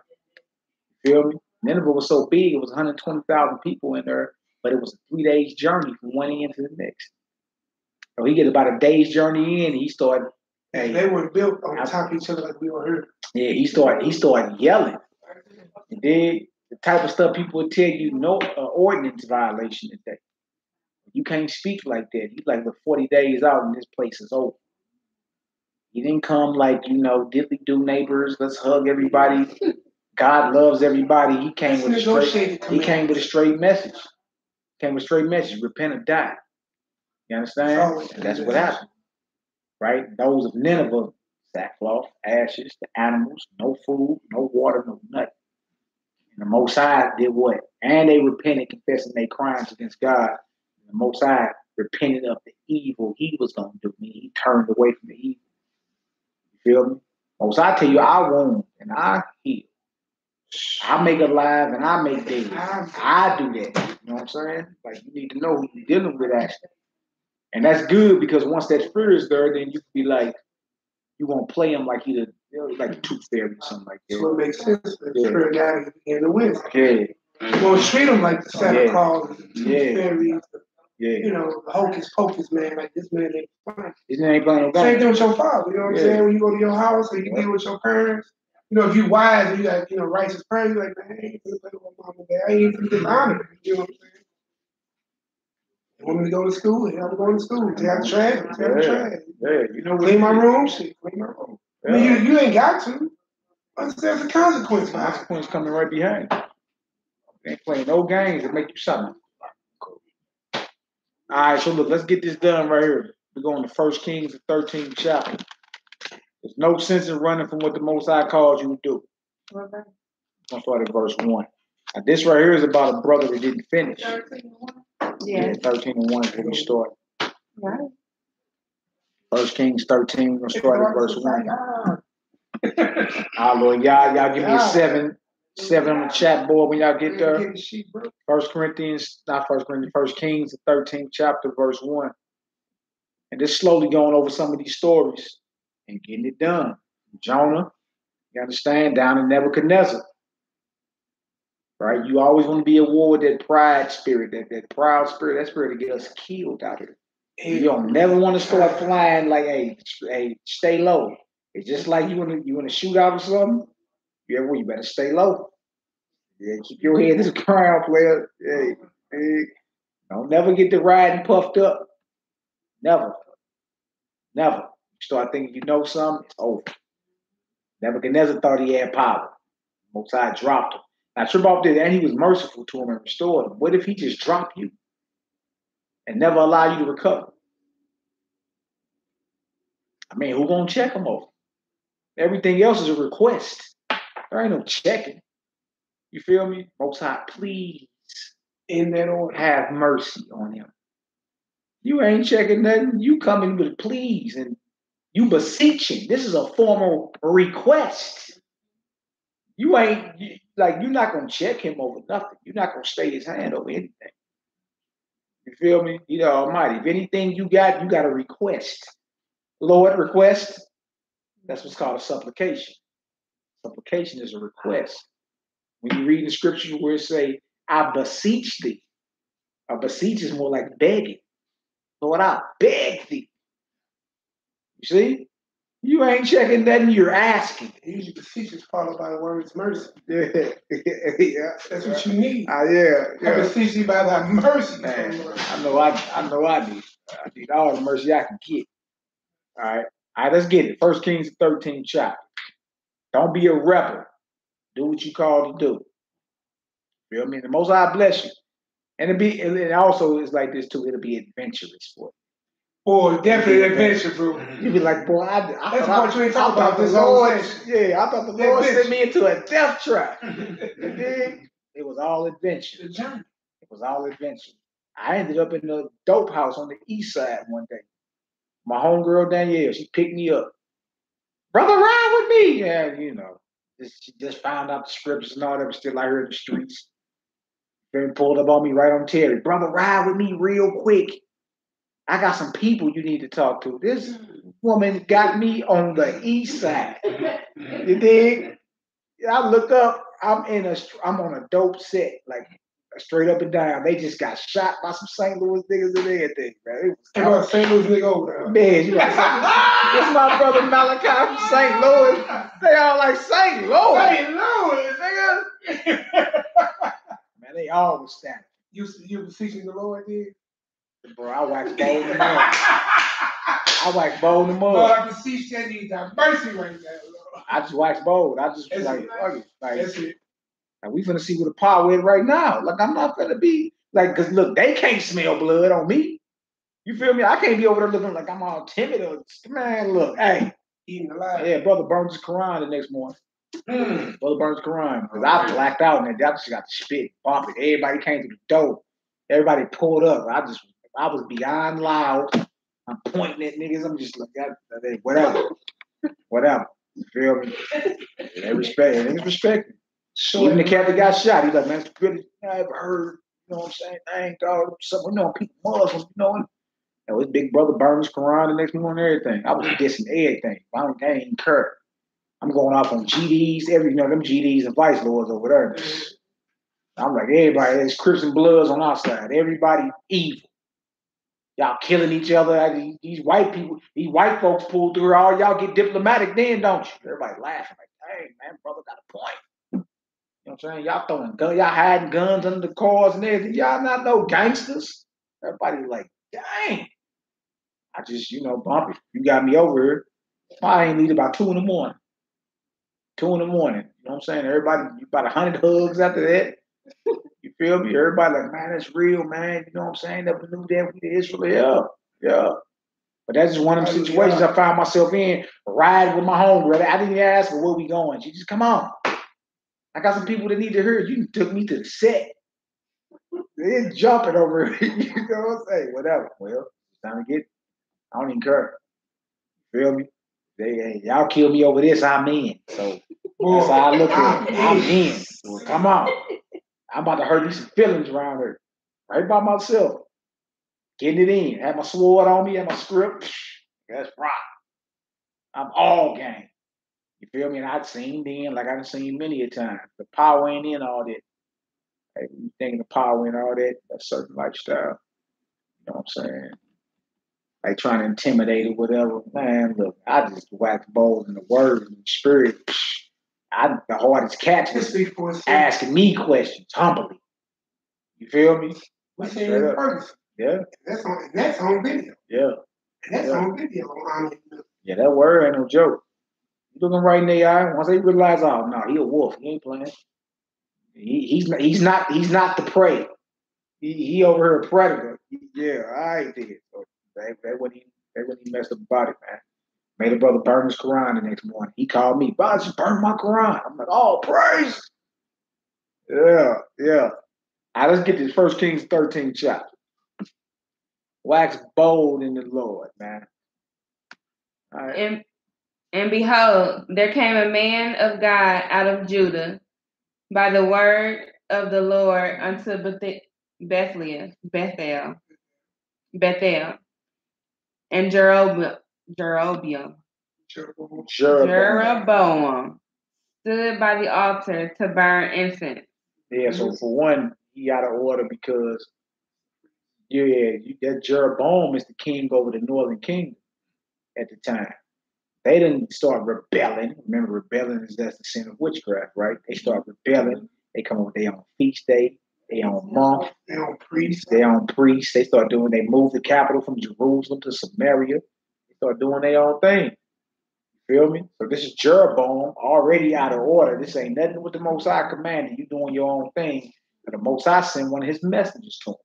You feel me? Nineveh was so big, it was 120,000 people in there, but it was a 3 days journey from one end to the next. So he get about a day's journey in, and he started. Hey, they were built on top of each other like we were here. Yeah, he started yelling. And then the type of stuff people would tell you, no ordinance violation today. You can't speak like that. He's like, the 40 days out and this place is over. He didn't come like, diddly-do neighbors, let's hug everybody. God loves everybody. He came with a straight message. Repent or die. You understand? That's what happened. Right? Those of Nineveh, sackcloth, ashes, the animals, no food, no water, no nothing. And the Most High did what? And they repented, confessing their crimes against God. And the Most High repented of the evil He was going to do. He turned away from the evil. You feel me? Most High tell you, I wound and I heal. I make alive and I make dead. I do that. You know what I'm saying? Like, you need to know who you're dealing with, actually. And that's good, because once that fear is there, then you can be like, you won't play him like he's like a tooth fairy or something like that. So it makes sense. The spirit guy in the win. Yeah. You won't treat him like the Santa Claus, the tooth fairies, the hocus pocus man. Like, this man ain't fine. This man ain't playing no game. Same thing with your father. You know what I'm saying? When you go to your house or you deal with your parents, if you wise and you got, righteous person, you're like, man, I ain't gonna play with my mama, man. I ain't gonna dishonor her. You know what I'm saying? They want me to go to school, and I'm going to school. Take out the trash, take out the trash. Yeah, clean my room, clean my room. Yeah. I mean, you ain't got to. There's a consequence. Consequence coming right behind you. You ain't playing no games that make you something. All right, so look, let's get this done right here. We're going to 1 Kings, the 13th chapter. There's no sense in running from what the Most High calls you to do. Okay. I'm going to start at verse 1. Now, this right here is about a brother that didn't finish. 13:1. Yeah, 13:1 is where we start. Right. 1 Kings 13, we'll start at verse 1. Lord, y'all give me a 7 on the chat board when y'all get there. 1 Kings, the 13th chapter, verse 1. And just slowly going over some of these stories and getting it done. Jonah, you understand, down in Nebuchadnezzar. Right? You always want to be at war with that pride spirit, that proud spirit, that spirit to get us killed out here. You don't never want to start flying like, hey, stay low. It's just like you want to shoot out or something. You better stay low. Yeah, keep your head to the ground, player. Hey, don't never get to riding puffed up. Never. You start thinking you know something, it's over. Nebuchadnezzar thought he had power. Most High dropped him. Now, trip off this, and he was merciful to him and restored him. What if he just dropped you and never allow you to recover? I mean, who gonna check him over? Everything else is a request. There ain't no checking. You feel me? Most High, please, in that order, have mercy on him. You ain't checking nothing. You coming with please and you beseeching. This is a formal request. You ain't you're not gonna check him over nothing. You're not gonna stay his hand over anything. You feel me? You know, Almighty. If anything you got a request. Lord, request. That's what's called a supplication. Supplication is a request. When you read the scripture where it say, I beseech thee. A beseech is more like begging. Lord, I beg thee. You see? You ain't checking nothing, you're asking. Usually beseech is followed by the words mercy. Yeah. That's what you need. Yeah. I beseech thee by thy mercy. Man, I know I need. I need all the mercy I can get. All right, let's get it. 1 Kings 13 chapter. Don't be a rebel. Do what you called to do. Feel me? The Most High bless you. And it also is like this too. It'll be adventurous for you. Boy, definitely adventure, bro. You be like, boy, that's what you ain't talking about this Lord. Yeah, I thought the Lord sent me into a death trap. You dig? It was all adventure. It was all adventure. I ended up in the dope house on the east side one day. My homegirl Danielle, she picked me up. Brother, ride with me. Yeah, she just found out the scriptures and all that was still out here in the streets. Then pulled up on me right on Terry. Brother, ride with me real quick. I got some people you need to talk to. This woman got me on the east side. You dig? I look up. I'm on a dope set, like straight up and down. They just got shot by some St. Louis niggas and everything, man. It was St. Louis nigga over there. Man, you got this my brother Malachi from St. Louis. They all like St. Louis. St. Louis, nigga. Man, they all was standing. You beseeching the Lord, dude? Bro, I waxed bold in the mud. Lord, I beseech that need thy mercy right now, Lord. I just waxed bold. I just fuck it. That's it. Like, we finna see what the power is right now. Like, I'm not finna be like, cause look, they can't smell blood on me. You feel me? I can't be over there looking like I'm all timid or man. Look, hey, eating alive. Yeah, brother burns his Quran the next morning. Brother burns his Quran because I blacked out and I just got to spit, bump it. Everybody came to the door. Everybody pulled up. I was beyond loud. I'm pointing at niggas. I'm just like, whatever. You feel me? They respect. Niggas respect me. So even the cat that got shot, he's like, man, it's the greatest thing I ever heard. You know what I'm saying? I ain't dog. Something, people Muslims, his big brother burned his Quran the next morning and everything. I was dissing everything. I ain't even care. I'm going off on GDs, them GDs and vice lords over there. I'm like, everybody, there's Crips and Bloods on our side. Everybody evil. Y'all killing each other. These white people, these white folks pull through. All y'all get diplomatic then, don't you? Everybody laughing like, hey, man, brother got a point. You know what I'm saying? Y'all throwing guns, y'all hiding guns under the cars and everything. Y'all not no gangsters. Everybody like, dang. I just, bump it. You got me over here. I ain't need about 2 in the morning. 2 in the morning. You know what I'm saying? Everybody, about 100 hugs after that. You feel me? Everybody like, man, that's real, man. You know what I'm saying? Never knew that we the Israel. Yeah. But that's just one of them situations I found myself in, riding with my homegirl. I didn't even ask her where we going. She just, come on. I got some people that need to hear. You took me to the set. They're jumping over here. You know what I'm saying? Whatever. Well, it's time to get, I don't even care. You feel me? Y'all kill me over this, I'm in. So that's how I look at it. I'm in. Well, come on. I'm about to hurt me some feelings around here. Right by myself. Getting it in. Have my sword on me, have my script. That's right. I'm all game. You feel me? And I've seen then, like I've seen many a time. The power ain't in all that. Hey, you thinking the power in all that, a certain lifestyle. You know what I'm saying? Like trying to intimidate or whatever. Man, look, I just wax bold in the word and the spirit. The hardest catch was asking me questions humbly. You feel me? We seen it first. Yeah. That's on video. Yeah. That's on video. Yeah, that word ain't no joke. You look him right in the eye. Once they realize, oh no, he a wolf. He ain't playing. He's not the prey. He over here a predator. Yeah, I did. So that when he messed up about it, man. Made a brother burn his Quran the next morning. He called me, "Bob, I just burned my Quran." I'm like, "Oh, praise!" Yeah. All right, let's get this 1 Kings 13 chapter. Wax bold in the Lord, man. All right. And behold, there came a man of God out of Judah by the word of the Lord unto Bethel, and Jeroboam stood by the altar to burn incense. Yeah, so for one, he out of order because that Jeroboam is the king over the northern kingdom at the time. They didn't start rebelling. Remember, rebelling that's the sin of witchcraft, right? They start rebelling. They come up with their own feast day, their own month, their own priests. They start doing. They moved the capital from Jerusalem to Samaria. They start doing their own thing. You feel me? So this is Jeroboam already out of order. This ain't nothing with the Most High commanding. You doing your own thing. But the Most High sent one of his messengers to him.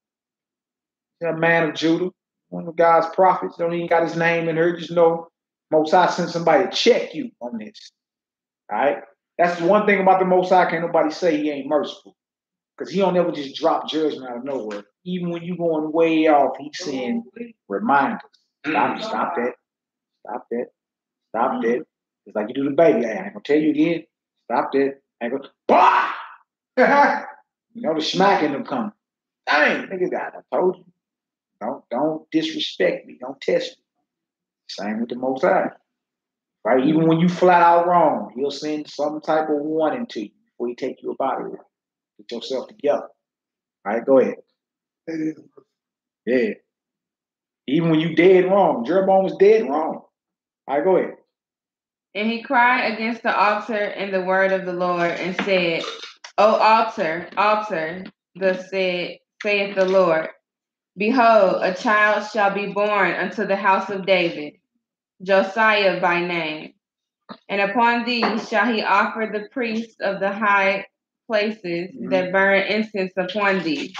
He's a man of Judah, one of God's prophets. Don't even got his name in here. Just know Most High sent somebody to check you on this. All right? That's the one thing about the Most High. Can't nobody say he ain't merciful. Because he don't ever just drop judgment out of nowhere. Even when you going way off, he send reminders. Stop that. It's like you do the baby. Hey, I ain't gonna tell you again. Stop that. I ain't gonna, bah! The smacking them coming. Dang, nigga, God, I told you. Don't disrespect me. Don't test me. Same with the Most High. Right? Even when you flat out wrong, he'll send some type of warning to you before he take you up out of here. Get yourself together. All right, go ahead. Yeah. Even when you dead wrong. Jeroboam was dead wrong. All right, go ahead. And he cried against the altar in the word of the Lord and said, O altar, thus saith the Lord, behold, a child shall be born unto the house of David, Josiah by name. And upon thee shall he offer the priests of the high places that burn incense upon thee,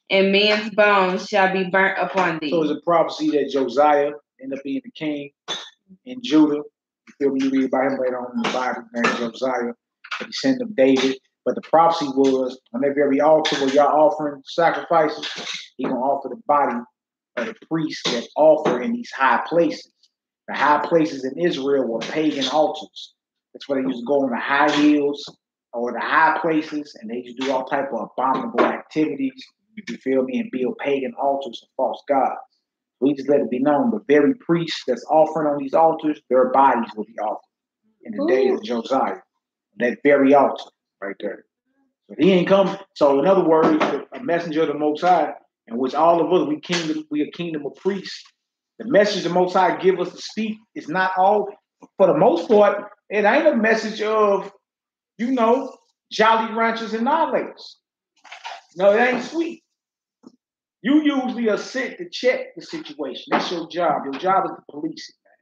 and men's bones shall be burnt upon thee. So it's a prophecy that Josiah ended up being the king in Judah. You feel me? You read about him later on in the Bible, named Josiah, the descendant of David. But the prophecy was on that very altar where y'all offering sacrifices, he gonna offer the body of the priests that offer in these high places. The high places in Israel were pagan altars. That's where they used to go on the high hills or the high places, and they used to do all type of abominable activities. You feel me? And build pagan altars of false gods. We just let it be known the very priests that's offering on these altars, their bodies will be offered in the days of Josiah. That very altar right there. So he ain't come. So in other words, a messenger of the Most High, in which all of us we a kingdom of priests. The message the Most High give us to speak is not all. for the most part, it ain't a message of, Jolly Ranchers and Nollators. No, it ain't sweet. You usually are sent to check the situation. That's your job. Your job is to police it, man.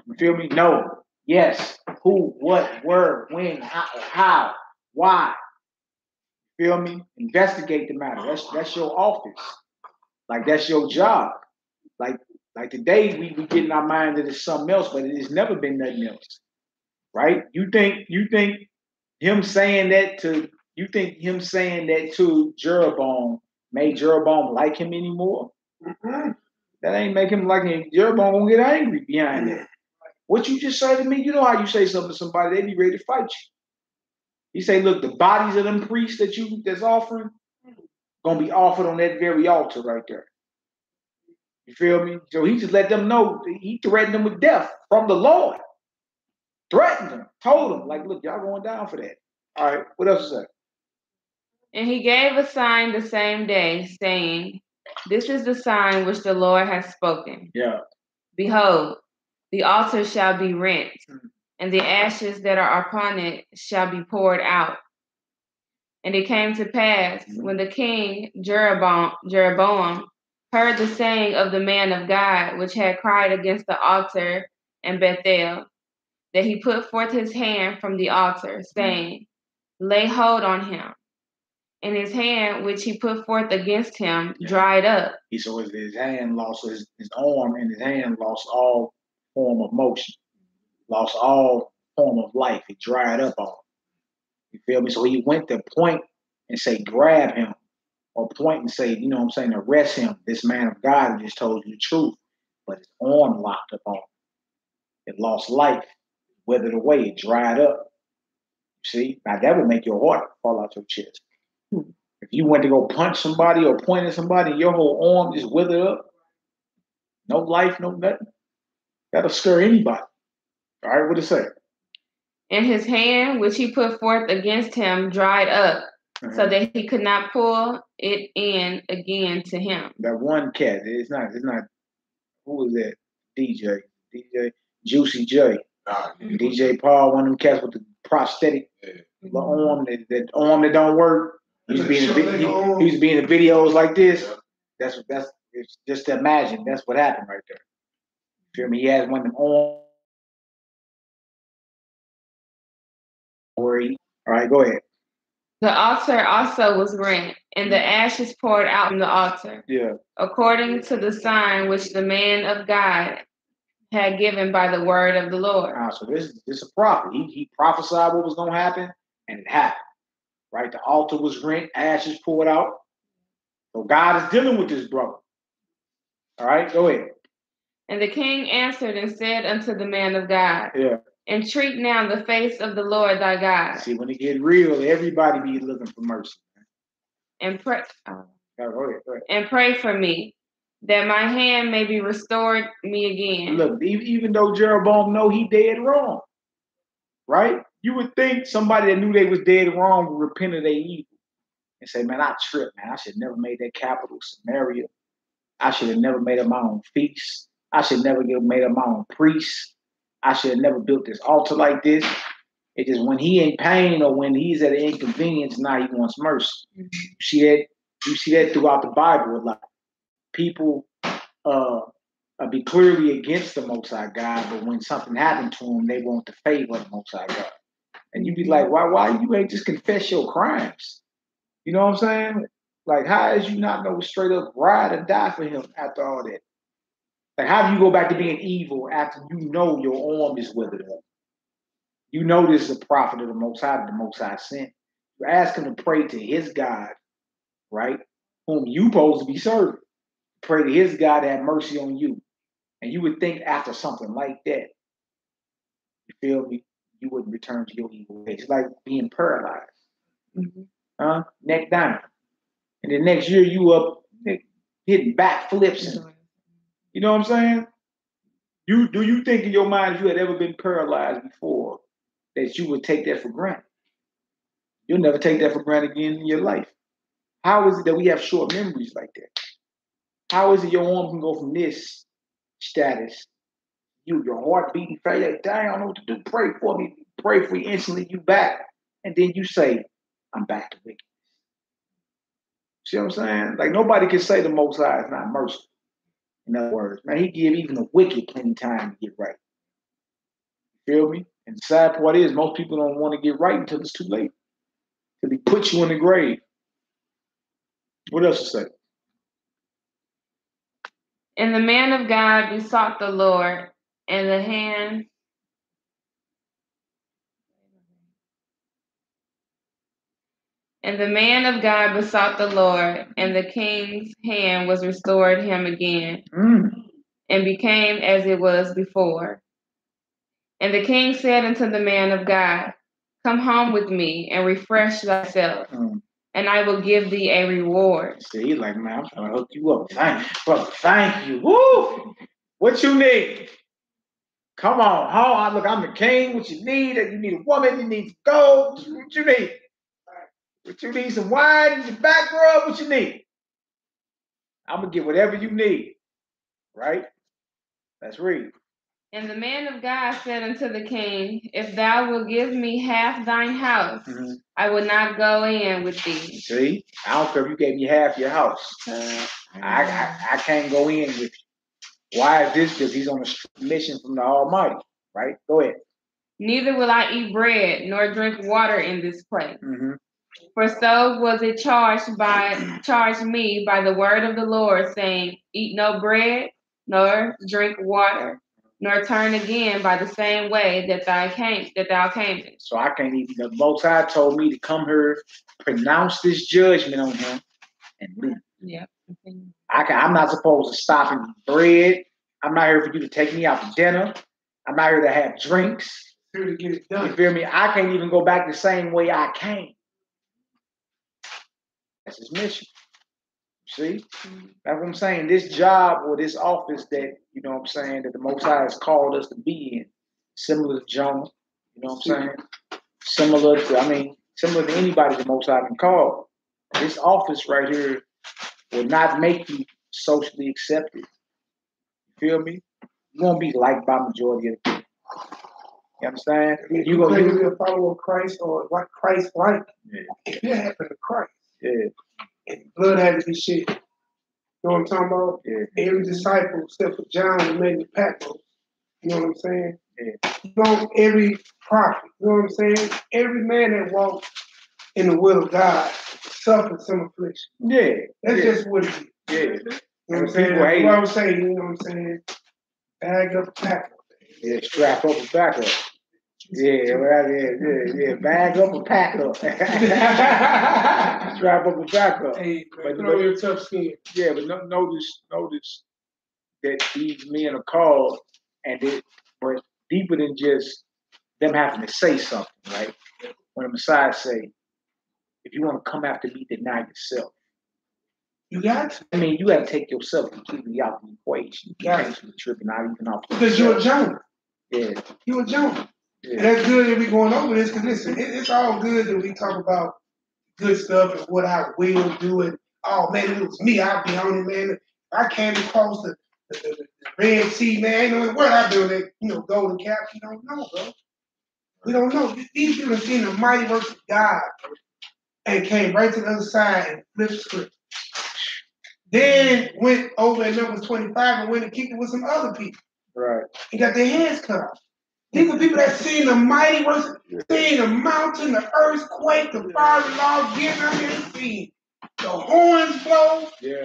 You feel me? No. Yes. Who, what, where, when, how, why. You feel me? Investigate the matter. That's your office. Like, that's your job. Like today, we get in our mind that it's something else, but it has never been nothing else. Right? You think him saying that to Jeroboam made Jeroboam like him anymore? Mm-hmm. That ain't make him like him. Jeroboam gonna get angry behind that. What you just say to me, you know how you say something to somebody, they be ready to fight you. He say, look, the bodies of them priests that's offering, gonna be offered on that very altar right there. You feel me? So he just let them know, he threatened them with death from the Lord. Threatened them, told them, like, look, y'all going down for that. All right, what else is that? And he gave a sign the same day, saying, this is the sign which the Lord has spoken. Yeah. Behold, the altar shall be rent, and the ashes that are upon it shall be poured out. And it came to pass, when the king Jeroboam heard the saying of the man of God, which had cried against the altar in Bethel, that he put forth his hand from the altar, saying, lay hold on him. And his hand, which he put forth against him, dried up. So his hand lost, his arm and his hand lost all form of motion, lost all form of life. It dried up all. You feel me? So he went to point and say, grab him, or point and say, arrest him. This man of God just told you the truth, but his arm locked up on. It lost life, withered away, it dried up. You see? Now that would make your heart fall out your chest. If you went to go punch somebody or point at somebody, your whole arm just withered up, no life, no nothing, that'll scare anybody. All right, what it say? And his hand, which he put forth against him, dried up, so that he could not pull it in again to him. That one cat, it's not, who is that? DJ Juicy J. DJ Paul, one of them cats with the prosthetic arm, that arm that don't work. He used to be in the videos like this. That's it's just to imagine. That's what happened right there. You feel me? He has one of them arms. All right, go ahead. The altar also was rent, and the ashes poured out from the altar. Yeah. According to the sign which the man of God had given by the word of the Lord. So this is a prophet. He prophesied what was going to happen, and it happened. Right? The altar was rent, ashes poured out. So God is dealing with this brother. All right, go ahead. And the king answered and said unto the man of God, yeah, entreat now the face of the Lord thy God. See, when it get real, everybody be looking for mercy. And pray. Go ahead. And pray for me, that my hand may be restored me again. Look, even though Jeroboam know he dead wrong, right? You would think somebody that knew they was dead wrong would repent of their evil and say, man, I tripped, man. I should have never made that capital Samaria. I should have never made up my own feast. I should never have made up my own priest. I should have never built this altar like this. It just when he in pain or when he's at an inconvenience, now he wants mercy. Mm-hmm. You see that throughout the Bible a lot. People be clearly against the Most High God, but when something happened to them, they want the favor of the Most High God. And you be like, why you ain't just confess your crimes? You know what I'm saying? Like, how is you not know straight up ride or die for him after all that? Like, how do you go back to being evil after you know your arm is withered up? You know this is a prophet of the Most High sent. You ask him to pray to his God, right? Whom you supposed to be serving. Pray to his God to have mercy on you. And you would think after something like that, you feel me, you wouldn't return to your evil ways. It's like being paralyzed. Mm-hmm. Neck down. And the next year you up hitting backflips. You know what I'm saying? Do you think in your mind if you had ever been paralyzed before that you would take that for granted? You'll never take that for granted again in your life. How is it that we have short memories like that? How is it your arm can go from this status your heart beating fast. Like, dang, I don't know what to do. Pray for me. Pray for you. Instantly you back. And then you say, I'm back to wicked. See what I'm saying? Like nobody can say the Most High is not merciful. In other words, man, he give even the wicked plenty time to get right. You feel me? And the sad part is most people don't want to get right until it's too late. Till he puts you in the grave. What else to say? And the man of God besought the Lord, and the man of God besought the Lord, and the king's hand was restored him again, and became as it was before. And the king said unto the man of God, come home with me and refresh thyself, and I will give thee a reward. See, he's like, man, I'm trying to hook you up. Thank you. Woo! What you need? Come on, home. Look, I'm the king. What you need? You need a woman. You need gold. What you need? What you need? Some wine? Your back rub? What you need? I'm gonna get whatever you need. Right? Let's read. And the man of God said unto the king, if thou wilt give me half thine house, I will not go in with thee. See? I don't care if you gave me half your house. I can't go in with you. Why is this? Because he's on a mission from the Almighty. Right? Go ahead. Neither will I eat bread nor drink water in this place. For so was it charged me by the word of the Lord, saying, eat no bread, nor drink water, nor turn again by the same way that thou camest. So I can't even. The Most High told me to come here, pronounce this judgment on him, and leave. Yeah. I'm not supposed to stop and eat bread. I'm not here for you to take me out to dinner. I'm not here to have drinks. Here to get it done. You feel me? I can't even go back the same way I came. That's his mission. See? That's what I'm saying. This job or this office that, you know what I'm saying, that the Most High has called us to be in, similar to Jonah, you know what I'm saying? Similar to anybody the Most High can call. This office right here will not make you socially accepted. You feel me? You won't be liked by majority of the people. You understand? You're going to be a follower of Christ or what Christ like. If it happened to Christ. Yeah. And blood had to be shed. You know what I'm talking about? Yeah. Every disciple, except for John, who made the Patmos. You know what I'm saying? Yeah. You know, every prophet, you know what I'm saying? Every man that walks in the will of God suffered some affliction. Yeah. That's just what it is. Yeah. You know what I'm saying? That's what I was saying, you know what I'm saying? Bag up, pack up. Yeah, strap up and back up. Yeah, bag up and pack up. Strap up and back up. Hey, but your tough skin. Yeah, but notice that these men are called, but deeper than just them having to say something, right? When the Messiah say, if you want to come after me, deny yourself. You got to. I mean, you got to take yourself completely out of the equation. You can't be tripping out even off. Because you're a Jonah. Yeah. You're a Jonah. Yeah. And that's good that we're going over this, because listen, it's all good that we talk about good stuff and what I will do. And, oh, man, if it was me, I'd be on it, man. If I came across the Red Sea, man, ain't no the world I'd be on that, golden calf. You don't know, bro. We don't know. These people have seen the mighty works of God and came right to the other side and flipped the script. Then went over at Numbers 25 and went and kicked it with some other people. Right. And got their heads cut off. These are people that seen the mighty works, seen the mountain, the earthquake, the fire law getting out there, seen the horns blow. Yeah.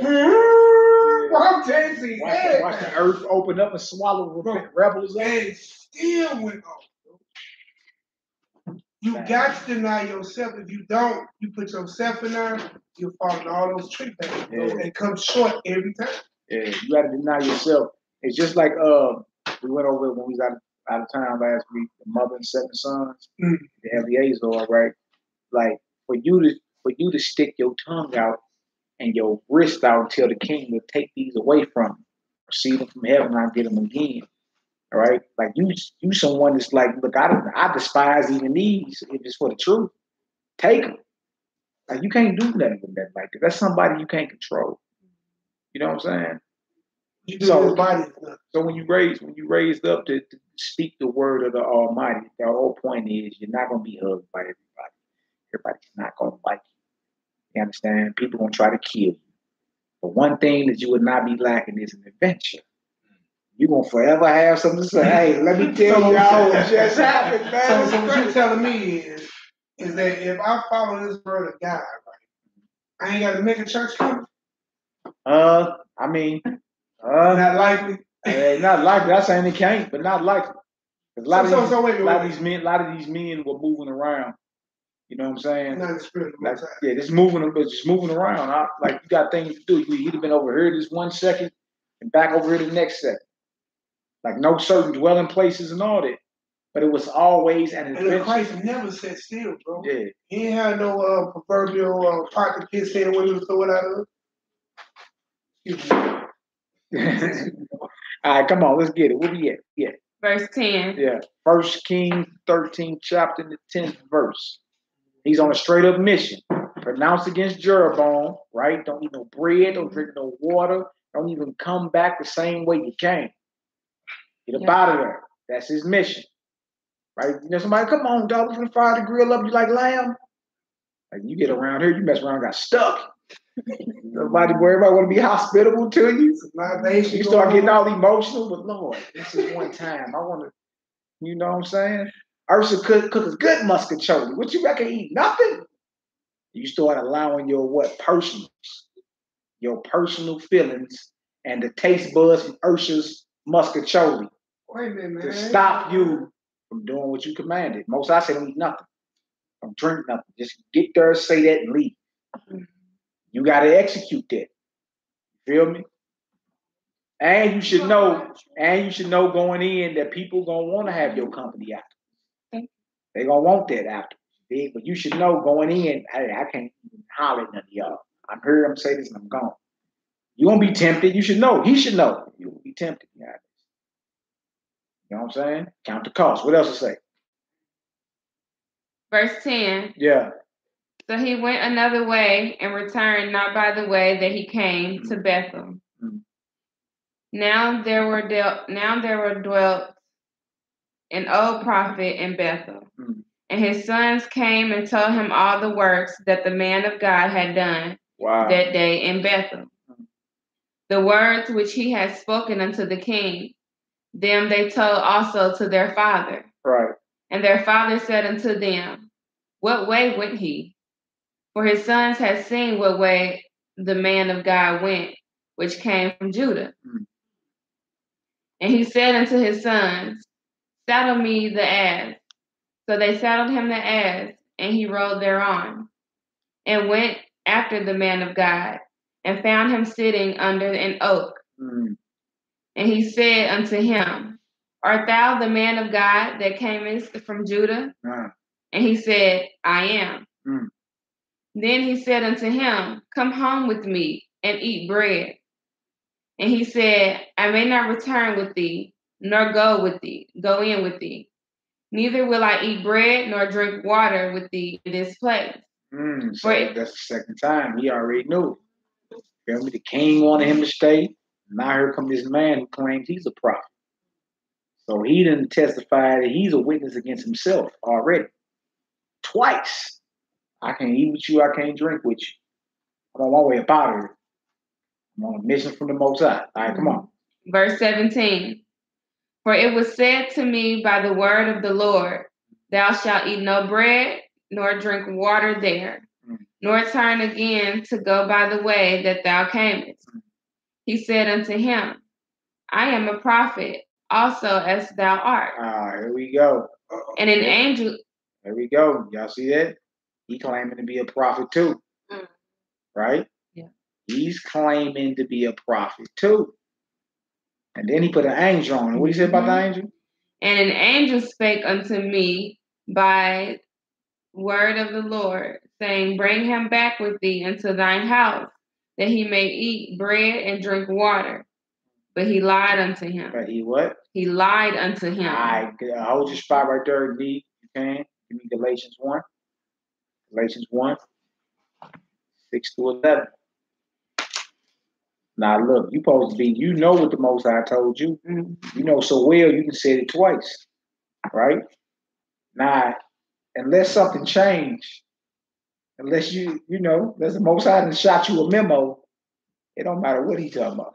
I'm telling you, watch the earth open up and swallow rebels. And still went off. You got to deny yourself. If you don't, you put yourself in there, you'll fall in all those trick bags and come short every time. Yeah, you got to deny yourself. It's just like we went over when we was out of town last week. The mother and 7 sons, the Eleazar, right? Like for you to stick your tongue out and your wrist out until the king will take these away from you, receive them from heaven, and I'll get them again. All right, like you someone that's like, look, I despise even these if it's for the truth. Take them. Like you can't do nothing with that. Like that's somebody you can't control. You know what I'm saying? So when you raised up to speak the word of the Almighty, the whole point is you're not going to be hugged by everybody. Everybody's not going to like you. You understand? People going to try to kill you. But one thing that you would not be lacking is an adventure. You're going to forever have something to say. Hey, let me tell y'all what just happened, man. So what you're telling me is that if I follow this word of God, right, I ain't got to make a church coming? I mean... not likely. Not likely. I'm saying it can't, but not likely. A lot of these men were moving around. You know what I'm saying? Not the spirit of like, yeah, just moving around. Like you got things to do. You'd have been over here this 1 second and back over here the next second. Like no certain dwelling places and all that. But it was always an adventure. And Christ never sat still, bro. Yeah. He ain't had no proverbial pot to kiss head when he was throw it out of. All right, come on, let's get it. Where we at? Yeah. Verse 10. Yeah. 1 Kings 13th chapter, the 10th verse. He's on a straight up mission. Pronounced against Jeroboam, right? Don't eat no bread, don't drink no water, don't even come back the same way you came. Get up out of there. That's his mission. Right? You know, somebody, come on, dog, we're gonna fire the grill up, you like lamb? Like you get around here, you mess around, got stuck. Everybody want to be hospitable to you. You start getting all emotional, but Lord, this is one time. I want to, you know what I'm saying? Ursa cook a good muscatoli. What you reckon? Eat nothing? You start allowing your personal feelings and the taste buds from Ursa's muscatoli to stop you from doing what you commanded. Most I say don't eat nothing. Don't drink nothing. Just get there, say that, and leave. You got to execute that. You feel me? And you should know going in that people gonna want to have your company after. They gonna want that after. But you should know going in, hey, I can't even holler at none of y'all. I'm here, I'm saying this, and I'm gone. You won't be tempted. You should know. He should know. You will be tempted. You know what I'm saying? Count the cost. What else to say? Verse 10. Yeah. So he went another way and returned not by the way that he came to Bethel. Mm-hmm. Now there were dwelt an old prophet in Bethel. Mm-hmm. And his sons came and told him all the works that the man of God had done that day in Bethel. Mm-hmm. The words which he had spoken unto the king, them they told also to their father. Right. And their father said unto them, what way went he? For his sons had seen what way the man of God went, which came from Judah. Mm-hmm. And he said unto his sons, saddle me the ass. So they saddled him the ass, and he rode thereon, and went after the man of God, and found him sitting under an oak. Mm-hmm. And he said unto him, art thou the man of God that camest from Judah? Mm-hmm. And he said, I am. Mm-hmm. Then he said unto him, come home with me, and eat bread. And he said, I may not return with thee, nor go in with thee. Neither will I eat bread nor drink water with thee in this place. So that's the second time. He already knew. Feel me? The king wanted him to stay. Now here comes this man who claims he's a prophet. So he didn't testify that he's a witness against himself already. Twice. I can't eat with you. I can't drink with you. I'm on my way up out of here. I'm on a mission from the Most High. All right, come on. Verse 17. For it was said to me by the word of the Lord, thou shalt eat no bread, nor drink water there, nor turn again to go by the way that thou camest. He said unto him, I am a prophet, also as thou art. Here we go. And an angel. There we go. Y'all see that? He claiming to be a prophet too. Right? Yeah. He's claiming to be a prophet too. And then he put an angel on. What did he say about the angel? And an angel spake unto me by word of the Lord, saying, bring him back with thee into thine house, that he may eat bread and drink water. But he lied unto him. But he what? He lied unto him. All right, hold your spot right there, D. You can. Give me Galatians 1. Galatians 1, 6 to 11. Now look, you supposed to be, you know what the Most High told you. You know so well you can say it twice, right? Now, unless something changed, unless unless the Most High done shot you a memo, it don't matter what he talking about.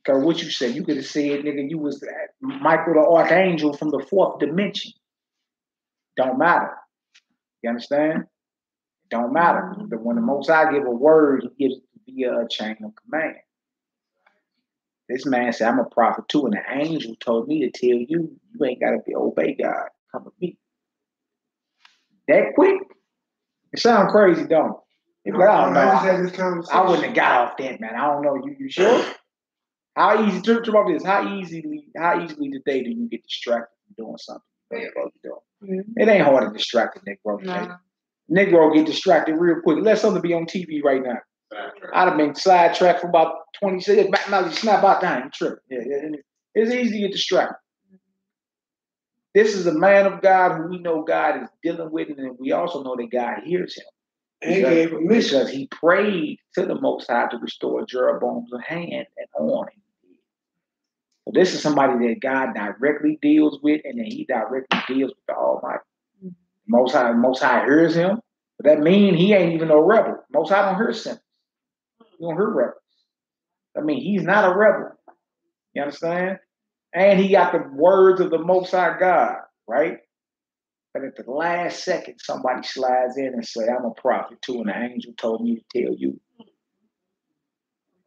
Because what you said, you could have said, nigga, you was Michael the Archangel from the fourth dimension. Don't matter. You understand? Don't matter. But when the Most High give a word, he gives it via a chain of command. This man said, I'm a prophet too, and the angel told me to tell you, you ain't got to obey God. Come with me. That quick? It sounds crazy, don't it? But I don't know. I wouldn't have got off that, man. I don't know. You sure? How easy, about this, how easily today do you get distracted from doing something you're supposed to do? It ain't hard to distract a Negro today. Negro get distracted real quick. Let something be on TV right now. I'd have been sidetracked for about 20 seconds. Now snap out time. Trip. Yeah. It's easy to get distracted. This is a man of God who we know God is dealing with, and we also know that God hears him. Because he prayed to the Most High to restore Jeroboam's hand and arm. So this is somebody that God directly deals with, and then he directly deals with the Almighty. Most High hears him, but that means he ain't even no rebel. Most High don't hear sinners. He don't hear rebels. I mean, he's not a rebel. You understand? And he got the words of the Most High God, right? But at the last second, somebody slides in and say, I'm a prophet too, and the angel told me to tell you.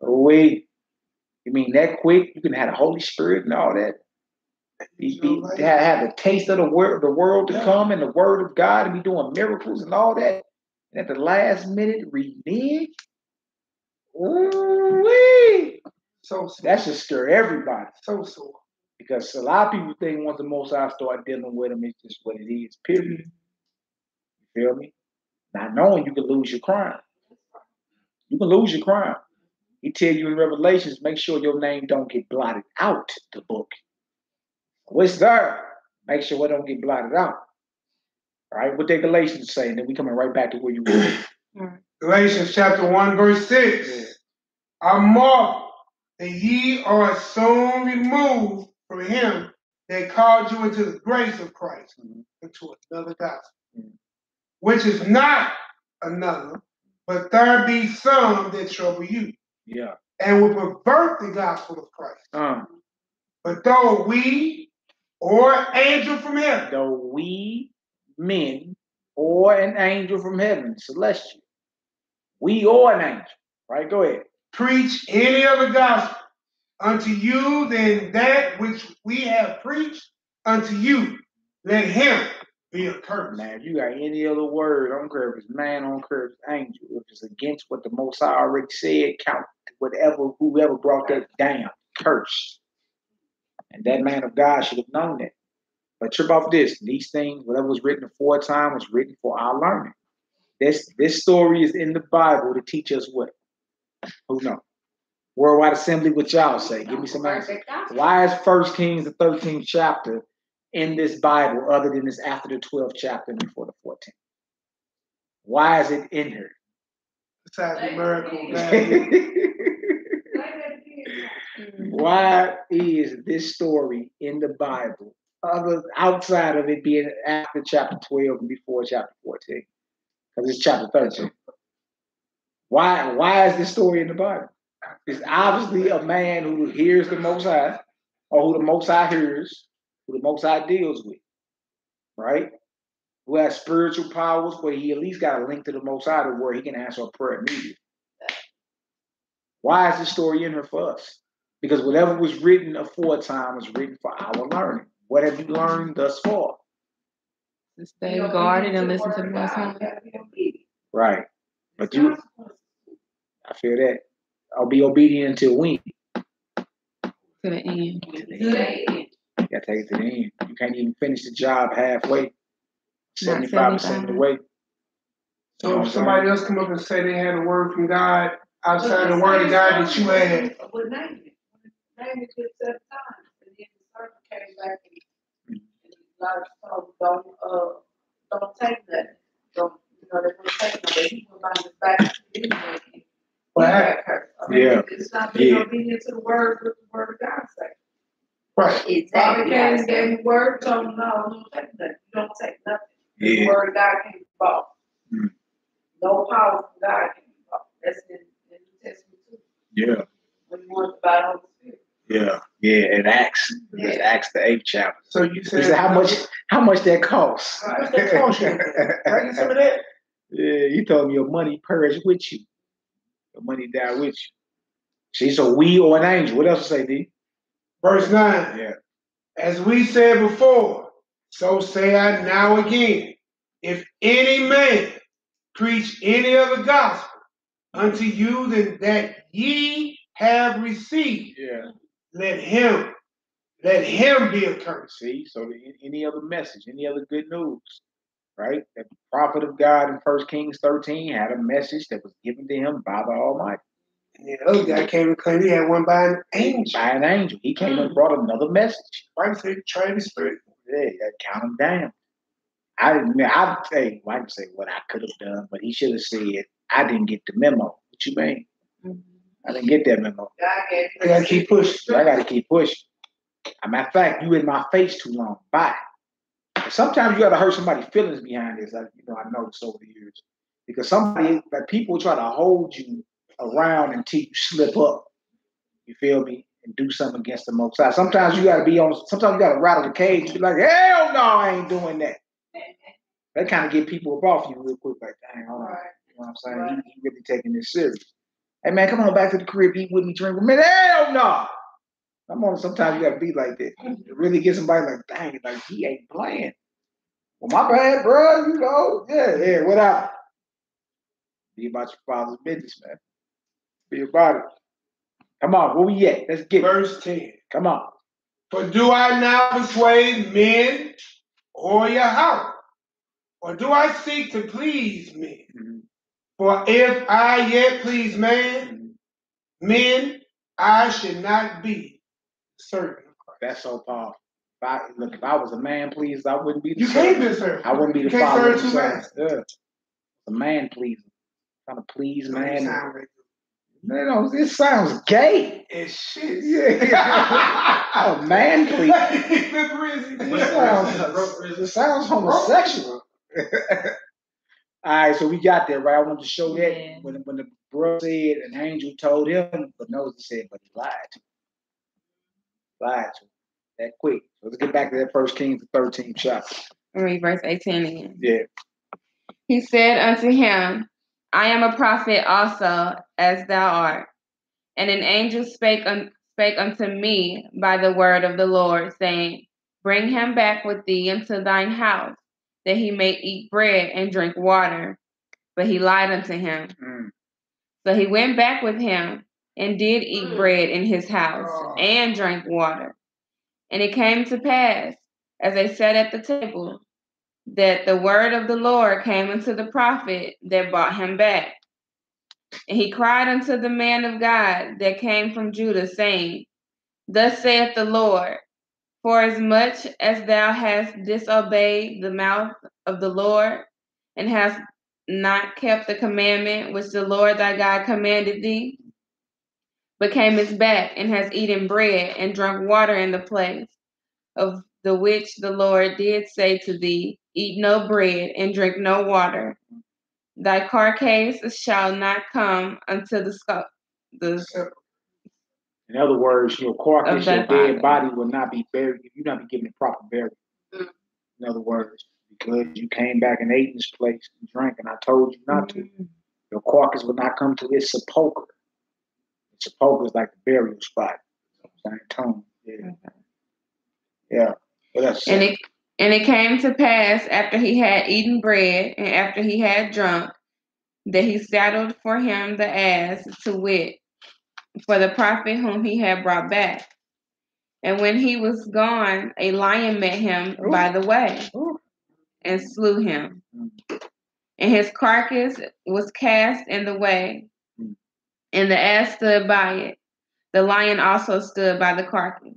Oh, wait. You mean that quick? You can have the Holy Spirit and all that? Have the taste of the world to come and the word of God and be doing miracles and all that. And at the last minute, renege? Ooh-wee. So that should scare everybody. So. Because a lot of people think once the Most High start dealing with them, it's just what it is, period. You feel me? Not knowing you can lose your crown. You can lose your crown. He tell you in Revelations, make sure your name don't get blotted out the book. What's there? Make sure it don't get blotted out. All right, what did Galatians say? And then we coming right back to where you were. Galatians chapter 1, verse 6. Yeah. I marvel that ye are soon removed from him that called you into the grace of Christ, into another gospel, which is not another, but there be some that trouble you, and will pervert the gospel of Christ. But though we or angel from heaven, though we men or an angel from heaven, celestial, we or an angel, right? Go ahead. Preach any other gospel unto you than that which we have preached unto you, let him be accursed. Now, if you got any other word, I don't care if it's man, I don't care if it's angel, if it's against what the Most High already said, count whoever brought that down, cursed. And that man of God should have known that. But trip off this, these things, whatever was written aforetime was written for our learning. This story is in the Bible to teach us what? Who knows? Worldwide Assembly, what y'all say? Give me some answers. Why is 1 Kings, the 13th chapter, in this Bible other than it's after the 12th chapter and before the 14th? Why is it in here? Besides the miracle. Why is this story in the Bible outside of it being after chapter 12 and before chapter 14? Because it's chapter 13. Why is this story in the Bible? It's obviously a man who hears the Most High, or who the Most High hears, who the Most High deals with, right? Who has spiritual powers, where he at least got a link to the Most High to where he can answer a prayer immediately. Why is this story in here for us? Because whatever was written aforetime was written for our learning. What have you learned thus far? To stay guarded and listen to the Most High. Right. But I feel that. I'll be obedient until when? To the end. To the end. You gotta take it to the end. You can't even finish the job halfway. 75% of the way. So if somebody else come up and say they had a word from God outside the word of God that you had. Well, name it. Name it just 7 times. And then the servant came back and a lot of people don't take that. They won't take nothing. He went behind his back. What happened? Yeah. It's not being obedient to the word, what the word of God says. Right. Exactly. God gave the word, told him, no, don't take nothing. You don't take nothing. The word of God can't be bought. No power from God can be bought. That's in the New Testament too. Yeah. When you want to buy Holy Spirit. Yeah. Yeah. And Acts. Yeah. Acts the 8th chapter. So you said how much that costs? How much that cost you? Right? Some of that? Yeah, you told me your money perish with you. Your money die with you. See, so we or an angel. What else say, D? Verse 9. Yeah. As we said before, so say I now again. If any man preach any other gospel unto you than that ye have received, let him be accursed. See, so any other message, any other good news, right? The prophet of God in 1 Kings 13 had a message that was given to him by the Almighty. And the other guy came and claimed he had one by an angel. By an angel. He came and brought another message. Right, so he tried his spirit. Yeah, count him down. I'd say, well, I can say what I could have done, but he should have said, I didn't get the memo. What you mean? I didn't get that memo. I gotta keep pushing. I gotta keep pushing. As a matter of fact, you in my face too long. Bye. Sometimes you gotta hurt somebody's feelings behind this. I noticed over the years. Because people try to hold you around until you slip up. You feel me? And do something against the Most High. Sometimes you gotta rattle the cage and be like, hell no, I ain't doing that. That kind of get people up off you real quick, like, dang, all right. You know what I'm saying? Right. He really taking this serious. Hey man, come on back to the crib, eat with me, drink with me. Hell no. Sometimes you gotta be like that. To really get somebody like, dang, like he ain't playing. Well, my bad, bro, you know. Yeah, whatever. Be about your father's business, man. Be about it. Come on, where we at? Let's get Verse 10. Come on. For do I now persuade men or your house? Or do I seek to please men? For if I yet please men, I should not be certain. That's so powerful. If I was a man pleaser, I wouldn't be the You can't be a servant. I wouldn't be the father of the son. Yeah. A man pleaser. Trying to please man. This sounds gay. It's shit. Yeah. A man pleaser. It sounds homosexual. All right, so we got there, right? I wanted to show that when the brother said an angel told him, but Moses said, but he lied to him. Lied to him. That quick. So let's get back to that 1 Kings 13 chapter. Read verse 18 again. Yeah. He said unto him, I am a prophet also, as thou art. And an angel spake unto me by the word of the Lord, saying, bring him back with thee into thine house, that he may eat bread and drink water. But he lied unto him. So he went back with him and did eat bread in his house and drank water. And it came to pass, as they sat at the table, that the word of the Lord came unto the prophet that brought him back. And he cried unto the man of God that came from Judah, saying, thus saith the Lord, forasmuch as thou hast disobeyed the mouth of the Lord, and hast not kept the commandment which the Lord thy God commanded thee, but camest back and hast eaten bread and drunk water in the place of the which the Lord did say to thee, eat no bread and drink no water, thy carcass shall not come unto the In other words, your carcass, your dead body will not be buried if you not be given the proper burial. In other words, because you came back and ate in this place and drank, and I told you not to, your carcass will not come to its sepulcher. The sepulcher is like the burial spot. Tomb. Yeah. And it came to pass after he had eaten bread and after he had drunk, that he saddled for him the ass, to wit, for the prophet whom he had brought back. And when he was gone, a lion met him by the way and slew him. And his carcass was cast in the way, and the ass stood by it. The lion also stood by the carcass.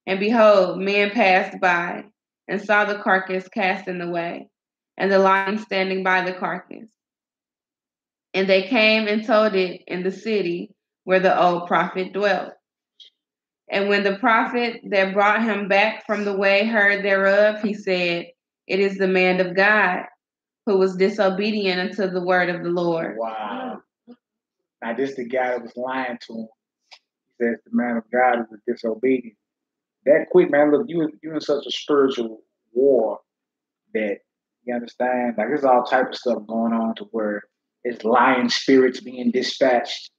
And behold, men passed by and saw the carcass cast in the way, and the lion standing by the carcass. And they came and told it in the city where the old prophet dwelt. And when the prophet that brought him back from the way heard thereof, he said, It is the man of God who was disobedient unto the word of the Lord. Wow. Now this the guy that was lying to him. He says the man of God is disobedient. That quick, man, look, you in such a spiritual war that, you understand, like there's all type of stuff going on to where it's lying spirits being dispatched.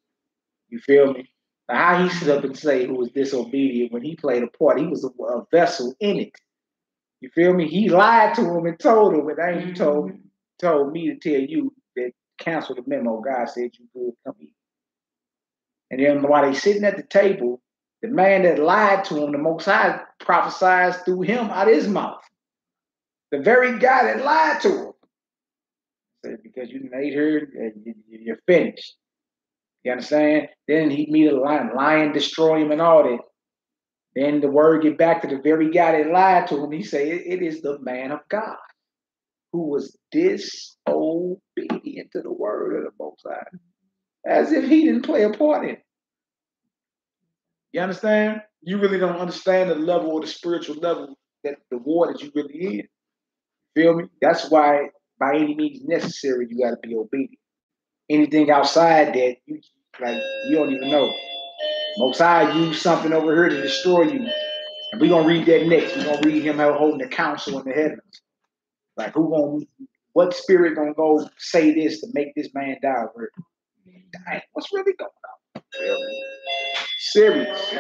You feel me? Now, how he stood up and say who was disobedient when he played a part, he was a vessel in it. You feel me? He lied to him and told him, and then he told me to tell you that cancel the memo. God said you could come eat. And then while they sitting at the table, the man that lied to him, the Most High prophesies through him out of his mouth. The very guy that lied to him said, because you made her, you're finished. You understand? Then he meet a lion destroy him and all that. Then the word get back to the very guy that lied to him. He say, it is the man of God who was disobedient to the word of the Most High. As if he didn't play a part in it. You understand? You really don't understand the level or the spiritual level that the war that you really in. Feel me? That's why, by any means necessary, you got to be obedient. Anything outside that, you don't even know. Most High used something over here to destroy you. And we're going to read that next. We're going to read him holding the council in the heavens. Like, what spirit going to go say this to make this man die? Dang, what's really going on? Serious. Who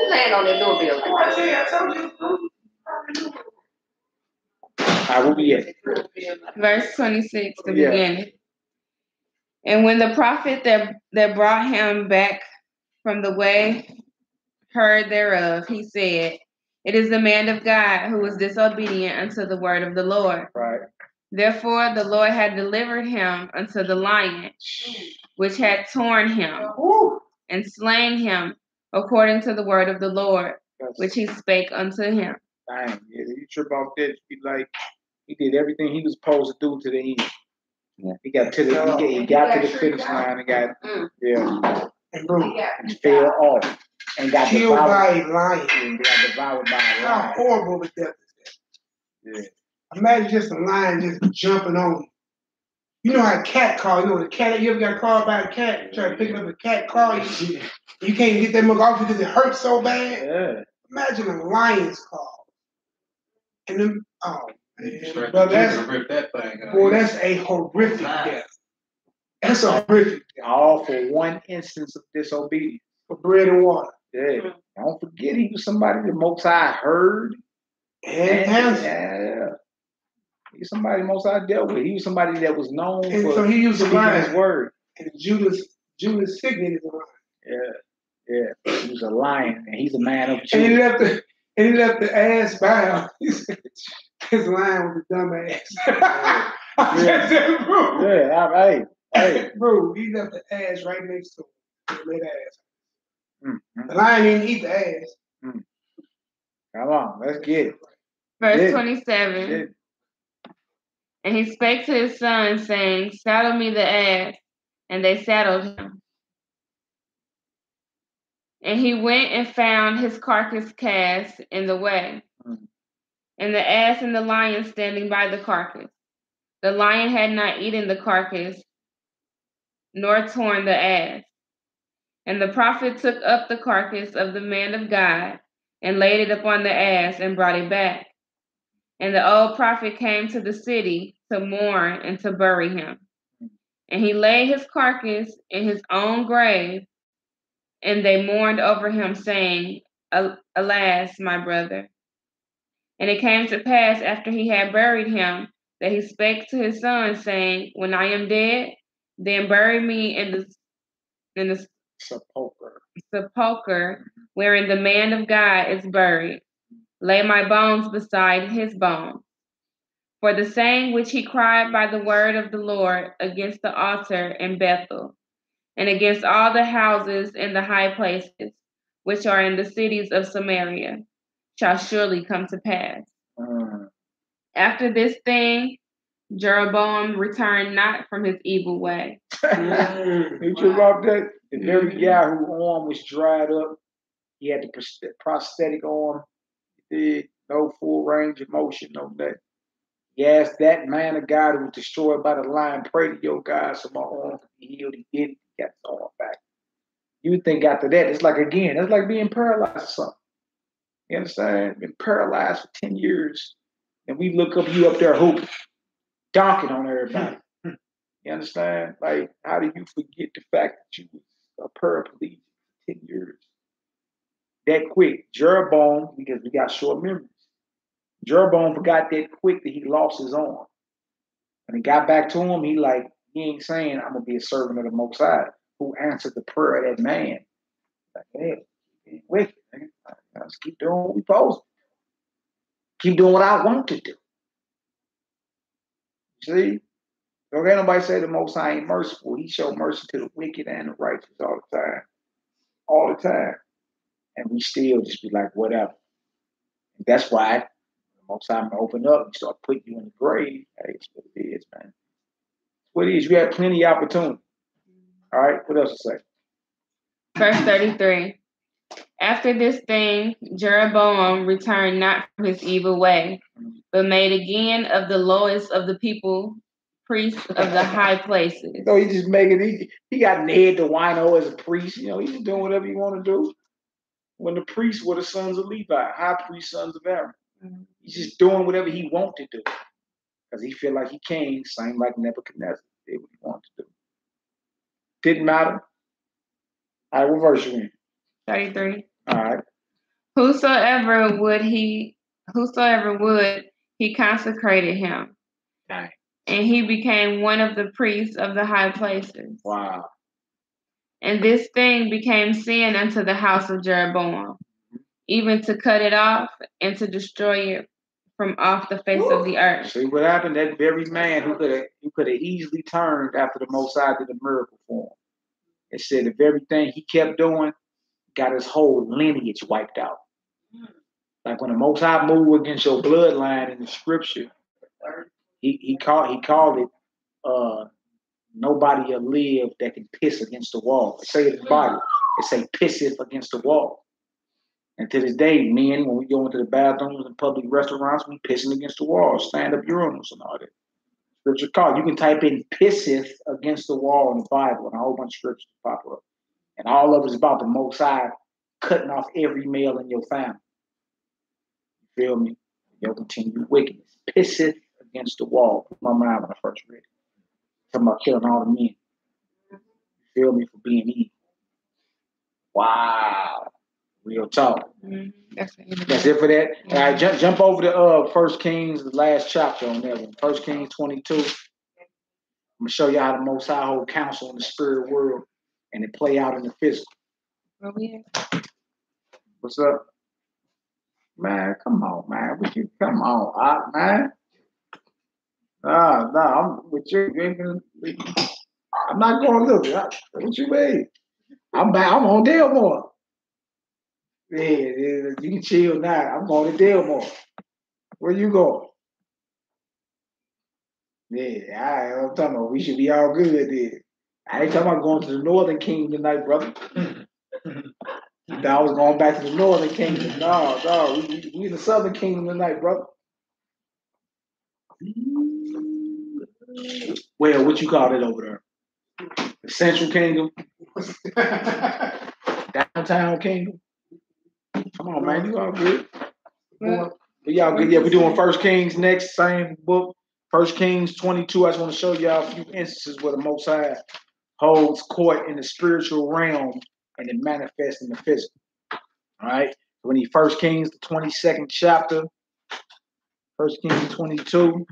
playing on the doorbell? I told you. Where we at? Verse 26, the beginning. And when the prophet that brought him back from the way heard thereof, he said, It is the man of God who was disobedient unto the word of the Lord. Right. Therefore the Lord had delivered him unto the lion, which had torn him and slain him according to the word of the Lord, which he spake unto him. Dang, yeah, you trip off that, be like, he did everything he was supposed to do to the end. Yeah. He got to the finish line and got and fell off and got killed by a lion. And got devoured by a lion. How horrible was that? Yeah. Imagine just a lion just jumping on you. You know how a cat claw, you ever got clawed by a cat? You try to pick up a cat claw, you can't get that mug off because it hurts so bad. Yeah. Imagine a lion's claw. And then, that's a horrific death. That's a horrific death. All for one instance of disobedience. For bread and water. Yeah. Don't forget he was somebody the Most High heard. And answered. He's somebody the Most High dealt with. He was somebody that was known and for so he used speaking his word. And Judah's signet is a lion. Yeah. He was a lion, and he's a man of truth. And he left the ass bound. He said, this lion was a dumb ass. Hey, bro, he left the ass right next to him. The ass. Mm-hmm. The lion didn't eat the ass. Mm. Come on, let's get it. Verse 27. And he spake to his son, saying, Saddle me the ass. And they saddled him. And he went and found his carcass cast in the way, and the ass and the lion standing by the carcass. The lion had not eaten the carcass, nor torn the ass. And the prophet took up the carcass of the man of God, and laid it upon the ass, and brought it back. And the old prophet came to the city to mourn and to bury him. And he laid his carcass in his own grave, and they mourned over him, saying, Alas, my brother. And it came to pass after he had buried him, that he spake to his son, saying, When I am dead, then bury me in the sepulchre wherein the man of God is buried. Lay my bones beside his bones. For the saying which he cried by the word of the Lord against the altar in Bethel, and against all the houses in the high places, which are in the cities of Samaria, shall surely come to pass. After this thing, Jeroboam returned not from his evil way. You true about that? The very guy whose arm was dried up, he had the prosthetic arm, he did no full range of motion, no that. He asked that man of God who was destroyed by the lion, pray to your God so my arm can be healed. He did. He got his arm back. You think after that, it's like being paralyzed or something. You understand? Been paralyzed for 10 years. And we look up you up there hooping, donking on everybody. You understand? Like, how do you forget the fact that you was a paraplegic for 10 years? That quick. Jeroboam, because we got short memories. Jeroboam forgot that quick that he lost his arm. When he got back to him, he ain't saying, I'm going to be a servant of the Most High, who answered the prayer of that man. Like, hey, wicked, man. Let's keep doing what we supposed to. Keep doing what I want to do. See? Don't let nobody say the Most High ain't merciful. He showed mercy to the wicked and the righteous all the time. All the time. And we still just be like, whatever. And that's why the Most High open up and start putting you in the grave. Hey, it's what it is, man. It's what it is. You had plenty of opportunity. All right, what else to say? Verse 33. After this thing, Jeroboam returned not from his evil way, but made again of the lowest of the people priests of the high places. He just he got Ned the wino as a priest. He's just doing whatever you want to do. When the priests were the sons of Levi, high priest sons of Aaron. He's just doing whatever he wants to do. Because he feel like he can, same like Nebuchadnezzar, did what he wanted to do. Didn't matter. All right, what verse you in? 33. All right. Whosoever would, he consecrated him. Dang. And he became one of the priests of the high places. Wow. And this thing became sin unto the house of Jeroboam, even to cut it off and to destroy it from off the face of the earth. See what happened? That very man who could have easily turned after the Most High did a miracle for him. It said the very thing he kept doing got his whole lineage wiped out. Like when the Most High moved against your bloodline in the scripture, he called it nobody will live that can piss against the wall. It say it in the Bible. It say pisseth against the wall. And to this day, men, when we go into the bathrooms and public restaurants, we pissing against the wall, stand up urinals and all that. Scripture called. You can type in pisseth against the wall in the Bible, and a whole bunch of scriptures pop up. And all of it is about the Most High cutting off every male in your family. You feel me? Your continued wickedness. Pisseth against the wall. Put my mind when I first read it. Talking about killing all the men. You feel me? For being evil. Wow. Real talk. That's it for that. All right, jump over to 1 Kings, the last chapter on that one. 1 Kings 22. I'm going to show you how the Most High hold counsel in the spirit world and it play out in the physical. What's up? Man, come on, man. Come on, man. No, I'm with you. I'm not going to look. What you mean? I'm on Delmore. Yeah, you can chill now. I'm going to Delmore. Where you going? Yeah, I'm talking about we should be all good then. I ain't talking about going to the Northern Kingdom tonight, brother. I was going back to the Northern Kingdom. No, we in the Southern Kingdom tonight, brother. Well, what you call it over there? The Central Kingdom? Downtown Kingdom? Come on, man, you all good? We all good. Yeah, we're doing 1 Kings next, same book. 1 Kings 22. I just want to show y'all a few instances where the Most High holds court in the spiritual realm and it manifests in the physical. All right. When he 1 Kings, the 22nd chapter, 1 Kings 22.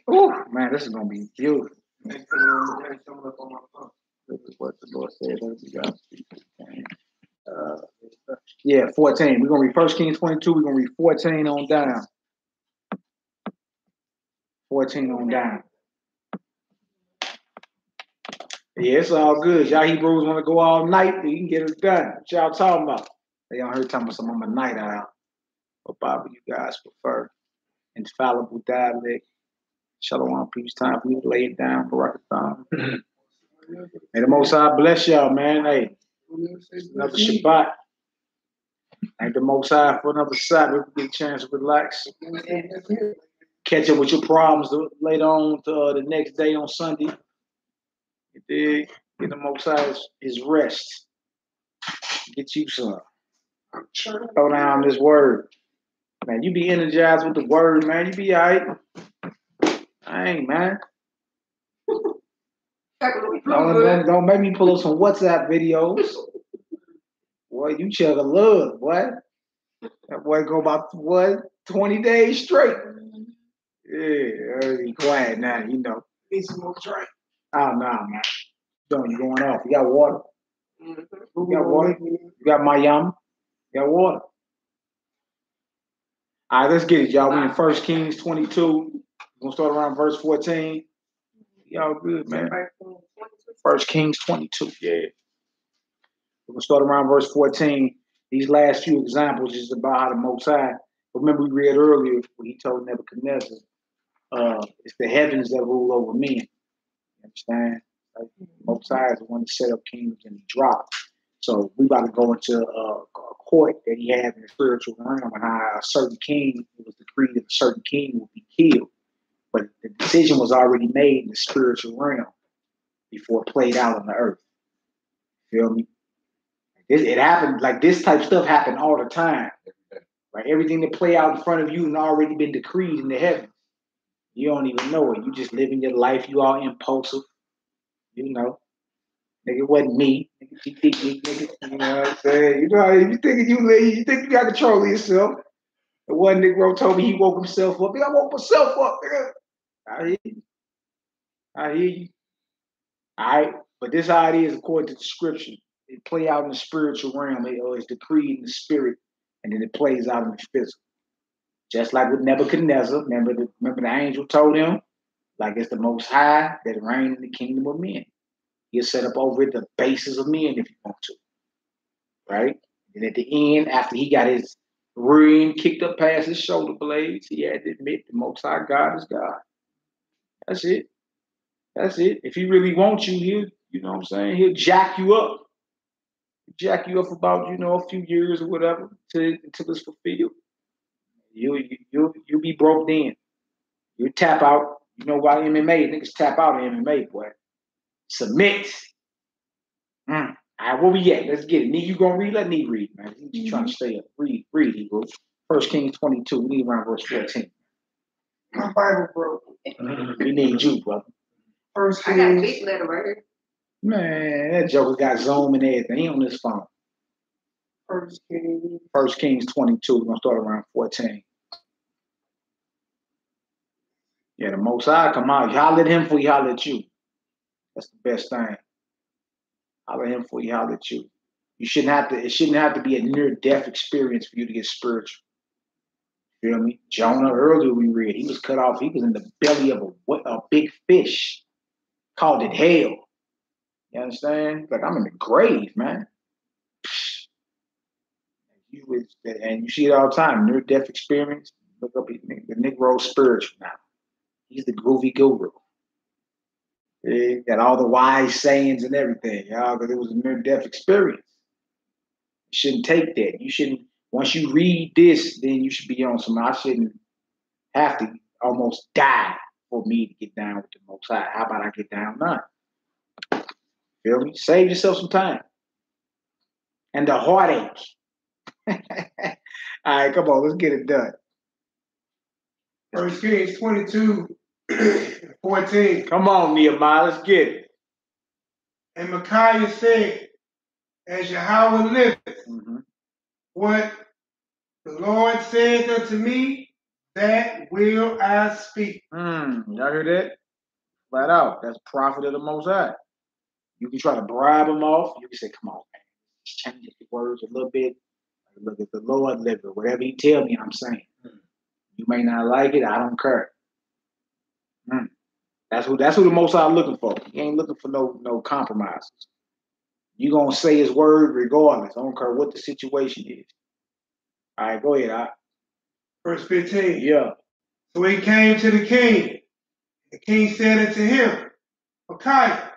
Oh man, this is gonna be beautiful. This is what the Lord said. Yeah, 14. We're gonna read 1 Kings 22. We're gonna read 14 on down. 14 on down. Yeah, it's all good. Y'all Hebrews want to go all night, you can get it done. What y'all talking about? They on here talking about some, I'm a night owl. What Bible you guys prefer? Infallible dialect. Shalom, peace. Time for you to lay it down for Rockathon. May the Most High bless y'all, man. Hey, another Shabbat. Thank the Most High for another Sabbath. Get a chance to relax. Catch up with your problems later on to the next day on Sunday. You dig? Get the Most High his rest. Get you some. Throw down this word. Man, you be energized with the word, man. You be all right. I ain't, man. Don't make me pull up some WhatsApp videos. Boy, you chug a lug, boy. That boy go about, 20 days straight. Yeah, be quiet now, you know. Need some more drink. Oh, no, man. You going off. You got water. You got water. You got Mayam. You got water. All right, let's get it, y'all. We in 1 Kings 22. We're going to start around verse 14. Y'all good, man. 1 Kings 22, yeah. We're going to start around verse 14. These last few examples is about how the Most High. Remember we read earlier when he told Nebuchadnezzar, it's the heavens that rule over men. You understand? Like, Most High is the one that set up kingdoms and he dropped. So we about to go into a court that he had in the spiritual realm and how a certain king, it was decreed that a certain king would be killed. But the decision was already made in the spiritual realm before it played out on the earth. Feel me? It happened, like this type of stuff happened all the time. Like everything that play out in front of you and already been decreed in the heavens. You don't even know it. You just living your life. You all impulsive. You know. Nigga, it wasn't me. Nigga, you know what I'm saying? You know, you think you got control of yourself. The one Negro told me he woke himself up. Nigga, I woke myself up, nigga. I hear you. All right. But this how it is according to the scripture. It play out in the spiritual realm. It's decreed in the spirit, and then it plays out in the physical. Just like with Nebuchadnezzar. Remember the angel told him, like it's the Most High that reign in the kingdom of men. He'll set up over the bases of men if you want to. Right? And at the end, after he got his ring kicked up past his shoulder blades, he had to admit the Most High God is God. That's it. That's it. If he really wants you, you know what I'm saying? He'll jack you up. Jack you up about, a few years or whatever until it's fulfilled. You'll be broke then. You tap out. You know why MMA? Niggas tap out in MMA, boy. Submit. All right, where we at? Let's get it. Nee, you gonna read? Let me read, man. You trying to stay up. Read, Hebrew. 1 Kings 22. We need around verse 14. My Bible broke. We need you, brother. First I got a big letter right here. Man, that joker got Zoom and everything. He on this phone. 1 Kings 22. We're gonna start around 14. Yeah, the Most High come out. You holler at him before he holler at you. That's the best thing. Holler at him before he holler at you. It shouldn't have to be a near-death experience for you to get spiritual. Feel me? Jonah, earlier we read, he was cut off. He was in the belly of a big fish. Called it hell. You understand? Like, I'm in the grave, man. And you see it all the time. Near-death experience. Look up the Negro spiritual now. He's the groovy guru. He got all the wise sayings and everything, y'all, because it was a near-death experience. You shouldn't take that. You shouldn't, once you read this, then you should be on some, I shouldn't have to almost die for me to get down with the Most High. How about I get down now? Feel me? Save yourself some time. And the heartache. All right, come on, let's get it done. 1 Kings 22, 14. Come on, Nehemiah, let's get it. And Micaiah said, as Yahweh liveth, what the Lord says unto me, that will I speak. Y'all hear that? Flat out. That's prophet of the Most High. You can try to bribe him off. You can say, come on, man. Just change the words a little bit. Look at the Lord living. Whatever he tell me, I'm saying. You may not like it. I don't care. That's who the Most High looking for. He ain't looking for no compromises. You're going to say his word regardless. I don't care what the situation is. All right, go ahead. Verse 15. Yeah. So he came to the king. The king said unto him, Micaiah,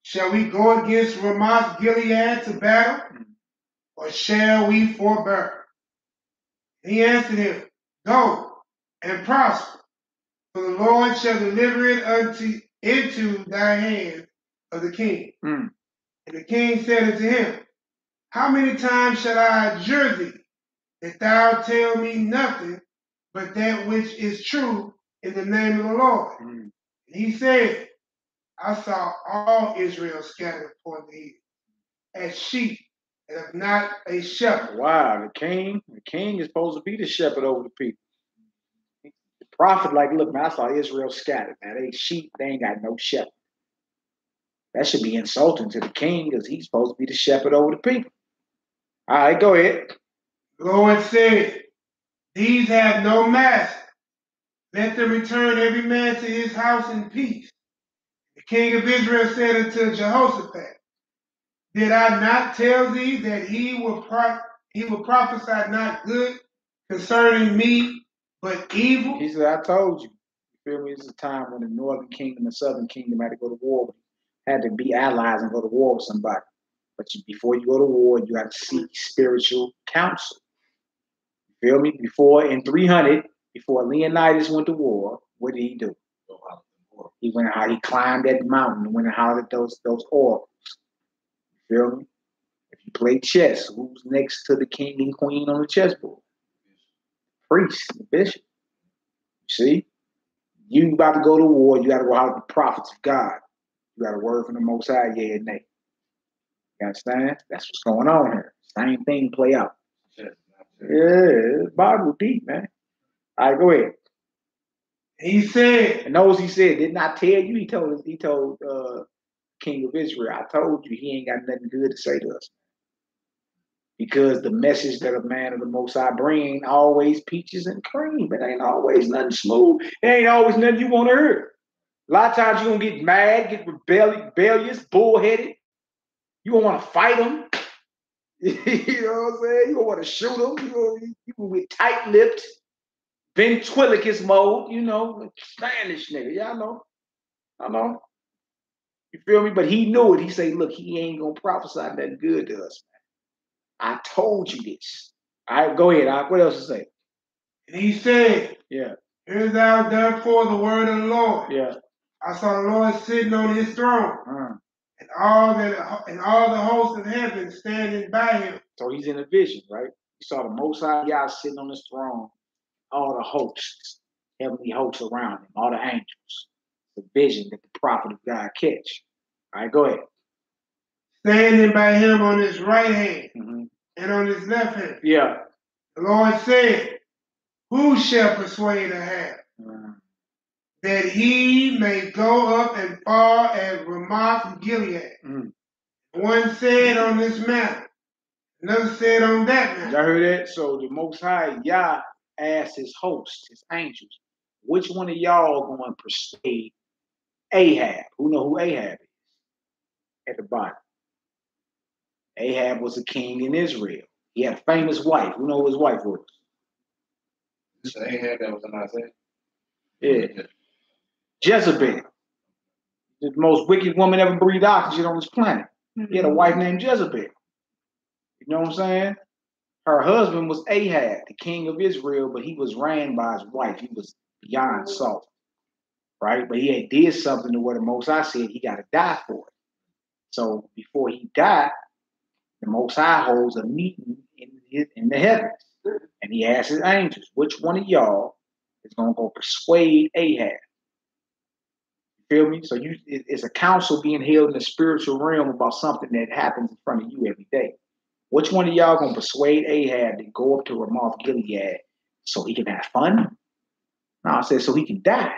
shall we go against Ramoth Gilead to battle, or shall we forbear? He answered him, Go and prosper, for the Lord shall deliver it into thy hand of the king. And the king said unto him, How many times shall I adjure thee, that thou tell me nothing but that which is true in the name of the Lord? And he said, I saw all Israel scattered upon the hill, as sheep that have not a shepherd. Wow, the king is supposed to be the shepherd over the people. The prophet, like, look, man, I saw Israel scattered. Man, they sheep, they ain't got no shepherd. That should be insulting to the king, because he's supposed to be the shepherd over the people. All right, go ahead. The Lord said, These have no master. Let them return every man to his house in peace. The king of Israel said unto Jehoshaphat, Did I not tell thee that he will prophesy not good concerning me, but evil? He said, I told you. You feel me? This is a time when the northern kingdom and southern kingdom had to go to war, had to be allies and go to war with somebody. But before you go to war, you have to seek spiritual counsel. You feel me? Before, in 300, before Leonidas went to war, what did he do? He went out, he climbed that mountain and went and hollered those oracles. You feel me? If you play chess, who's next to the king and queen on the chessboard? Priest, the bishop. You see? You about to go to war, you got to go out with the prophets of God. You got a word from the Most High, yeah and nay. You understand? That's what's going on here. Same thing play out. Yeah, it's Bible deep, man. All right, go ahead. He said, and those he said, did not tell you. He told King of Israel, I told you he ain't got nothing good to say to us. Because the message that a man of the Most High bring always peaches and cream. It ain't always nothing smooth. It ain't always nothing you want to hear. A lot of times you're going to get mad, get rebellious, bullheaded. You don't want to fight them. You know what I'm saying? You don't want to shoot them. You will be tight-lipped, ventriloquist mode, Spanish nigga. Y'all know. I know. You feel me? But he knew it. He said, look, he ain't going to prophesy nothing good to us, man. I told you this. All right, go ahead. What else to say? And he said, yeah. Hear thou therefore the word of the Lord. Yeah. I saw the Lord sitting on his throne, and all the hosts of heaven standing by him. So he's in a vision, right? He saw the Most High God sitting on his throne, all the hosts, heavenly hosts around him, all the angels. The vision that the prophet of God catch. All right, go ahead. Standing by him on his right hand and on his left hand. Yeah. The Lord said, Who shall persuade Ahab that he may go up and fall at Ramoth Gilead? One said on this mountain, another said on that mountain. Y'all heard that? So the Most High Yah asked his hosts, his angels, which one of y'all going to persuade Ahab? Who know who Ahab is? At the bottom. Ahab was a king in Israel. He had a famous wife. Who know who his wife was? This Ahab that was in Isaiah? Yeah. Jezebel. The most wicked woman ever breathed oxygen on this planet. He had a wife named Jezebel. You know what I'm saying? Her husband was Ahab, the king of Israel, but he was ran by his wife. He was beyond salt. Right? But he had did something to what the Most High said he got to die for it. So before he died, the Most High holds a meeting in the heavens. And he asks his angels, which one of y'all is going to go persuade Ahab? You feel me? So it's a council being held in the spiritual realm about something that happens in front of you every day. Which one of y'all going to persuade Ahab to go up to Ramoth Gilead so he can have fun? No, I said so he can die.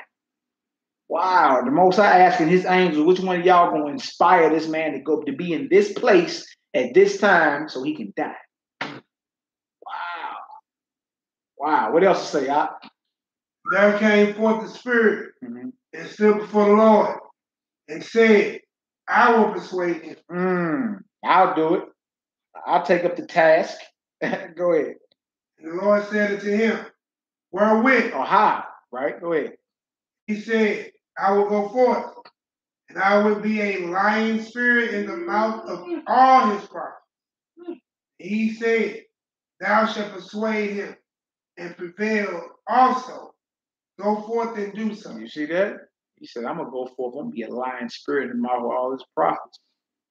Wow, the Most High asking his angels, which one of y'all going to inspire this man to go to be in this place at this time so he can die? Wow. What else to say? There came forth the Spirit and stood before the Lord and said, I will persuade him. I'll do it. I'll take up the task. Go ahead. And the Lord said unto him, wherewith? Or how, right? Go ahead. He said, I will go forth, and I will be a lying spirit in the mouth of all his prophets. He said, thou shalt persuade him and prevail also. Go forth and do so. You see that? He said, I'm going to go forth. I'm going to be a lying spirit in the mouth of all his prophets.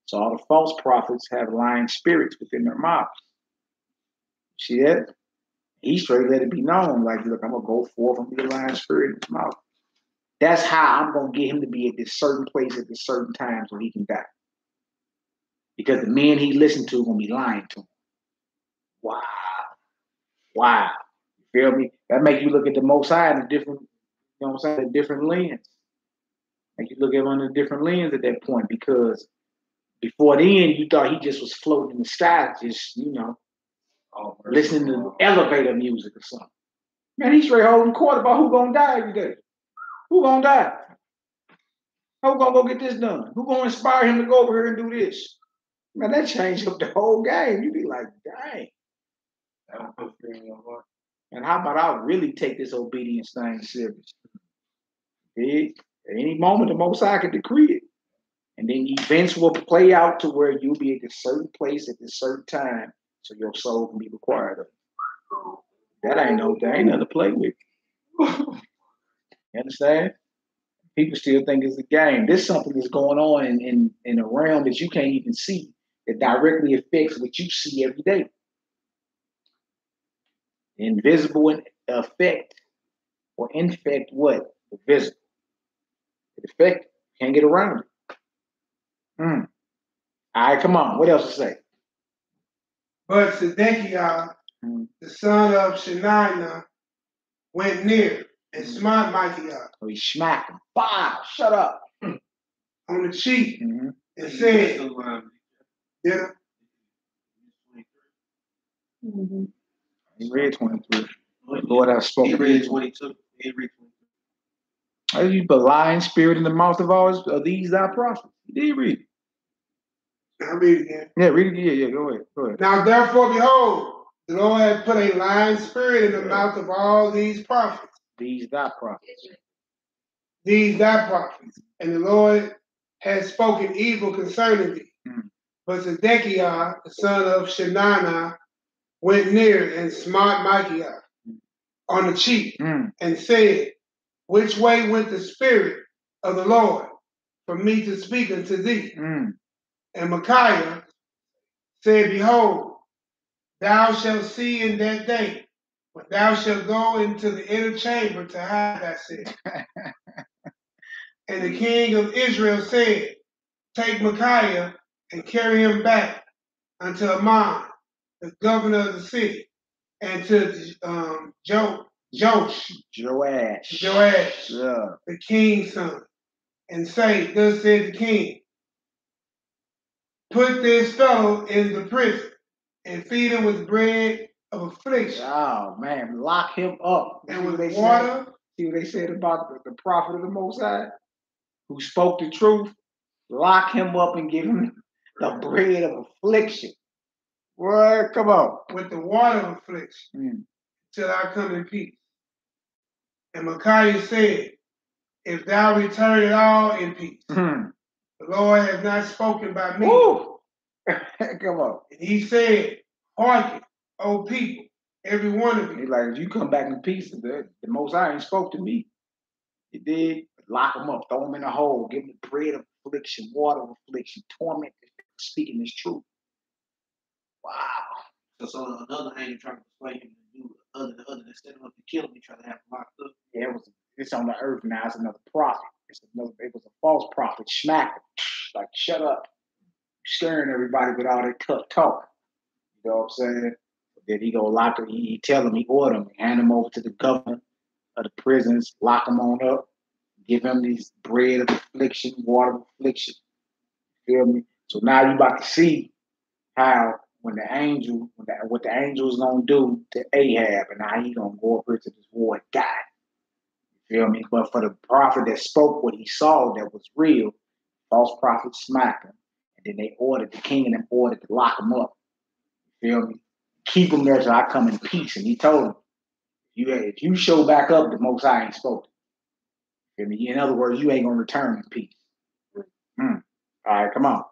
So all the false prophets have lying spirits within their mouths. See that? He straight let it be known. Like, look, I'm going to go forth and be a lying spirit in his mouth. That's how I'm going to get him to be at this certain place at this certain time so he can die. Because the men he listened to are going to be lying to him. Wow. Wow. You feel me? That make you look at the Most High in a different, you know what I'm saying, a different lens. Make you look at him on a different lens at that point, because before then you thought he just was floating in the sky, just, you know, listening to elevator music or something. Man, he's straight holding court about who's going to die every day. Who going to die? Who going to go get this done? Who going to inspire him to go over here and do this? Man, that changed up the whole game. You be like, dang. And how about I really take this obedience thing serious? At any moment, the Most High can decree it. And then events will play out to where you'll be at this certain place at this certain time so your soul can be required of it. That ain't nothing to play with. You understand? People still think it's a game. There's something that's going on in a realm that you can't even see that directly affects what you see every day. Invisible effect or infect what? The visible. It affects. Can't get around it. All right, come on. What else to say? But Zedekiah, the son of Shaniah, went near and smote Micaiah. So he smacked him. Bah, shut up. On the cheek and said, yeah. He read 23. Lord, I spoke. He read 22. He read 23. Are you the lying spirit in the mouth of these thy prophets? He did read it. I'll read it again. Yeah, read it. Yeah, go ahead. Now therefore, behold, the Lord hath put a lying spirit in the mouth of all these prophets. These thy prophets. These thy prophets. And the Lord has spoken evil concerning thee. But Zedekiah, the son of Shaniah, went near and smote Micaiah on the cheek and said, which way went the spirit of the Lord for me to speak unto thee? And Micaiah said, behold, thou shalt see in that day, when thou shalt go into the inner chamber to hide thyself. And the king of Israel said, take Micaiah and carry him back unto Amon, the governor of the city, and to Joash, the king's son, and say, thus said the king, put this fellow in the prison and feed him with bread of affliction. Oh, man, lock him up. And with water. See what they said about the prophet of the Most High, who spoke the truth? Lock him up and give him the bread of affliction. Well, come on. With the water of affliction, till I come in peace. And Micaiah said, if thou return at all in peace, the Lord has not spoken by me. Come on. And he said, hearken, O people, every one of you. He's like, if you come back in peace, the Most High ain't spoke to me. He did. Lock him up, throw him in a hole, give him the bread of affliction, water of affliction, torment, speaking his truth. Wow. So another angel trying to persuade him to do other than set him up to kill him, he tried to have him locked up. Yeah, it's on the earth now. It's another prophet. It was a false prophet. Smack him. Like, shut up. You're scaring everybody with all that tough talk. You know what I'm saying? Then he go lock him. He tell him, he order him, hand him over to the governor of the prisons, lock him on up, give him these bread of affliction, water of affliction. You feel me? So now you about to see how what the angel is gonna do to Ahab, and how he gonna go up here to this war and die. You feel me? But for the prophet that spoke what he saw that was real, false prophet smacked him, And then they ordered, the king and them ordered to lock him up. You feel me? Keep him there till I come in peace. And he told him, if you show back up, the Most High ain't spoken. You feel me? In other words, you ain't going to return in peace. All right, come on.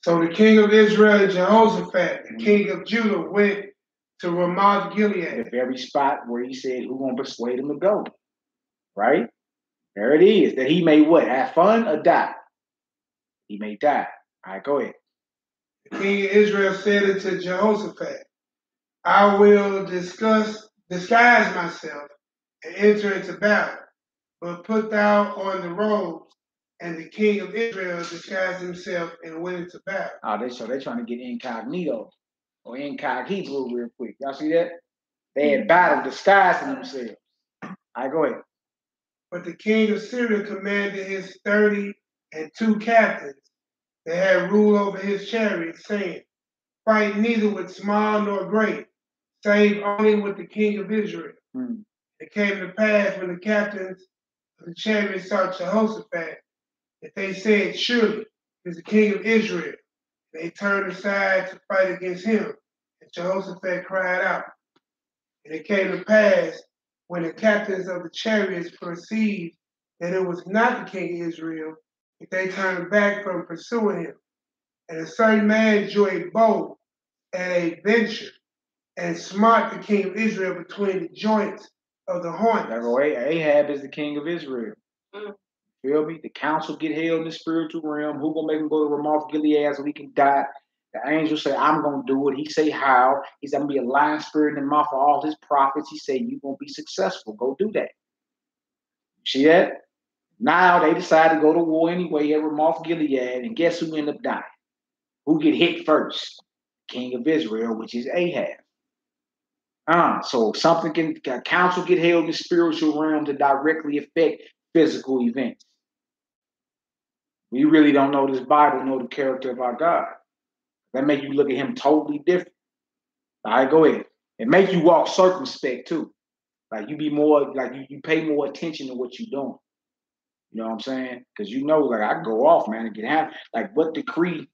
So the king of Israel and Jehoshaphat, the king of Judah, went to Ramoth Gilead. The very spot where he said, who going to persuade him to go? Right? There it is. That he may what? Have fun or die? He may die. All right, go ahead. The king of Israel said unto Jehoshaphat, I will disguise myself and enter into battle, but put thou on the robes. And the king of Israel disguised himself and went into battle. So they're trying to get incognito or incognito real quick. Y'all see that? They had battle disguising themselves. All right, go ahead. But the king of Syria commanded his 32 captains that had rule over his chariots, saying, fight neither with small nor great, save only with the king of Israel. It came to pass when the captains of the chariots saw Jehoshaphat, that they said, surely it is the king of Israel. They turned aside to fight against him. And Jehoshaphat cried out. And it came to pass when the captains of the chariots perceived that it was not the king of Israel, that they turned back from pursuing him. And a certain man drew a bow at a venture and smote the king of Israel between the joints of the horns. Ahab is the king of Israel. Feel me? The council get held in the spiritual realm. Who gonna make him go to Ramoth Gilead so he can die? The angel say, I'm gonna do it. He say how? He's gonna be a lying spirit in the mouth of all his prophets. He say, you're gonna be successful. Go do that. See that? Now they decide to go to war anyway at Ramoth Gilead, and guess who ended up dying? Who get hit first? King of Israel, which is Ahab. So something can council get held in the spiritual realm to directly affect physical events. We really don't know this Bible, know the character of our God. That make you look at him totally different. All right, go ahead. It make you walk circumspect too. Like you be more, like you pay more attention to what you're doing. You know what I'm saying? Because you know, like I can go off, man, and get happy. Like what decree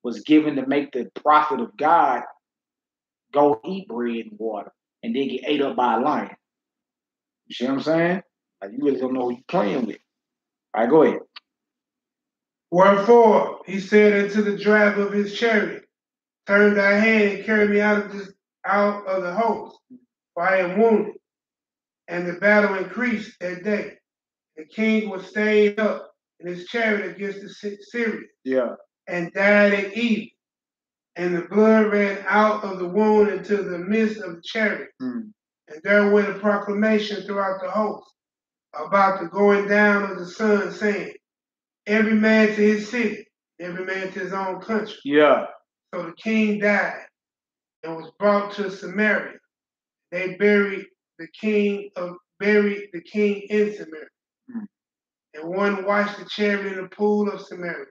was given to make the prophet of God go eat bread and water and then get ate up by a lion. You see what I'm saying? Like you really don't know who you're playing with. All right, go ahead. Wherefore, he said unto the driver of his chariot, turn thy hand and carry me out of the host, for I am wounded. And the battle increased that day. The king was stayed up in his chariot against the Syrians, and died at even. And the blood ran out of the wound into the midst of the chariot. And there went a proclamation throughout the host about the going down of the sun, saying, every man to his city, every man to his own country. So the king died and was brought to Samaria. They buried the king in Samaria. And one washed the chariot in the pool of Samaria.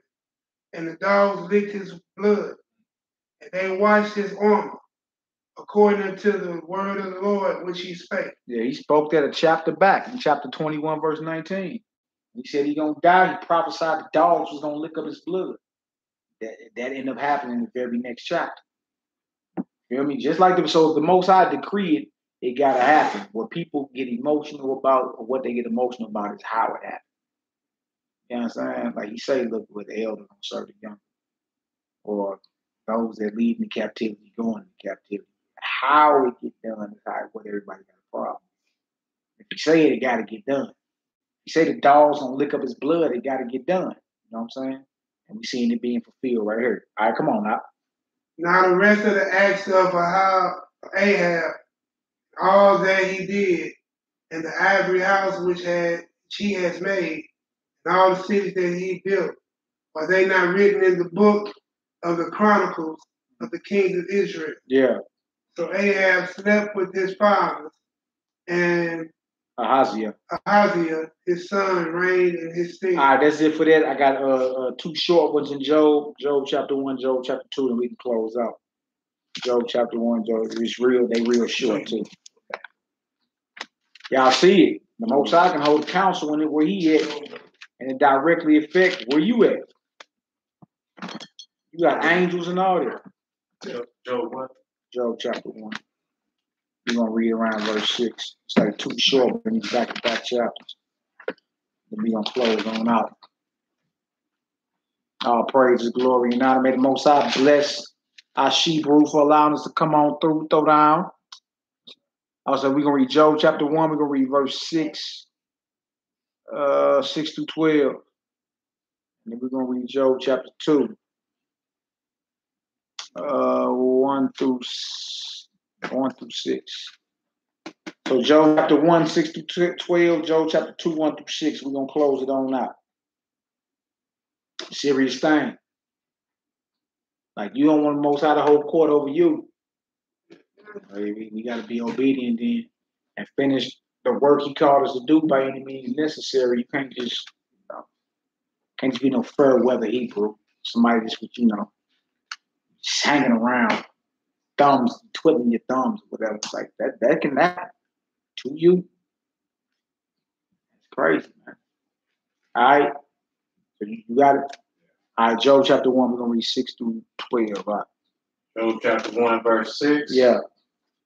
And the dogs licked his blood. And they washed his armor, according to the word of the Lord which he spake. Yeah, he spoke that a chapter back in chapter 21, verse 19. He said he's going to die. He prophesied the dogs was going to lick up his blood. That ended up happening in the very next chapter. Feel me? Just like so if the Most High decree it got to happen. What people get emotional about or what they get emotional about is how it happened. You know what I'm saying? Like he say, look, with the elder don't serve the young. Or those that leave in captivity going into captivity. How it get done is what everybody got a problem. If you say it got to get done. If you say the dogs don't lick up his blood, it got to get done. You know what I'm saying? And we seeing it being fulfilled right here. All right, come on now. Now the rest of the acts of Ahab, all that he did, and the ivory house which he has made, and all the cities that he built, are they not written in the book of the Chronicles of the kings of Israel? So Ahab slept with his fathers, and Ahaziah, his son, reigned in his stead. All right, that's it for that. I got two short ones in Job chapter 1, Job chapter 2, and we can close out. Job chapter 1, Job, they real short too. Y'all see it. The Most High can hold counsel where he at, and it directly affect where you at. You got angels and all that. Job what? Job chapter 1. We're going to read around verse 6. It's like too short, but these back-to-back chapters. Then we're going to close on out. All praise, glory, and honor. May the Most High bless our Hebrew for allowing us to come on through, throw down. Also, we're going to read Job chapter 1. We're going to read verse 6, 6 through 12. And then we're going to read Job chapter 2, 1 through 6. So Job chapter 1, 6 through 12, Job chapter 2, 1 through 6. We're going to close it on out. Serious thing. Like, you don't want the Most High to hold court over you. We got to be obedient then and finish the work he called us to do by any means necessary. You can't just, can't just be no fair weather Hebrew. Somebody just with, just hanging around, thumbs, twiddling your thumbs, whatever. It's like that can happen to you. It's crazy, man. All right. So you got it. All right, Job chapter 1, we're going to read 6 through 12. Right? Job chapter 1, verse 6. Yeah.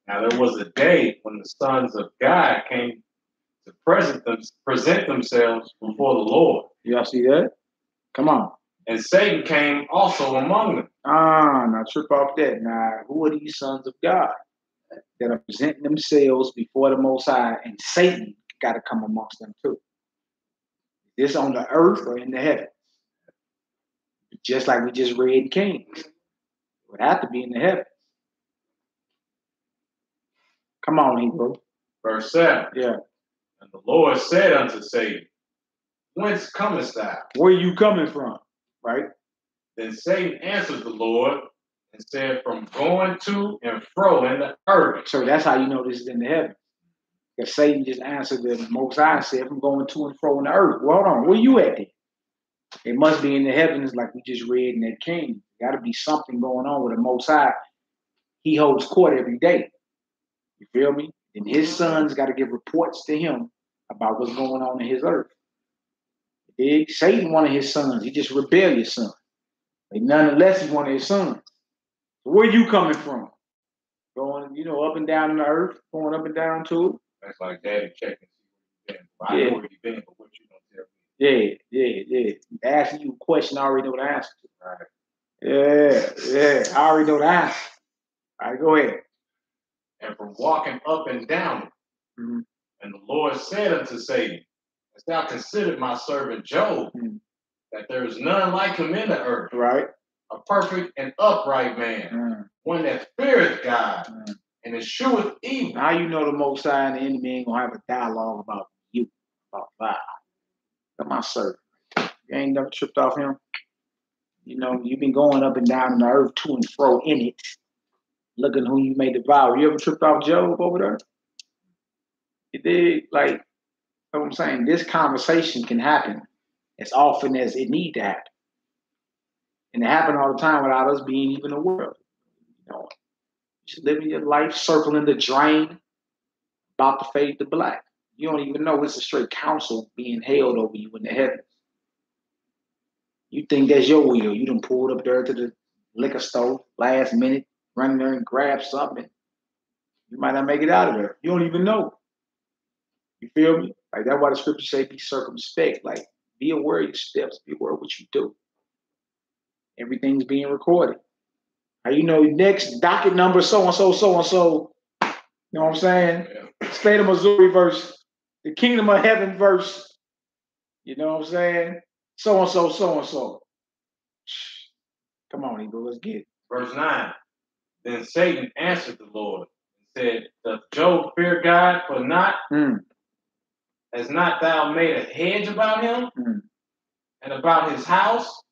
Now there was a day when the sons of God came to present themselves before the Lord. Y'all see that? Come on. And Satan came also among them. Now trip off that. Now, who are these sons of God that are presenting themselves before the Most High, and Satan got to come amongst them too? Is this on the earth or in the heavens? Just like we just read in Kings. It would have to be in the heavens. Come on, Hebrew. Verse 7. Yeah. And the Lord said unto Satan, Whence comest thou? Where you coming from? Right? Then Satan answered the Lord and said, From going to and fro in the earth. So that's how you know this is in the heavens. Because Satan just answered the Most High and said, From going to and fro in the earth. Well, hold on. Where you at then? It must be in the heavens like we just read in that King. Got to be something going on with the Most High. He holds court every day. You feel me? And his sons got to give reports to him about what's going on in his earth. Satan, one of his sons, he just rebellious son. But nonetheless, he's one of his sons. So where you coming from? Going, up and down in the earth, going up and down to it. That's like daddy checking. I know where you've been, but what you don't tell me. Yeah. Asking you a question, I already know the answer to. Right. Yeah. I already know the answer. All right, go ahead. And from walking up and down. Mm-hmm. And the Lord said unto Satan, Hast thou considered my servant Job, that there is none like him in the earth, right? A perfect and upright man, one that feareth God and escheweth evil. Now you know the Most High and the enemy ain't gonna have a dialogue about you, about God. That's my servant. You ain't never tripped off him. You've been going up and down in the earth to and fro in it, looking who you may devour. You ever tripped off Job over there? You did, like, what I'm saying, this conversation can happen as often as it need to happen. And it happen all the time without us being even aware of it. Just living your life, circling the drain, about to fade to black. You don't even know it's a straight counsel being held over you in the heavens. You think that's your will. You done pulled up there to the liquor store last minute, run there and grab something. You might not make it out of there. You don't even know. You feel me? Like, that's why the scriptures say be circumspect. Like, be aware of your steps. Be aware of what you do. Everything's being recorded. Now, next docket number, so-and-so, so-and-so. You know what I'm saying? Yeah. State of Missouri verse, the kingdom of heaven verse. You know what I'm saying? So-and-so, so-and-so. Come on, Hebrew, let's get it. Verse 9. Then Satan answered the Lord and said, Doth Job fear God for naught? Has not thou made a hedge about him and about his house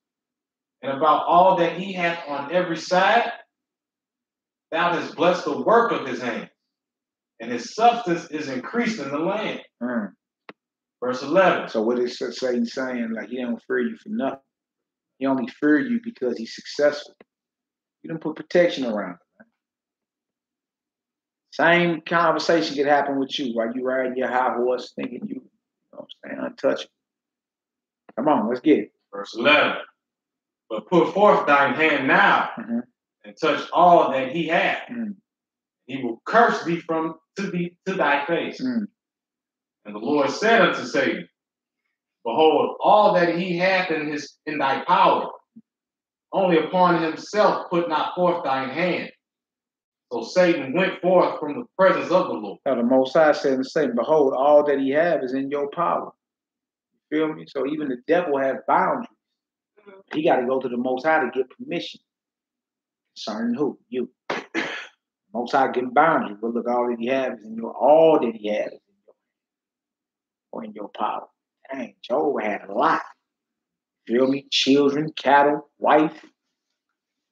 and about all that he hath on every side? Thou hast blessed the work of his hands, and his substance is increased in the land. Verse 11. So what is Satan saying? Like, he don't fear you for nothing. He only fear you because he's successful. You don't put protection around him. Man. Same conversation could happen with you while you riding your high horse thinking you know what I'm saying, untouchable. Come on, let's get it. Verse 11. But put forth thine hand now and touch all that he hath. He will curse thee to thy face. And the Lord said unto Satan, behold, all that he hath in thy power, only upon himself put not forth thine hand. So Satan went forth from the presence of the Lord. Now the Most High said to Satan, behold, all that he have is in your power. You feel me? So even the devil has boundaries. He got to go to the Most High to get permission. Concerning who? You. Most High getting boundaries. But look, all that he has is in all that he has is in your power. Dang, Job had a lot. Feel me? Children, cattle, wife.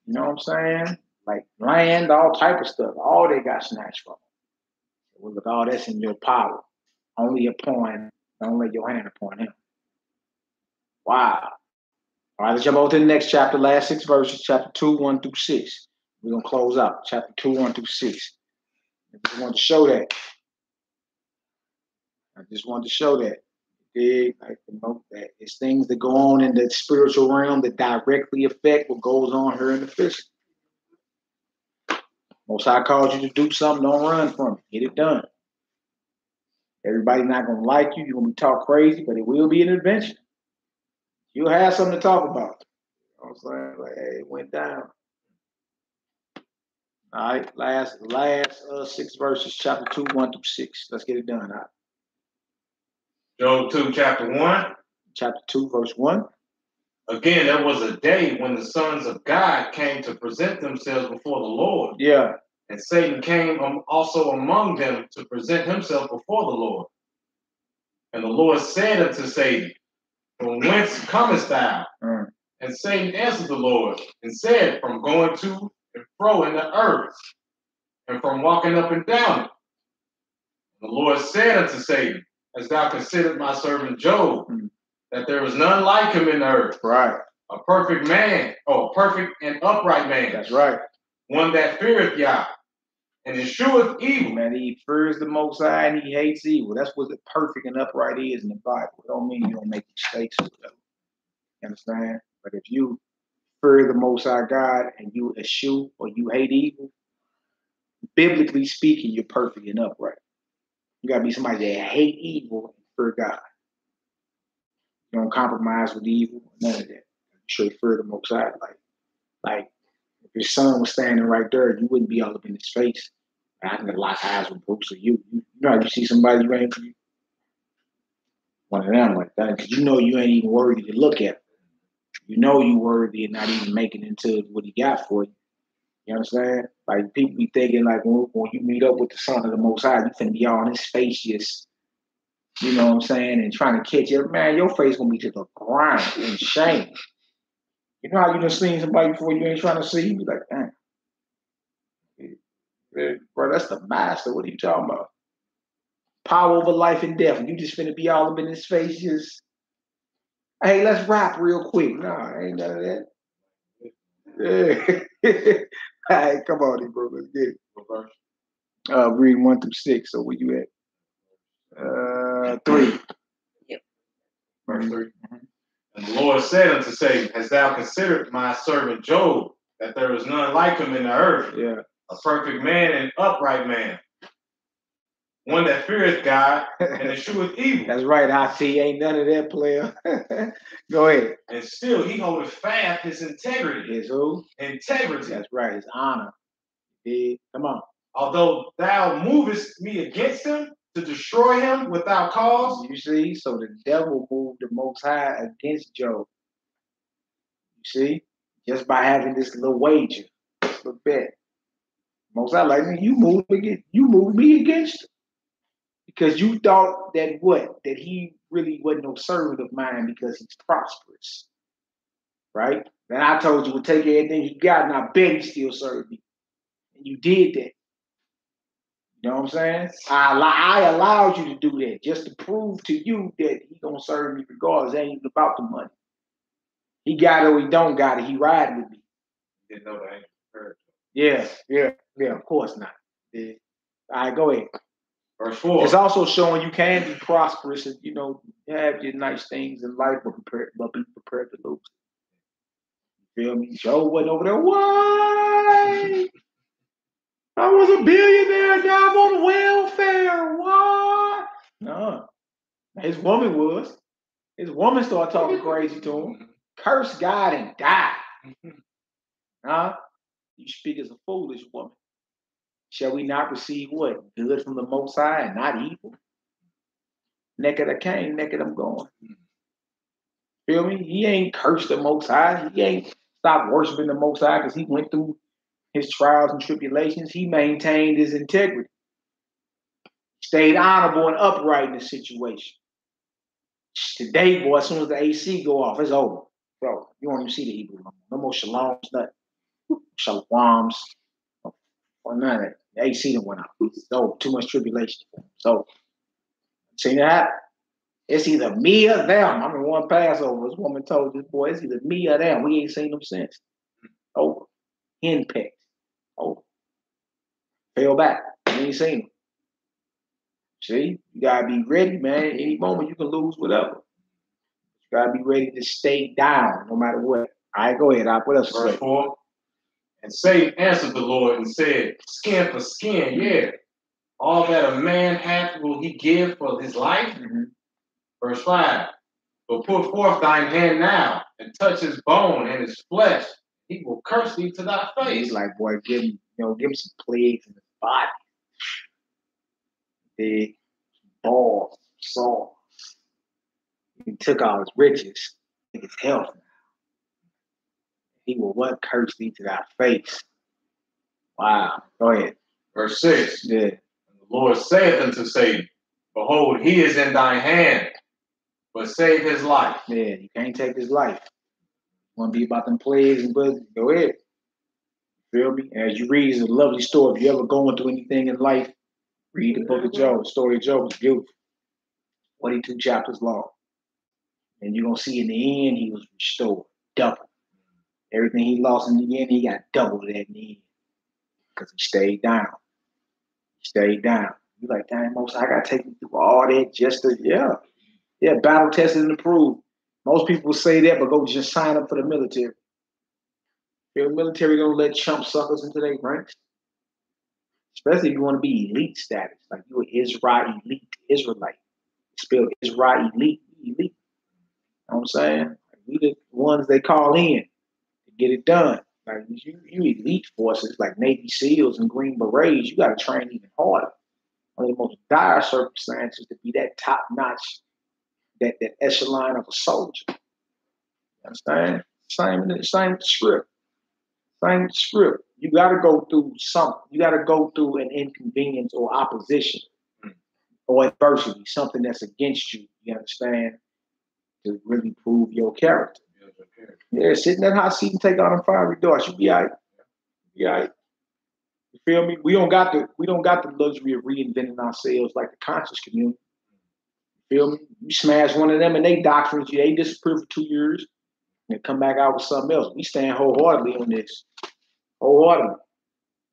You know what I'm saying? Like land, all type of stuff. All they got snatched from him. Well, look, all that's in your power. Don't let your hand upon him. Wow. All right, let's jump over to the next chapter, last 6 verses, chapter 2, 1 through 6. We're going to close out chapter 2, 1 through 6. I just wanted to show that. That it's things that go on in the spiritual realm that directly affect what goes on here in the physical. Most High calls you to do something, don't run from it. Get it done. Everybody's not going to like you. You're going to be talk crazy, but it will be an adventure. You'll have something to talk about. You know what I'm saying? Like, hey, it went down. All right, last 6 verses, chapter 2, 1 through 6. Let's get it done. All right. Job 2, chapter 1. Chapter 2, verse 1. Again, there was a day when the sons of God came to present themselves before the Lord. Yeah. And Satan came also among them to present himself before the Lord. And the Lord said unto Satan, from whence comest thou? And Satan answered the Lord and said, from going to and fro in the earth, and from walking up and down it. And the Lord said unto Satan, hast thou considered my servant Job, that there is none like him in the earth? Right. A perfect man, perfect and upright man. That's right. One that feareth Yah, and escheweth evil. Man, he fears the Most High and he hates evil. That's what the perfect and upright is in the Bible. It don't mean you don't make mistakes or whatever. You understand? But if you fear the Most High God and you eschew or you hate evil, biblically speaking, you're perfect and upright. You gotta be somebody that hate evil and fear God. You don't compromise with evil, none of that. You straight fear the Most High. Like if your son was standing right there, you wouldn't be all up in his face. I can lock eyes with Bruce or you. You know how you see somebody you ain't one of them like that, because you know you ain't even worthy to look at. You know you worthy and not even making it into what he got for you. You understand? Like people be thinking like when you meet up with the son of the Most High, you finna be all in his face just, you know what I'm saying, and trying to catch it. Man, your face gonna be to the ground in shame. You know how you done seen somebody before you ain't trying to see? You be like, damn. Bro, that's the master. What are you talking about? Power over life and death. And you just finna be all up in his face just, hey, let's rap real quick. Nah, ain't none of that. Yeah. All right, come on, bro. Let's get it. Read 1 through 6. So where you at? 3. Yep. Verse 3. And the Lord said unto Satan, hast thou considered my servant Job, that there is none like him in the earth? Yeah. A perfect man and upright man. One that feareth God and escheweth evil. That's right, I.T. Ain't none of that, player. Go ahead. And still he holdeth fast his integrity. His who? Integrity. That's right, his honor. Yeah. Come on. Although thou movest me against him to destroy him without cause. You see? So the devil moved the Most High against Job. You see? Just by having this little wager, this little bet. Most High like, you moved me against him. Because you thought that that he really wasn't no servant of mine because he's prosperous. Right? And I told you, we'll take everything he got, and I bet he still served me. And you did that. You know what I'm saying? I allowed you to do that just to prove to you that he gonna serve me regardless. It ain't even about the money. He got it or he don't got it. He ride with me. Didn't know that. Yeah, of course not. Yeah. All right, go ahead. Verse 4. It's also showing you can be prosperous and, you know, have your nice things in life, but be prepared to lose. Feel me? Joe wasn't over there. Why? I was a billionaire, now I'm on welfare. What? No. His woman was. His woman started talking crazy to him. Curse God and die. Huh? You speak as a foolish woman. Shall we not receive what? Good from the Most High and not evil? Naked I came, naked I'm going. Feel me? He ain't cursed the Most High. He ain't stopped worshiping the Most High because he went through his trials and tribulations. He maintained his integrity. Stayed honorable and upright in the situation. Today, boy, as soon as the AC go off, it's over. Bro, you won't even see the Hebrew. No more shaloms, nothing. Shaloms. Or none of that. The AC done went out. It's over. Too much tribulation. So, seen that happen. It's either me or them. I mean, one Passover, this woman told this boy, it's either me or them. We ain't seen them since. Over. Henpecked. Over. Fell back. We ain't seen them. See? You gotta be ready, man. Any moment you can lose whatever. You gotta be ready to stay down no matter what. All right, go ahead. What else? Verse 4. And Satan answered the Lord and said, skin for skin, yeah. All that a man hath will he give for his life. Verse 5. But put forth thine hand now and touch his bone and his flesh. He will curse thee to thy face. He's like, boy, give him some plagues in his body. Big balls, salt. He took all his riches, his health. He will what? Curse thee to thy face. Wow. Go ahead. Verse 6. Yeah. And the Lord saith unto Satan, behold, he is in thine hand, but save his life. Yeah, you can't take his life. You want to be about them plagues and bugs? Go ahead. Feel me? As you read, it's a lovely story. If you ever going through anything in life, read the book of Job. The story of Job is beautiful. 22 chapters long. And you're going to see in the end, he was restored. Double. Everything he lost in the end, he got double that in the end. Because he stayed down. He stayed down. You're like, dang, most I got to take me through all that just to, yeah, battle tested and approved. Most people will say that, but go just sign up for the military. The military don't let chump suckers into their ranks. Especially if you want to be elite status. Like you an Israel elite Israelite. Spell Israel elite. You know what I'm saying? We the ones they call in to get it done. Like you elite forces like Navy SEALs and Green Berets, you got to train even harder. One of the most dire circumstances to be that top notch, that echelon of a soldier. You understand? Same script. Same script. You got to go through something. You got to go through an inconvenience or opposition or adversity, something that's against you. You understand? To really prove your character. Yeah, sit in that hot seat and take out them fiery darts. You be all right. You all right. You feel me? We don't got the luxury of reinventing ourselves like the conscious community. You feel me? You smash one of them and they doctrines you, they disapprove for 2 years and come back out with something else. We stand wholeheartedly on this. Wholeheartedly.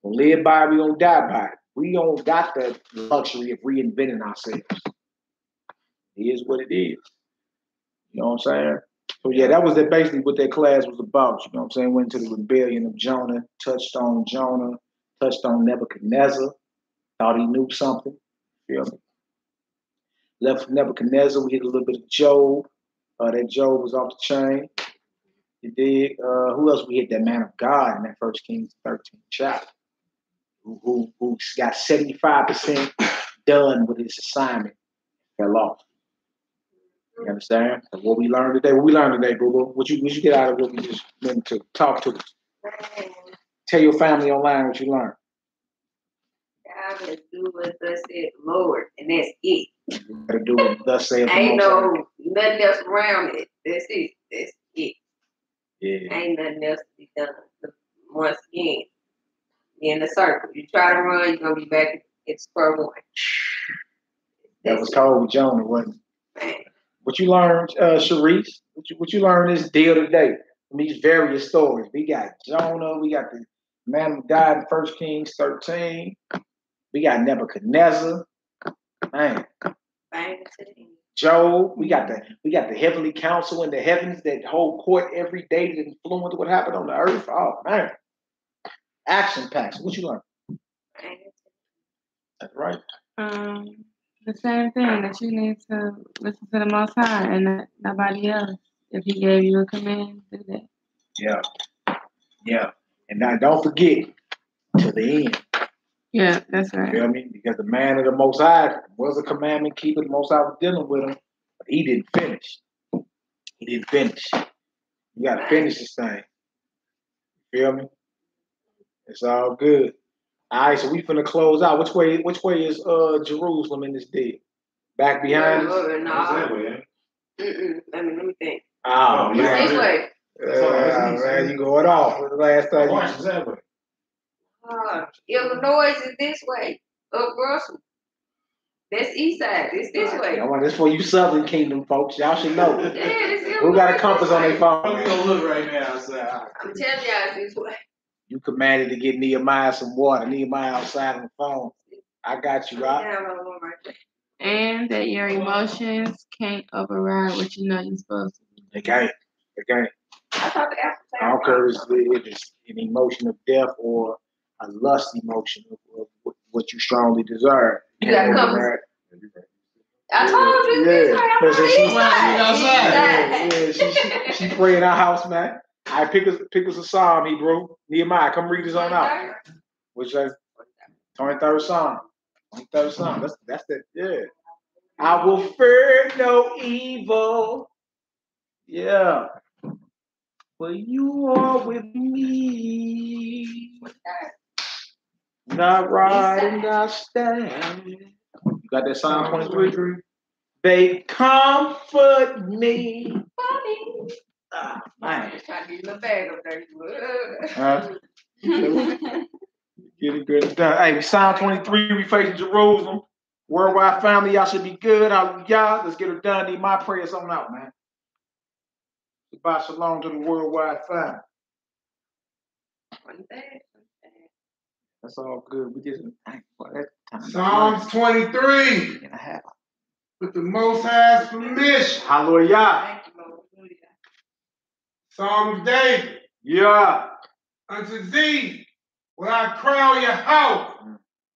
We'll live by it, we don't die by it. We don't got the luxury of reinventing ourselves. It is what it is. You know what I'm saying? So yeah, that was basically what that class was about. You know what I'm saying? Went to the rebellion of Jonah, touched on Nebuchadnezzar, thought he knew something. Feel me? Left from Nebuchadnezzar, we hit a little bit of Job. That Job was off the chain. You dig? Who else we hit? That man of God in that 1 Kings 13 chapter. Who got 75% done with his assignment, fell off. You understand? So what we learned today, boo-boo? What you get out of what we just went to? Talk to us. Tell your family online what you learned. God has do what thus said the Lord, and that's it. You gotta do what thus said the Most High. Ain't no nothing else around it. That's it. That's it. Yeah. Ain't nothing else to be done. Once again, you're in the circle. You try to run, you're gonna be back at square one. That was cold with Jonah, wasn't it? Man. What you learned, Sharice? What you learned this deal today from these various stories? We got Jonah, we got the man who died in 1 Kings 13. We got Nebuchadnezzar. Man. Job. We got the heavenly council in the heavens that hold court every day that influence what happened on the earth. Oh man. Action packs. What you learn? That's right. The same thing, that you need to listen to the Most High and not nobody else. If He gave you a command, do that. Yeah. And now don't forget to the end. Yeah, that's right. You know what I mean? Because the man of the Most High was a commandment keeper. The Most High was dealing with him, but he didn't finish. You got to finish this thing. You feel me? It's all good. All right, so we finna close out. Which way is Jerusalem in this deal? Back behind us? No. Let me think. Oh, man. This way. Man, you going off. The last time Washington's that way. Illinois is this way. Up Russell. That's east side. It's this way. This for you Southern Kingdom folks. Y'all should know. Yeah, this Illinois. Who got a compass on their phone? We gonna look right now. So, I'm telling y'all it's this way. You commanded to get Nehemiah some water. Nehemiah outside on the phone. I got you, right? And that your emotions can't override what you know you're supposed to do. They can't. I thought the African. I don't care if it's an emotion of death or a lust emotion of what you strongly desire. You got to come. I told you this way. She pray in our house, man. I pick us a psalm, Hebrew. Nehemiah, come read this on out. Which is 23rd Psalm. 23rd Psalm. That's that. Yeah. I will fear no evil. Yeah. But you are with me. Not ride, not stand. You got that Psalm 23? They comfort me. Ah, man. Trying to get a bag up there. Get it good and done. Hey, Psalm 23, we facing Jerusalem. Worldwide family, y'all should be good. Hallelujah. Let's get it done. Need my prayers on out, man. Goodbye, shalom to the worldwide family. That's all good. We just Psalms 23. With the Most High's permission. Hallelujah. Psalm of David. Yeah. Unto thee will I crown your house,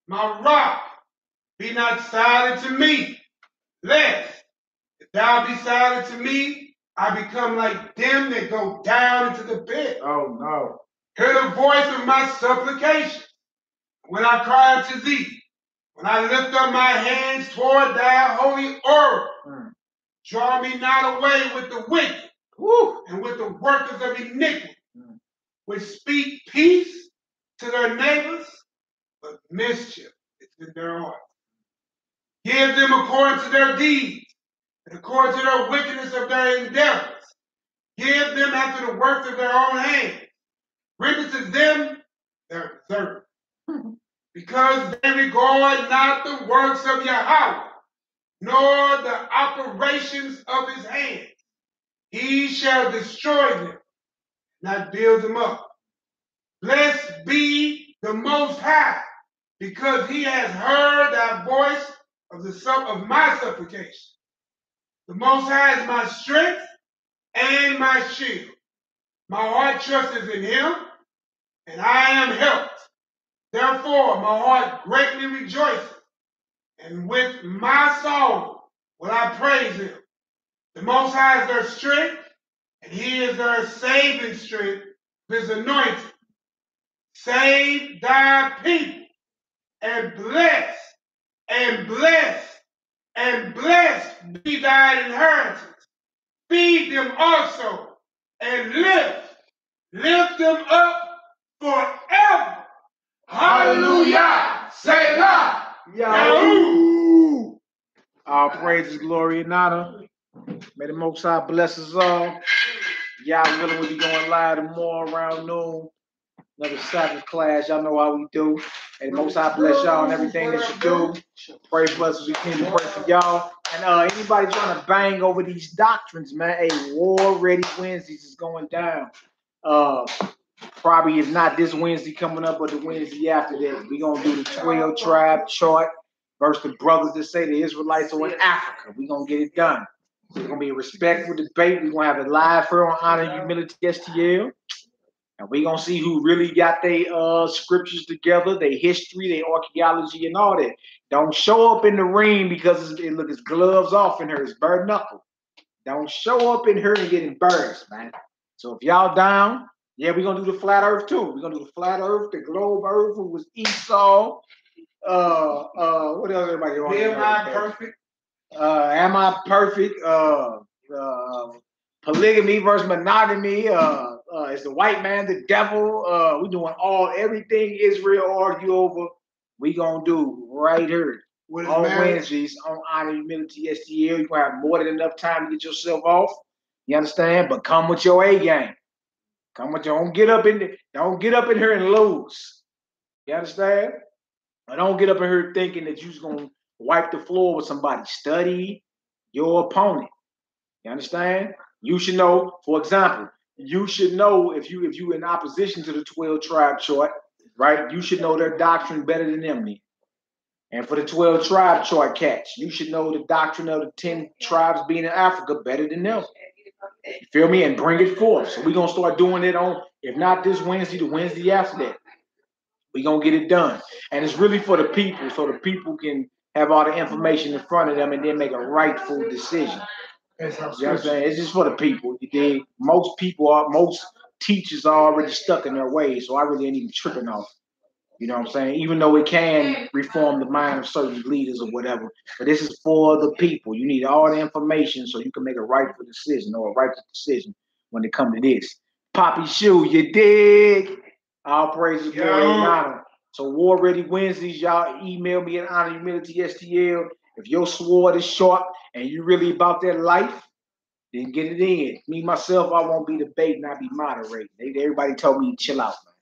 my rock. Be not silent to me, lest if thou be silent to me, I become like them that go down into the pit. Oh no. Hear the voice of my supplication when I cry unto thee, when I lift up my hands toward thy holy order. Draw me not away with the wicked and with the workers of iniquity, which speak peace to their neighbors, but mischief is in their hearts. Give them according to their deeds, and according to their wickedness of their endeavors. Give them after the works of their own hands. Render to them their desert. Because they regard not the works of Yahweh, nor the operations of his hands. He shall destroy them, not build them up. Blessed be the Most High, because he has heard thy voice of my supplication. The Most High is my strength and my shield. My heart trusteth in him, and I am helped. Therefore, my heart greatly rejoices, and with my song will I praise him. The Most High is their strength, and he is their saving strength of his anointing. Save thy people, and bless, and bless, and bless be thy inheritance. Feed them also, and lift them up forever. Hallelujah. Selah. Yahoo. All praises, glory, and honor. May the Most High bless us all. Y'all willing, we'll be going live tomorrow around noon. Another Sabbath class. Y'all know how we do. May the Most High bless y'all and everything that you do. Pray for us as we continue to pray for y'all. And anybody trying to bang over these doctrines, man, War Ready Wednesdays is going down. Probably if not this Wednesday coming up, but the Wednesday after that. We're going to do the 12 tribe chart. versus the brothers that say the Israelites are in Africa. We're going to get it done. So it's going to be a respectful debate. We're going to have it live here on Honor and Humility STL. And we're going to see who really got their scriptures together, their history, their archaeology, and all that. Don't show up in the ring because it's gloves off in here. It's bare knuckle. Don't show up in here and get embarrassed, man. So if y'all down, yeah, we're going to do the flat earth too. We're going to do the flat earth, the globe earth, who was Esau. What else everybody want to know? Am I perfect? Am I perfect? Polygamy versus monogamy. Is the white man the devil? We doing everything Israel argue over. We gonna do right here on Wednesdays on Honor Humility STL. You gonna have more than enough time to get yourself off. You understand? But come with your A game. Come with your. Don't get up in here and lose. You understand? I don't get up in here thinking that you're gonna wipe the floor with somebody. Study your opponent. You understand? You should know, for example, you should know if you in opposition to the 12 tribe chart, right? You should know their doctrine better than them. And for the 12 tribe chart cats, you should know the doctrine of the 10 tribes being in Africa better than them. You feel me? And bring it forth. So we're gonna start doing it on, if not this Wednesday, the Wednesday after that. We're going to get it done. And it's really for the people, so the people can have all the information in front of them and then make a rightful decision. You know what I'm saying? It's just for the people. You dig? Most teachers are already stuck in their ways, so I really ain't even tripping off. You know what I'm saying? Even though it can reform the mind of certain leaders or whatever, but this is for the people. You need all the information so you can make a rightful decision or a righteous decision when it comes to this. Poppy Shoe, you dig? All praises, glory, and honor. So War Ready Wednesdays, y'all email me at Honor Humility STL. If your sword is sharp and you really about that life, then get it in. Me, myself, I won't be debating, I'll be moderating. Everybody told me to chill out, man.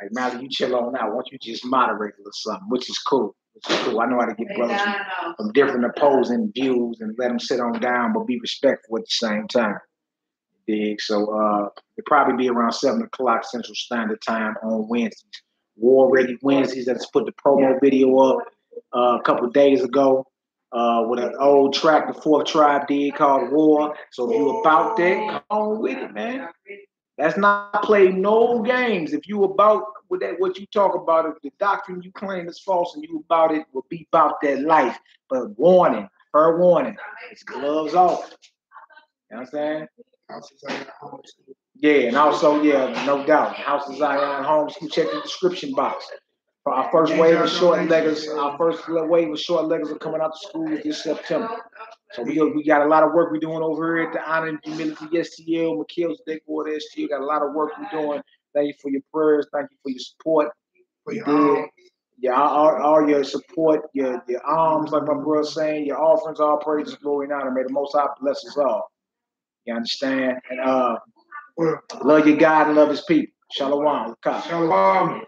Like, Mally, you chill on out. Why don't you just moderate or something, which is cool. I know how to get brothers from different opposing views and let them sit on down, but be respectful at the same time. Dig? So it'll probably be around 7 o'clock Central Standard Time on Wednesdays. War Ready Wednesdays. I just put the promo video up a couple of days ago with an old track the 4th Tribe did called War. So if you about that, come on with it, man. That's not play no games. If you about with that, what you talk about, if the doctrine you claim is false and you about it, will be about that life. But warning, it's gloves off. You know what I'm saying? Yeah, and also, no doubt, House of Zion Homeschool. Check the description box. For our first wave of short leggers, are coming out to school this September. So we got a lot of work we're doing over here at the Honor and Humility STL, McKill's Decor STL. Got a lot of work we're doing. Thank you for your prayers. Thank you for your support. All your support, your alms, like my brother saying, your offerings, all praises, glory, and honor. May the Most High bless us all. You understand? And love your God and love his people. Shalom. Shalom.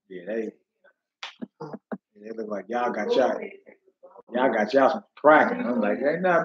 Yeah, they look like y'all got y'all some cracking. I'm like, hey, nah,